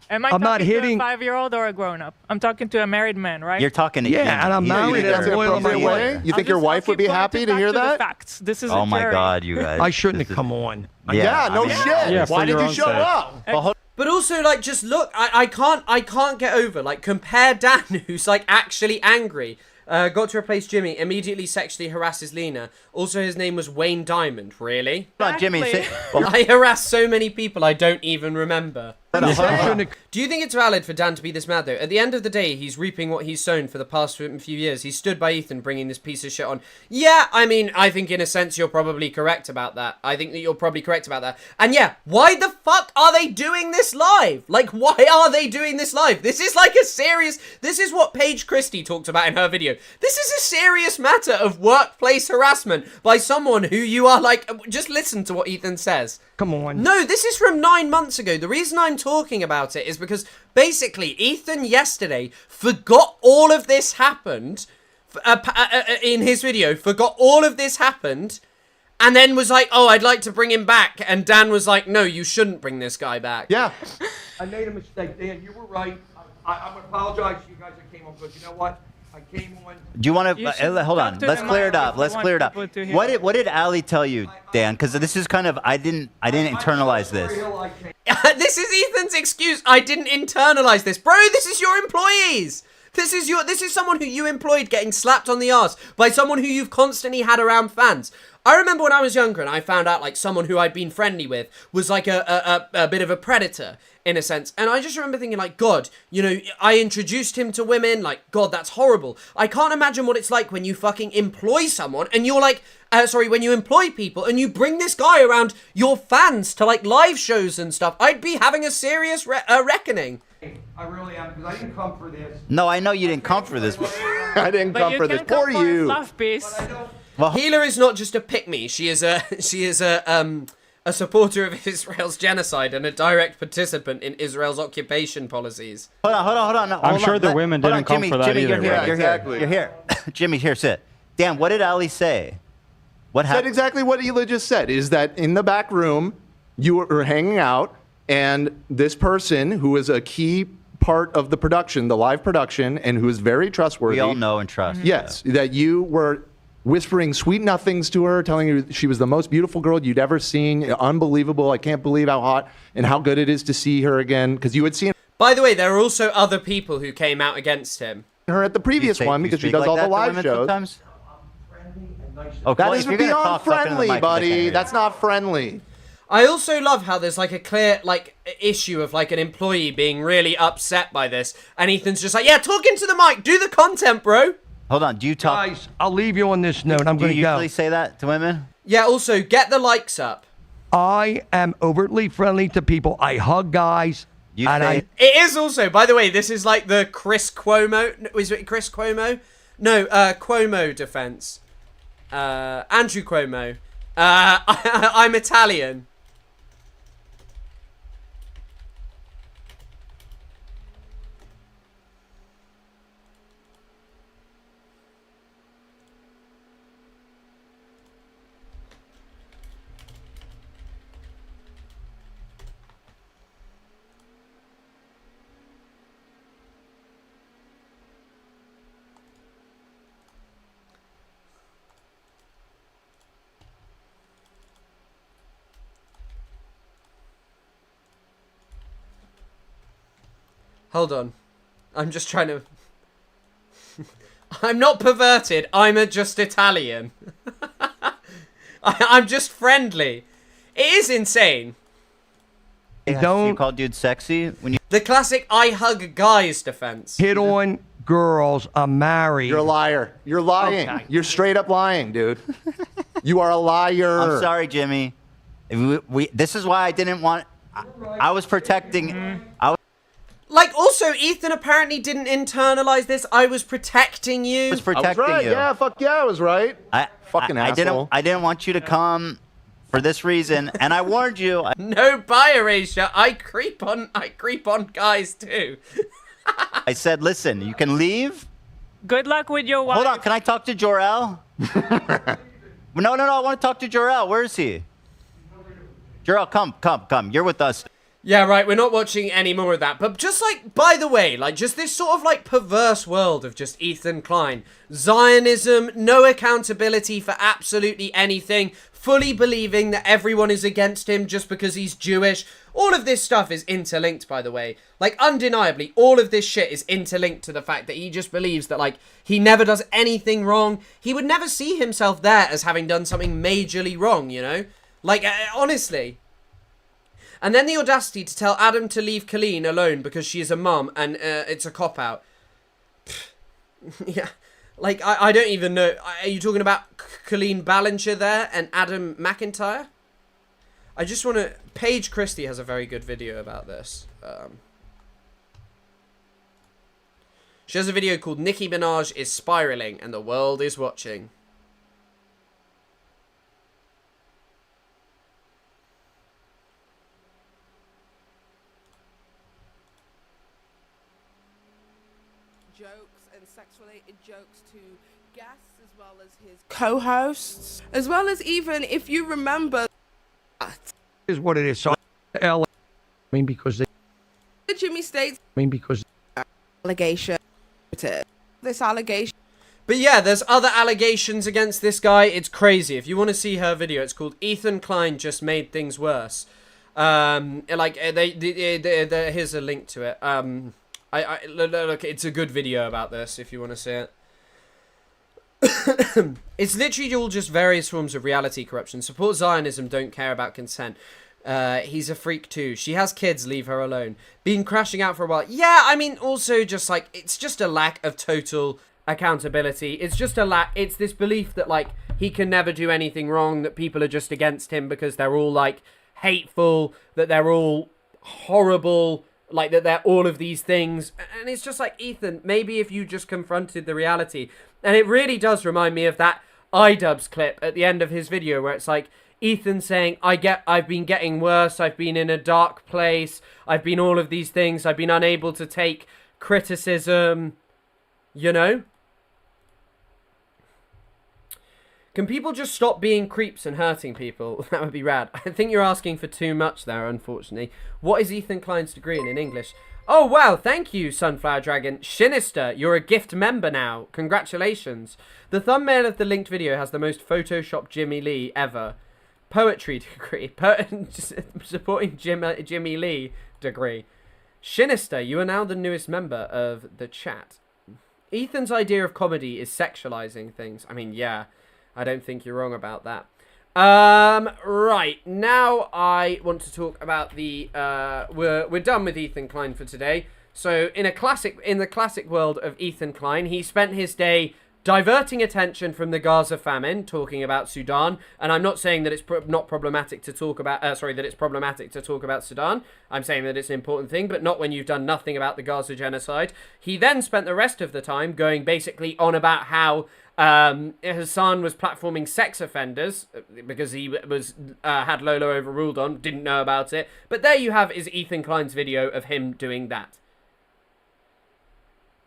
Am I I'm not talking hitting. to a 5-year-old or a grown-up? I'm talking to a married man, right? You're talking to him. Yeah, and I'm He's married either- and I'm loyal to my wife. You think your wife would be happy to hear that? Facts. This is Oh a my jury. God, you guys. I shouldn't have come on. Yeah, no shit. Yeah, Why for did your you own show sake. up? But also, like, just look, I can't get over, like, compare Dan, who's, like, actually angry, got to replace Jimmy, immediately sexually harasses Lena. Also, his name was Wayne Diamond, really? Come on, Jimmy. I harass so many people I don't even remember. shouldn't have- Do you think it's valid for Dan to be this mad, though? At the end of the day, he's reaping what he's sown for the past few years. He stood by Ethan bringing this piece of shit on. Yeah, I mean, I think in a sense you're probably correct about that. I think that you're probably correct about that. And yeah, why the fuck are they doing this live? Like, why are they doing this live? This is like a serious... This is what Paige Christie talked about in her video. This is a serious matter of workplace harassment by someone who you are like... Just listen to what Ethan says. Come on. No, this is from 9 months ago. The reason I'm talking about it is because basically Ethan yesterday forgot all of this happened in his video, forgot all of this happened, and then was like, oh, I'd like to bring him back. And Dan was like, no, you shouldn't bring this guy back. Yeah. I made a mistake, Dan. You were right. I'm gonna apologize to you guys that came on, but you know what? I came on. Do you want You to should hold on? talk to Let's the clear it mic up. if Let's you clear it want up. people to hear What did Ali tell you, Dan? Because this is kind of I didn't internalize this. This is Ethan's excuse. I didn't internalize this. Bro, this is your employees. This is someone who you employed getting slapped on the arse by someone who you've constantly had around fans. I remember when I was younger and I found out like someone who I'd been friendly with was like a bit of a predator in a sense. And I just remember thinking like, God, you know, I introduced him to women. Like, God, that's horrible. I can't imagine what it's like when you fucking employ someone and you're like, when you employ people and you bring this guy around your fans to like live shows and stuff. I'd be having a serious reckoning. I really am, because I didn't come for this. No, I know you didn't come for this. I didn't come for this. Poor you. Fluff piece. Well, Hila is not just a pick-me. She is a supporter of Israel's genocide and a direct participant in Israel's occupation policies. Hold on. No, I'm hold sure on. the women Hold didn't on, come for that Jimmy, either, You're here. right? You're Exactly. here. You're here. Jimmy, here, sit. Dan, what did Ali say? What Said happened? exactly what Hila just said, is that in the back room, you were hanging out, and this person who is a key part of the production, the live production, and who is very trustworthy. We all know and trust. Yes, that you were whispering sweet nothings to her, telling her she was the most beautiful girl you'd ever seen. Unbelievable. I can't believe how hot and how good it is to see her again, because you had seen By the way, there are also other people who came out against him. her at the previous one because she does all the live shows. Sometimes? That well, is if you're gonna beyond talk, talk into the friendly, mic, 'cause they can't buddy. hear That's not friendly. I also love how there's like a clear like issue of like an employee being really upset by this, and Ethan's just like, yeah, talk into the mic, do the content, bro. Hold on. Do you talk? Guys, I'll leave you on this note. I'm Do going you to go. usually say that to women? Yeah, also get the likes up. I am overtly friendly to people. I hug guys. You and say It is also, by the way, this is like the Chris Cuomo. Is it Chris Cuomo? No, Cuomo defense. Andrew Cuomo. I'm Italian. Hold on. I'm just trying to... I'm not perverted. I'm just Italian. I'm just friendly. It is insane. You call dudes sexy when you... The classic I hug guys defense. hit on girls are married. You're a liar. You're lying. Okay. You're straight up lying, dude. You are a liar. I'm sorry, Jimmy. This is why I didn't want. I was protecting. Like, also, Ethan apparently didn't internalize this. I was protecting you. I was protecting right. you. Yeah, fuck yeah, I was right. Fucking asshole. I didn't want you to come for this reason, and I warned you. No bi erasure. I creep on guys too. I said, listen, you can leave. Good luck with your wife. Hold on, can I talk to Jor-El? No, I want to talk to Jor-El. Where is he? Jor-El, come. You're with us. Yeah, right, we're not watching any more of that. But just like, by the way, like just this sort of like perverse world of just Ethan Klein. Zionism, no accountability for absolutely anything, fully believing that everyone is against him just because he's Jewish. All of this stuff is interlinked, by the way. Like, undeniably, all of this shit is interlinked to the fact that he just believes that, like, he never does anything wrong. He would never see himself there as having done something majorly wrong, you know? Like, honestly. And then the audacity to tell Adam to leave Colleen alone because she is a mum and it's a cop-out. Yeah. Like, I don't even know. Are you talking about Colleen Ballinger there and Adam McIntyre? I just want to... Paige Christie has a very good video about this. She has a video called Nicki Minaj is Spiraling and the World is Watching. Jokes and sex-related jokes to guests as well as his co-hosts, as well as even, if you remember, Is what it is. So, L. I mean, because they. the Jimmy States because allegation. This allegation. But yeah, there's other allegations against this guy. It's crazy. If you want to see her video, it's called Ethan Klein Just Made Things Worse. Like here's a link to it. Look, it's a good video about this if you want to see it. It's literally all just various forms of reality corruption. Support Zionism, don't care about consent. He's a freak too. She has kids, leave her alone. Been crashing out for a while. Yeah, I mean, also just like, it's just a lack of total accountability. It's just a lack, it's this belief that like, he can never do anything wrong, that people are just against him because they're all like hateful, that they're all horrible, like that they're all of these things. And it's just like, Ethan, maybe if you just confronted the reality. And it really does remind me of that iDubbbz clip at the end of his video where it's like Ethan saying, I've been getting worse, I've been in a dark place, I've been all of these things, I've been unable to take criticism, you know? Can people just stop being creeps and hurting people? That would be rad. I think you're asking for too much there, unfortunately. What is Ethan Klein's degree in English? Oh, wow, thank you, Sunflower Dragon. Shinister, you're a gift member now. Congratulations. The thumbnail of the linked video has the most photoshopped Jimmy Lee ever. Poetry degree. Supporting Jimmy Lee degree. Shinister, you are now the newest member of the chat. Ethan's idea of comedy is sexualizing things. I mean, yeah. I don't think you're wrong about that. Right, now I want to talk about the, we're done with Ethan Klein for today. So in the classic world of Ethan Klein, he spent his day diverting attention from the Gaza famine, talking about Sudan. And I'm not saying that it's not problematic to talk about, that it's problematic to talk about Sudan. I'm saying that it's an important thing, but not when you've done nothing about the Gaza genocide. He then spent the rest of the time going basically on about how Hassan was platforming sex offenders because he was had Lolo overruled on, didn't know about it. But there you have is Ethan Klein's video of him doing that.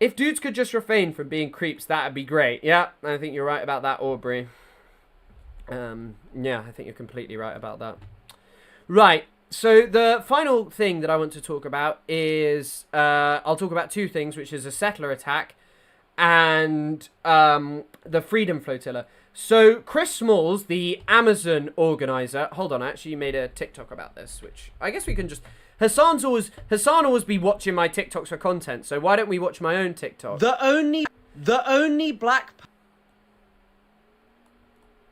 If dudes could just refrain from being creeps, that'd be great. Yeah, I think you're right about that, Aubrey. Yeah, I think you're completely right about that. Right, so the final thing that I want to talk about is, I'll talk about two things, which is a settler attack and the Freedom Flotilla. So Chris Smalls, the Amazon organizer, hold on, I actually made a TikTok about this, which I guess we can just... Hassan always be watching my TikToks for content, so why don't we watch my own TikTok? The only black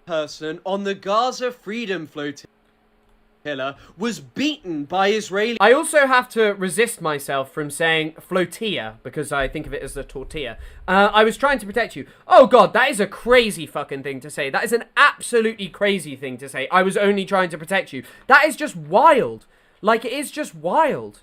person on the Gaza Freedom Flotilla. flotilla was beaten by Israeli. I also have to resist myself from saying flotilla because I think of it as a tortilla. I was trying to protect you. Oh god, that is a crazy fucking thing to say. That is an absolutely crazy thing to say. I was only trying to protect you. That is just wild. Like, it is just wild.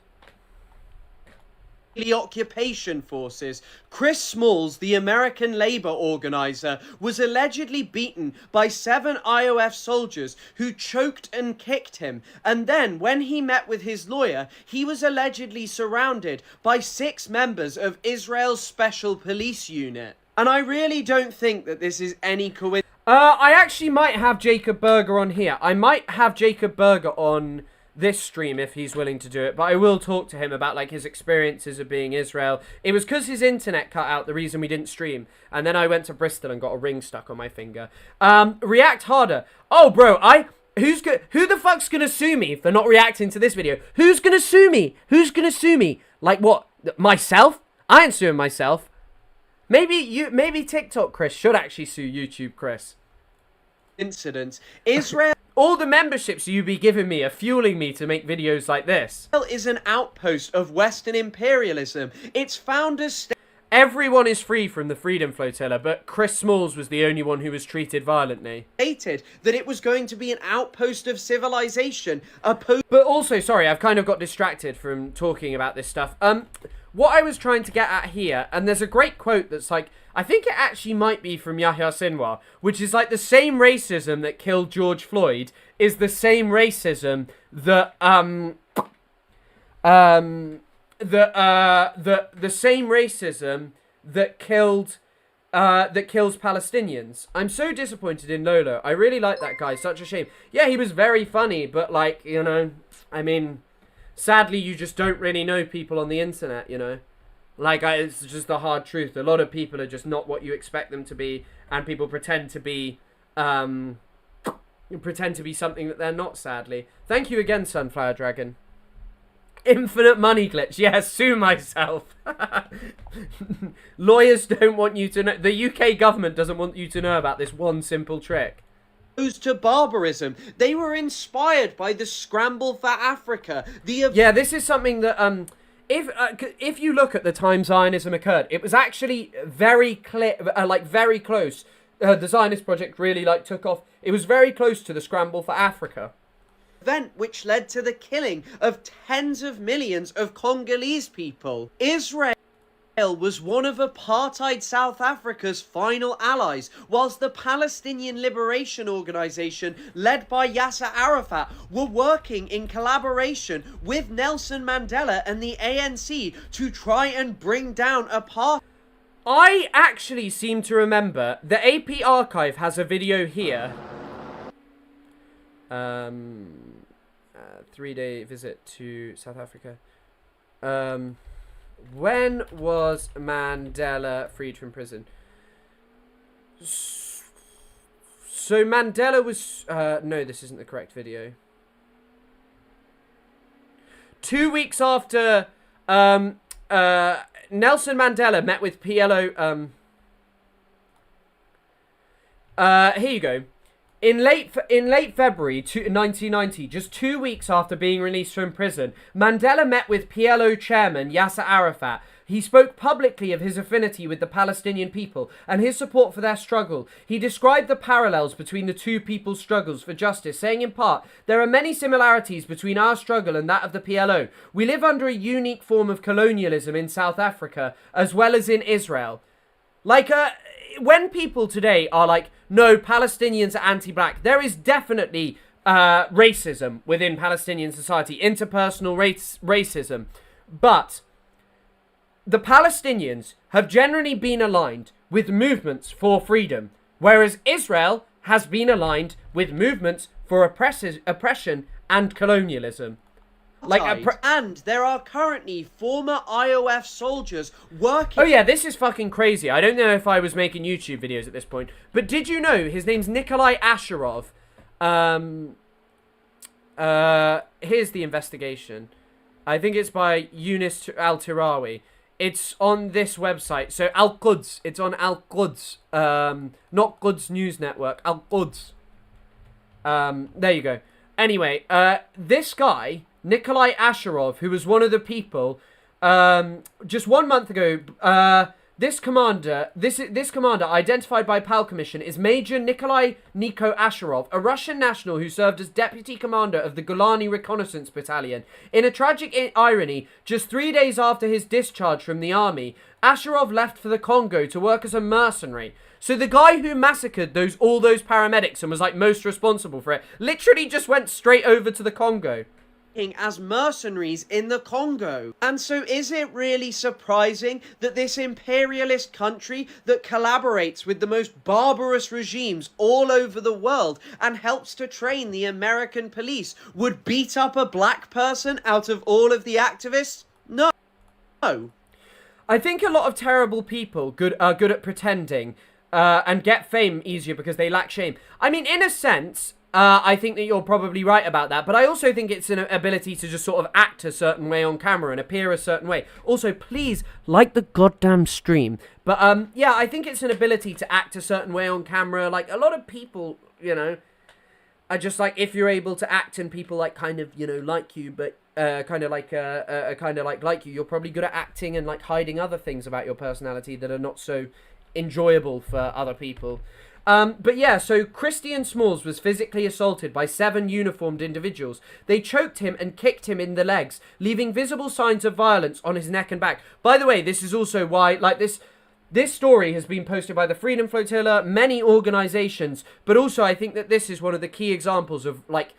Occupation forces. Chris Smalls, the American labor organizer, was allegedly beaten by 7 IOF soldiers who choked and kicked him. And then, when he met with his lawyer, he was allegedly surrounded by 6 members of Israel's special police unit. And I really don't think that this is any coincidence. I actually might have Jacob Berger on here. I might have Jacob Berger on this stream if he's willing to do it, but I will talk to him about like his experiences of being Israel. It was because his internet cut out the reason we didn't stream, and then I went to Bristol and got a ring stuck on my finger. React harder. Oh bro, who the fuck's gonna sue me for not reacting to this video? Who's gonna sue me? Who's gonna sue me? Like what? Myself? I ain't suing myself. Maybe TikTok Chris should actually sue YouTube Chris. Incidents. Israel all the memberships you be giving me are fueling me to make videos like this. Is an outpost of Western imperialism. Its founders everyone is free from the Freedom Flotilla, but Chris Smalls was the only one who was treated violently. Stated that it was going to be an outpost of civilization. But also, sorry, I've kind of got distracted from talking about this stuff. What I was trying to get at here, and there's a great quote that's like, I think it actually might be from Yahya Sinwar, which is like the same racism that killed George Floyd is the same racism that the same racism that kills Palestinians. I'm so disappointed in Lolo. I really like that guy. Such a shame. Yeah, he was very funny, but like, you know, I mean, sadly, you just don't really know people on the internet, you know. Like, it's just the hard truth. A lot of people are just not what you expect them to be, and people pretend to be something that they're not, sadly. Thank you again, Sunflower Dragon. Infinite money glitch. Yeah, sue myself. Lawyers don't want you to know. The UK government doesn't want you to know about this one simple trick. To barbarism. They were inspired by the scramble for Africa. Yeah, this is something that if you look at the time Zionism occurred, it was actually very clear, like very close. The Zionist project really like took off. It was very close to the scramble for Africa. Event which led to the killing of tens of millions of Congolese people. Israel was one of apartheid South Africa's final allies, whilst the Palestinian Liberation Organization, led by Yasser Arafat, were working in collaboration with Nelson Mandela and the ANC to try and bring down apartheid. I actually seem to remember the AP archive has a video here. 3-day visit to South Africa. When was Mandela freed from prison? So Mandela was... no, this isn't the correct video. 2 weeks after Nelson Mandela met with PLO... here you go. In late February 1990, just 2 weeks after being released from prison, Mandela met with PLO chairman Yasser Arafat. He spoke publicly of his affinity with the Palestinian people and his support for their struggle. He described the parallels between the two people's struggles for justice, saying in part, "There are many similarities between our struggle and that of the PLO. We live under a unique form of colonialism in South Africa, as well as in Israel." Like, when people today are like, no, Palestinians are anti-black, there is definitely racism within Palestinian society, interpersonal racism. But the Palestinians have generally been aligned with movements for freedom, whereas Israel has been aligned with movements for oppression and colonialism. And there are currently former IOF soldiers working... Oh yeah, this is fucking crazy. I don't know if I was making YouTube videos at this point, but did you know his name's Nikolai Asherov? Here's the investigation. I think it's by Yunus Al-Tirawi. It's on this website. So Al-Quds. It's on Al-Quds. Not Quds News Network. Al-Quds. There you go. Anyway, this guy, Nikolai Asherov, who was one of the people, just 1 month ago, this commander, identified by PAL Commission, is Major Nikolai Niko Asherov, a Russian national who served as deputy commander of the Golani Reconnaissance Battalion. In a tragic irony, just 3 days after his discharge from the army, Asherov left for the Congo to work as a mercenary. So the guy who massacred all those paramedics and was like most responsible for it, literally just went straight over to the Congo. As mercenaries in the Congo. And so is it really surprising that this imperialist country that collaborates with the most barbarous regimes all over the world and helps to train the American police would beat up a black person out of all of the activists? No. I think a lot of terrible people are good at pretending and get fame easier because they lack shame. I mean, in a sense, I think that you're probably right about that, but I also think it's an ability to just sort of act a certain way on camera and appear a certain way. Also, please like the goddamn stream. But yeah, I think it's an ability to act a certain way on camera. Like, a lot of people, you know, are just like, if you're able to act and people like kind of, you know, like you, but like you, you're probably good at acting and like hiding other things about your personality that are not so enjoyable for other people. But yeah, so Christian Smalls was physically assaulted by 7 uniformed individuals. They choked him and kicked him in the legs, leaving visible signs of violence on his neck and back. By the way, this is also why, like, this story has been posted by the Freedom Flotilla, many organizations, but also I think that this is one of the key examples of, like,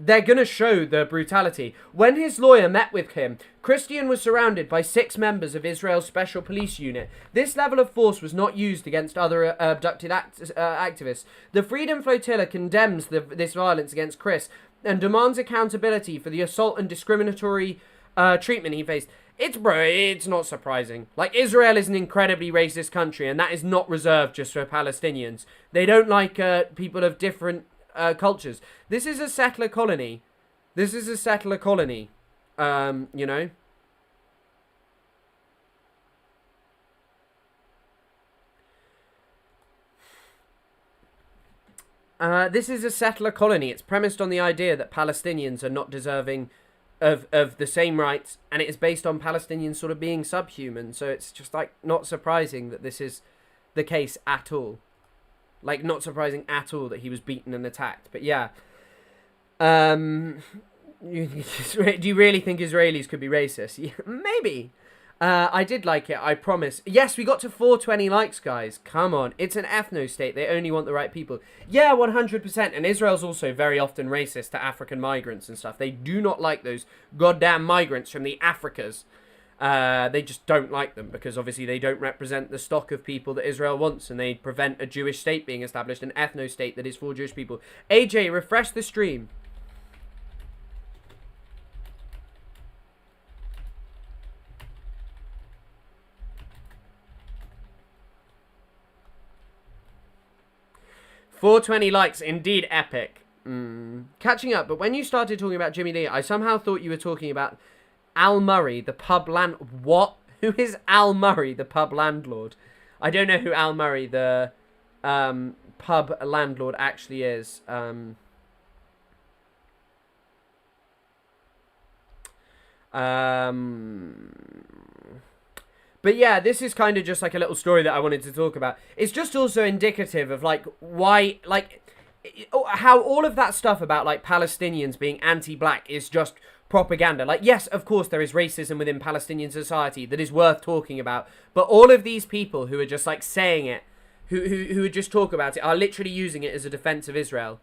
they're gonna show the brutality. When his lawyer met with him, Christian was surrounded by 6 members of Israel's Special Police Unit. This level of force was not used against other abducted activists. The Freedom Flotilla condemns this violence against Chris and demands accountability for the assault and discriminatory treatment he faced. It's not surprising. Like, Israel is an incredibly racist country, and that is not reserved just for Palestinians. They don't like people of different cultures. This is a settler colony. You know. This is a settler colony. It's premised on the idea that Palestinians are not deserving of the same rights, and it is based on Palestinians sort of being subhuman. So it's just like not surprising that this is the case at all. Like, not surprising at all that he was beaten and attacked. But yeah. Do you really think Israelis could be racist? Yeah, maybe. I did like it, I promise. Yes, we got to 420 likes, guys. Come on. It's an ethno-state. They only want the right people. Yeah, 100%. And Israel's also very often racist to African migrants and stuff. They do not like those goddamn migrants from the Africas. They just don't like them because obviously they don't represent the stock of people that Israel wants, and they prevent a Jewish state being established, an ethno-state that is for Jewish people. AJ, refresh the stream. $420 likes, indeed epic. Catching up, but when you started talking about Jimmy Lee, I somehow thought you were talking about Al Murray, the pub What? Who is Al Murray, the pub landlord? I don't know who Al Murray, the pub landlord, actually is. But yeah, this is kind of just like a little story that I wanted to talk about. It's just also indicative of like why, like, how all of that stuff about like Palestinians being anti-black is just propaganda. Like, yes, of course there is racism within Palestinian society that is worth talking about, but all of these people who are just like saying it, who would just talk about it, are literally using it as a defense of Israel.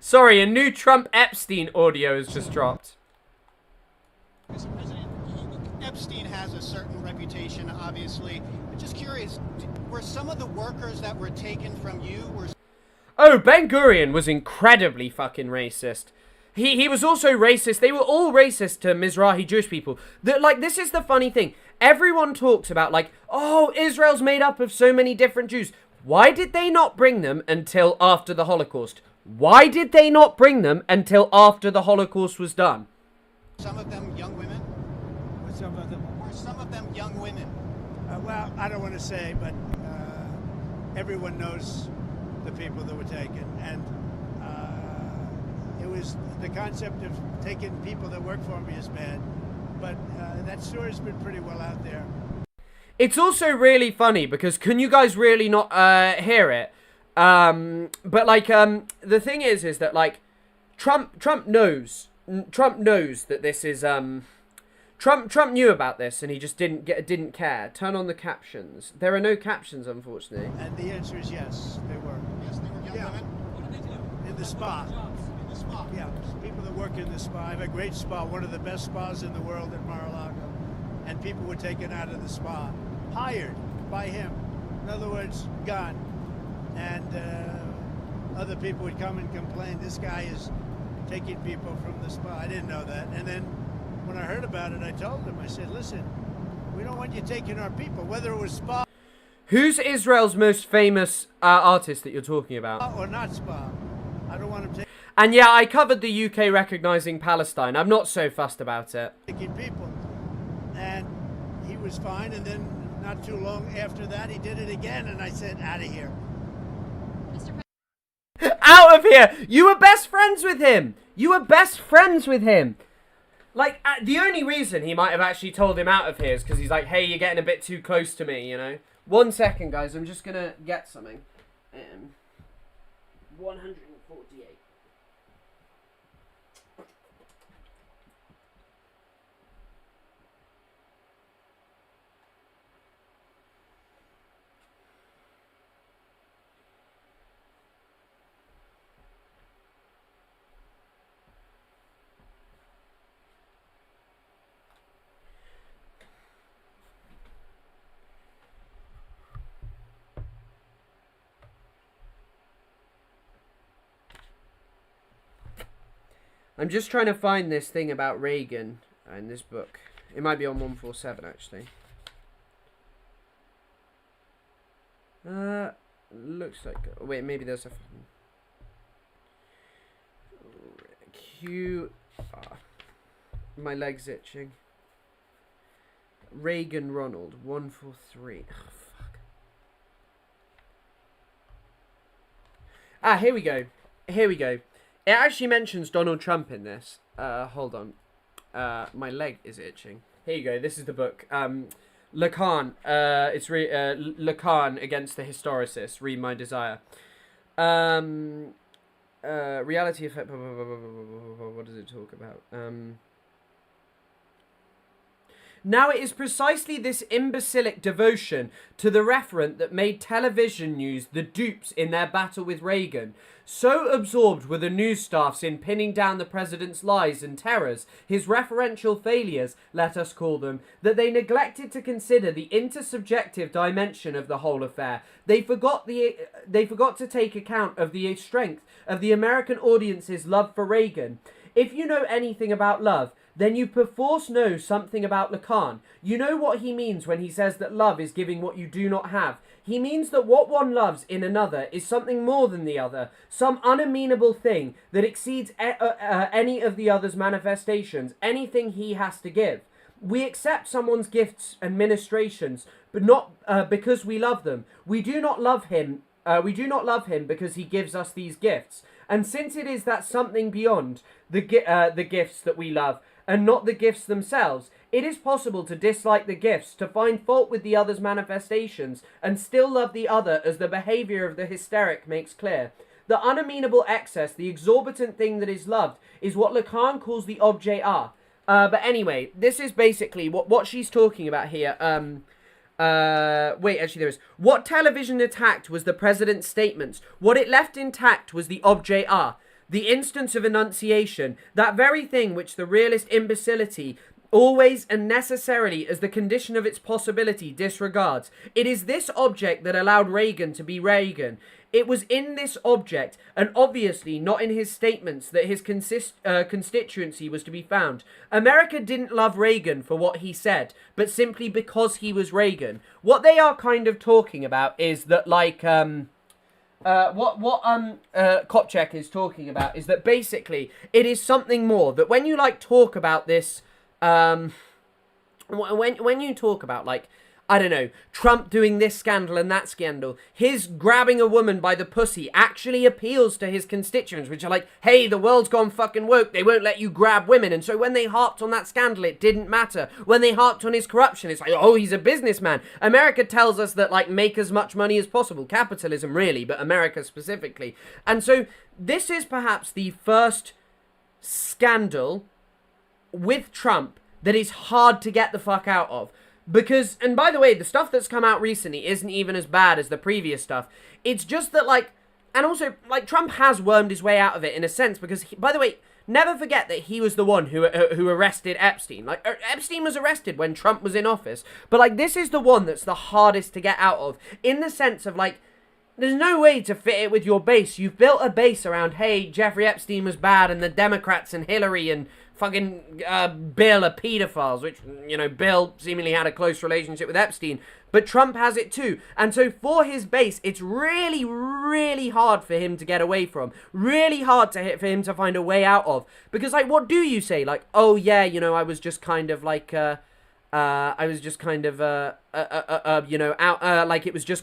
Sorry, a new Trump Epstein audio has just dropped. Mr. President, Epstein has a certain reputation, obviously. I'm just curious, were some of the workers that were taken from you... Oh, Ben Gurion was incredibly fucking racist. He was also racist. They were all racist to Mizrahi Jewish people. Like, this is the funny thing. Everyone talks about, like, oh, Israel's made up of so many different Jews. Why did they not bring them until after the Holocaust? Why did they not bring them until after the Holocaust was done? Some of them young women? Were some of them? Were some of them young women? Well, I don't want to say, but everyone knows the people that were taken. And it was the concept of taking people that work for me is bad. But that story's been pretty well out there. It's also really funny because can you guys really not hear it? But like the thing is that like Trump knows that this is Trump knew about this and he just didn't care. Turn on the captions. There are no captions, unfortunately. And the answer is yes, they were. Yes, they were young women. What did they do? In the spa. In the spa. Yeah, people that work in the spa. I have a great spa, one of the best spas in the world at Mar-a-Lago. And people were taken out of the spa, hired by him. In other words, gone. And other people would come and complain, this guy is taking people from the spa. I didn't know that. And then when I heard about it, I told him, I said, listen, we don't want you taking our people, whether it was spa. Who's Israel's most famous artist that you're talking about? Or not spa. I don't want him taking. And yeah, I covered the UK recognising Palestine. I'm not so fussed about it. Taking people. And he was fine, and then not too long after that, he did it again, and I said, out of here. Out of here! You were best friends with him! You were best friends with him! Like, the only reason he might have actually told him out of here is because he's like, hey, you're getting a bit too close to me, you know? 1 second, guys, I'm just gonna get something. 148. I'm just trying to find this thing about Reagan in this book. It might be on 147, actually. Looks like... Wait, maybe there's a... Q... my leg's itching. Reagan Ronald, 143. Oh, fuck. Ah, here we go. Here we go. It actually mentions Donald Trump in this. Hold on. My leg is itching. Here you go. This is the book. Lacan. It's Lacan Against the Historicist. Read My Desire. Reality effect. What does it talk about? Now it is precisely this imbecilic devotion to the referent that made television news the dupes in their battle with Reagan. So absorbed were the news staffs in pinning down the president's lies and terrors, his referential failures, let us call them, that they neglected to consider the intersubjective dimension of the whole affair. They forgot to take account of the strength of the American audience's love for Reagan. If you know anything about love, then you perforce know something about Lacan. You know what he means when he says that love is giving what you do not have. He means that what one loves in another is something more than the other, some unamenable thing that exceeds any of the other's manifestations, anything he has to give. We accept someone's gifts and ministrations, but not because we love them. We do not love him. We do not love him because he gives us these gifts. And since it is that something beyond the gifts that we love, and not the gifts themselves, it is possible to dislike the gifts, to find fault with the other's manifestations, and still love the other, as the behaviour of the hysteric makes clear. The unamenable excess, the exorbitant thing that is loved, is what Lacan calls the objet art. But anyway, this is basically what she's talking about here. Wait, actually there is. What television attacked was the president's statements. What it left intact was the objet art. The instance of enunciation, that very thing which the realist imbecility always and necessarily as the condition of its possibility disregards. It is this object that allowed Reagan to be Reagan. It was in this object, and obviously not in his statements, that his constituency was to be found. America didn't love Reagan for what he said, but simply because he was Reagan. What they are kind of talking about is that, like, Kopchek is talking about is that basically it is something more that when you like talk about this, when you talk about like, I don't know, Trump doing this scandal and that scandal, his grabbing a woman by the pussy actually appeals to his constituents, which are like, hey, the world's gone fucking woke, they won't let you grab women. And so when they harped on that scandal, it didn't matter. When they harped on his corruption, it's like, oh, he's a businessman. America tells us that, like, make as much money as possible. Capitalism, really, but America specifically. And so this is perhaps the first scandal with Trump that is hard to get the fuck out of. Because, and by the way, the stuff that's come out recently isn't even as bad as the previous stuff. It's just that, like, and also, like, Trump has wormed his way out of it in a sense, because, by the way, never forget that he was the one who arrested Epstein. Like, Epstein was arrested when Trump was in office, but, like, this is the one that's the hardest to get out of, in the sense of, like, there's no way to fit it with your base. You've built a base around, hey, Jeffrey Epstein was bad, and the Democrats and Hillary and fucking Bill are pedophiles, which, you know, Bill seemingly had a close relationship with Epstein, but Trump has it too. And so for his base, it's really, really hard for him to get away from. Really hard for him to find a way out of. Because, like, what do you say? Like, oh, yeah, you know, I was just kind of like, like it was just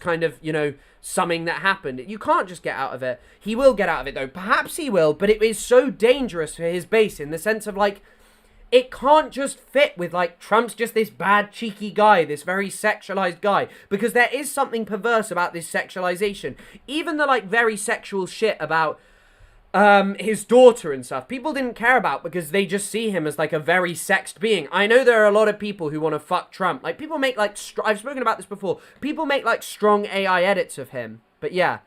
kind of, you know, something that happened. You can't just get out of it. He will get out of it, though. Perhaps he will, but it is so dangerous for his base in the sense of, like, it can't just fit with, like, Trump's just this bad, cheeky guy, this very sexualized guy, because there is something perverse about this sexualization. Even the, like, very sexual shit about his daughter and stuff, people didn't care about because they just see him as, like, a very sexed being. I know there are a lot of people who want to fuck Trump. Like, people make, like, I've spoken about this before. People make, like, strong AI edits of him. But yeah,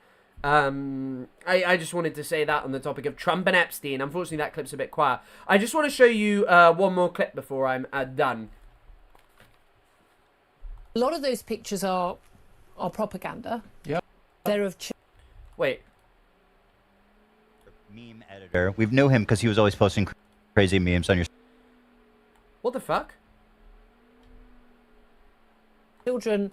I just wanted to say that on the topic of Trump and Epstein. Unfortunately, that clip's a bit quiet. I just want to show you one more clip before I'm done. A lot of those pictures are propaganda. Yep. They're of... Wait. Meme editor. We've knew him because he was always posting crazy memes on your... What the fuck? Children.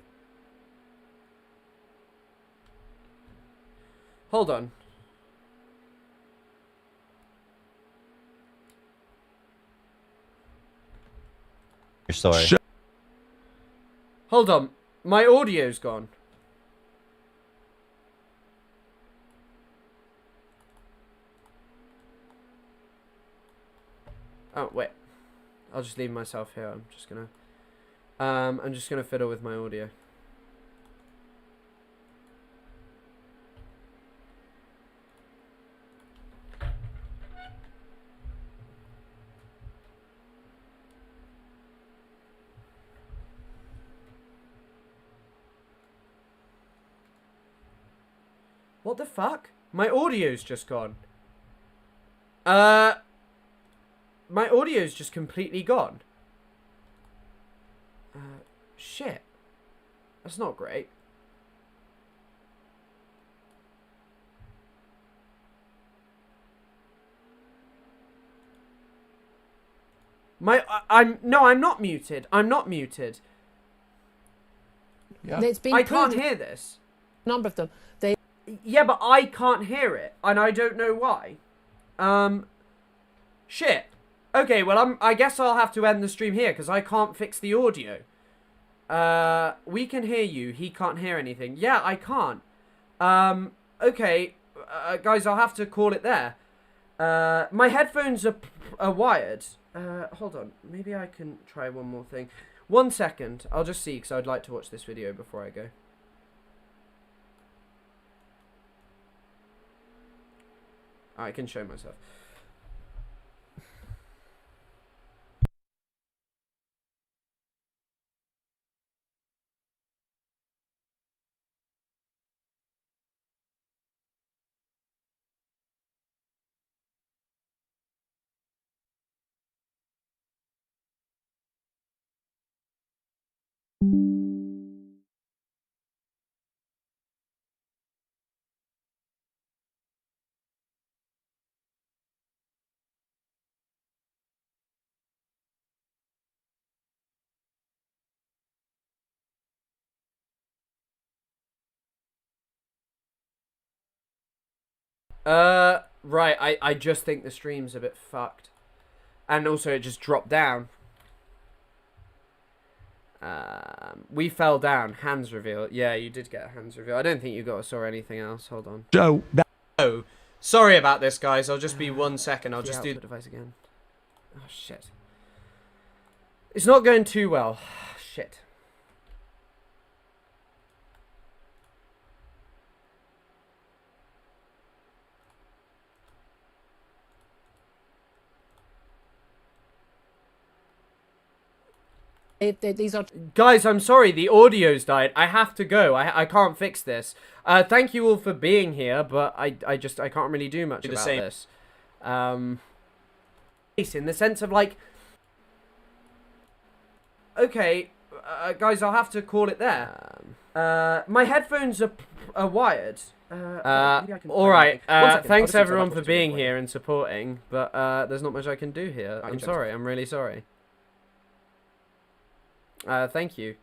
Hold on. Your story. Hold on. My audio's gone. Oh, wait. I'll just leave myself here. I'm just gonna fiddle with my audio. What the fuck? My audio's just gone. My audio's just completely gone. Shit. That's not great. I'm not muted. I'm not muted. Yeah. It's been I can't hear this. A number of them. Yeah, but I can't hear it, and I don't know why. Shit. Okay, well, I guess I'll have to end the stream here, because I can't fix the audio. We can hear you. He can't hear anything. Yeah, I can't. Okay. Guys, I'll have to call it there. My headphones are wired. Hold on. Maybe I can try one more thing. 1 second. I'll just see, because I'd like to watch this video before I go. I can show myself. Right, I just think the stream's a bit fucked. And also it just dropped down. We fell down. Hands reveal. Yeah, you did get a hands reveal. I don't think you saw anything else. Hold on. So that Oh, sorry about this, guys. I'll just be 1 second. I'll just do the device again. Oh, shit. It's not going too well. Shit. These are Guys, I'm sorry, the audio's died. I have to go. I can't fix this. Thank you all for being here, but I can't really do much about this. In the sense of like, okay, guys, I'll have to call it there. My headphones are wired. All right. Thanks everyone for being here and supporting, but there's not much I can do here. I'm sorry. I'm really sorry. Thank you.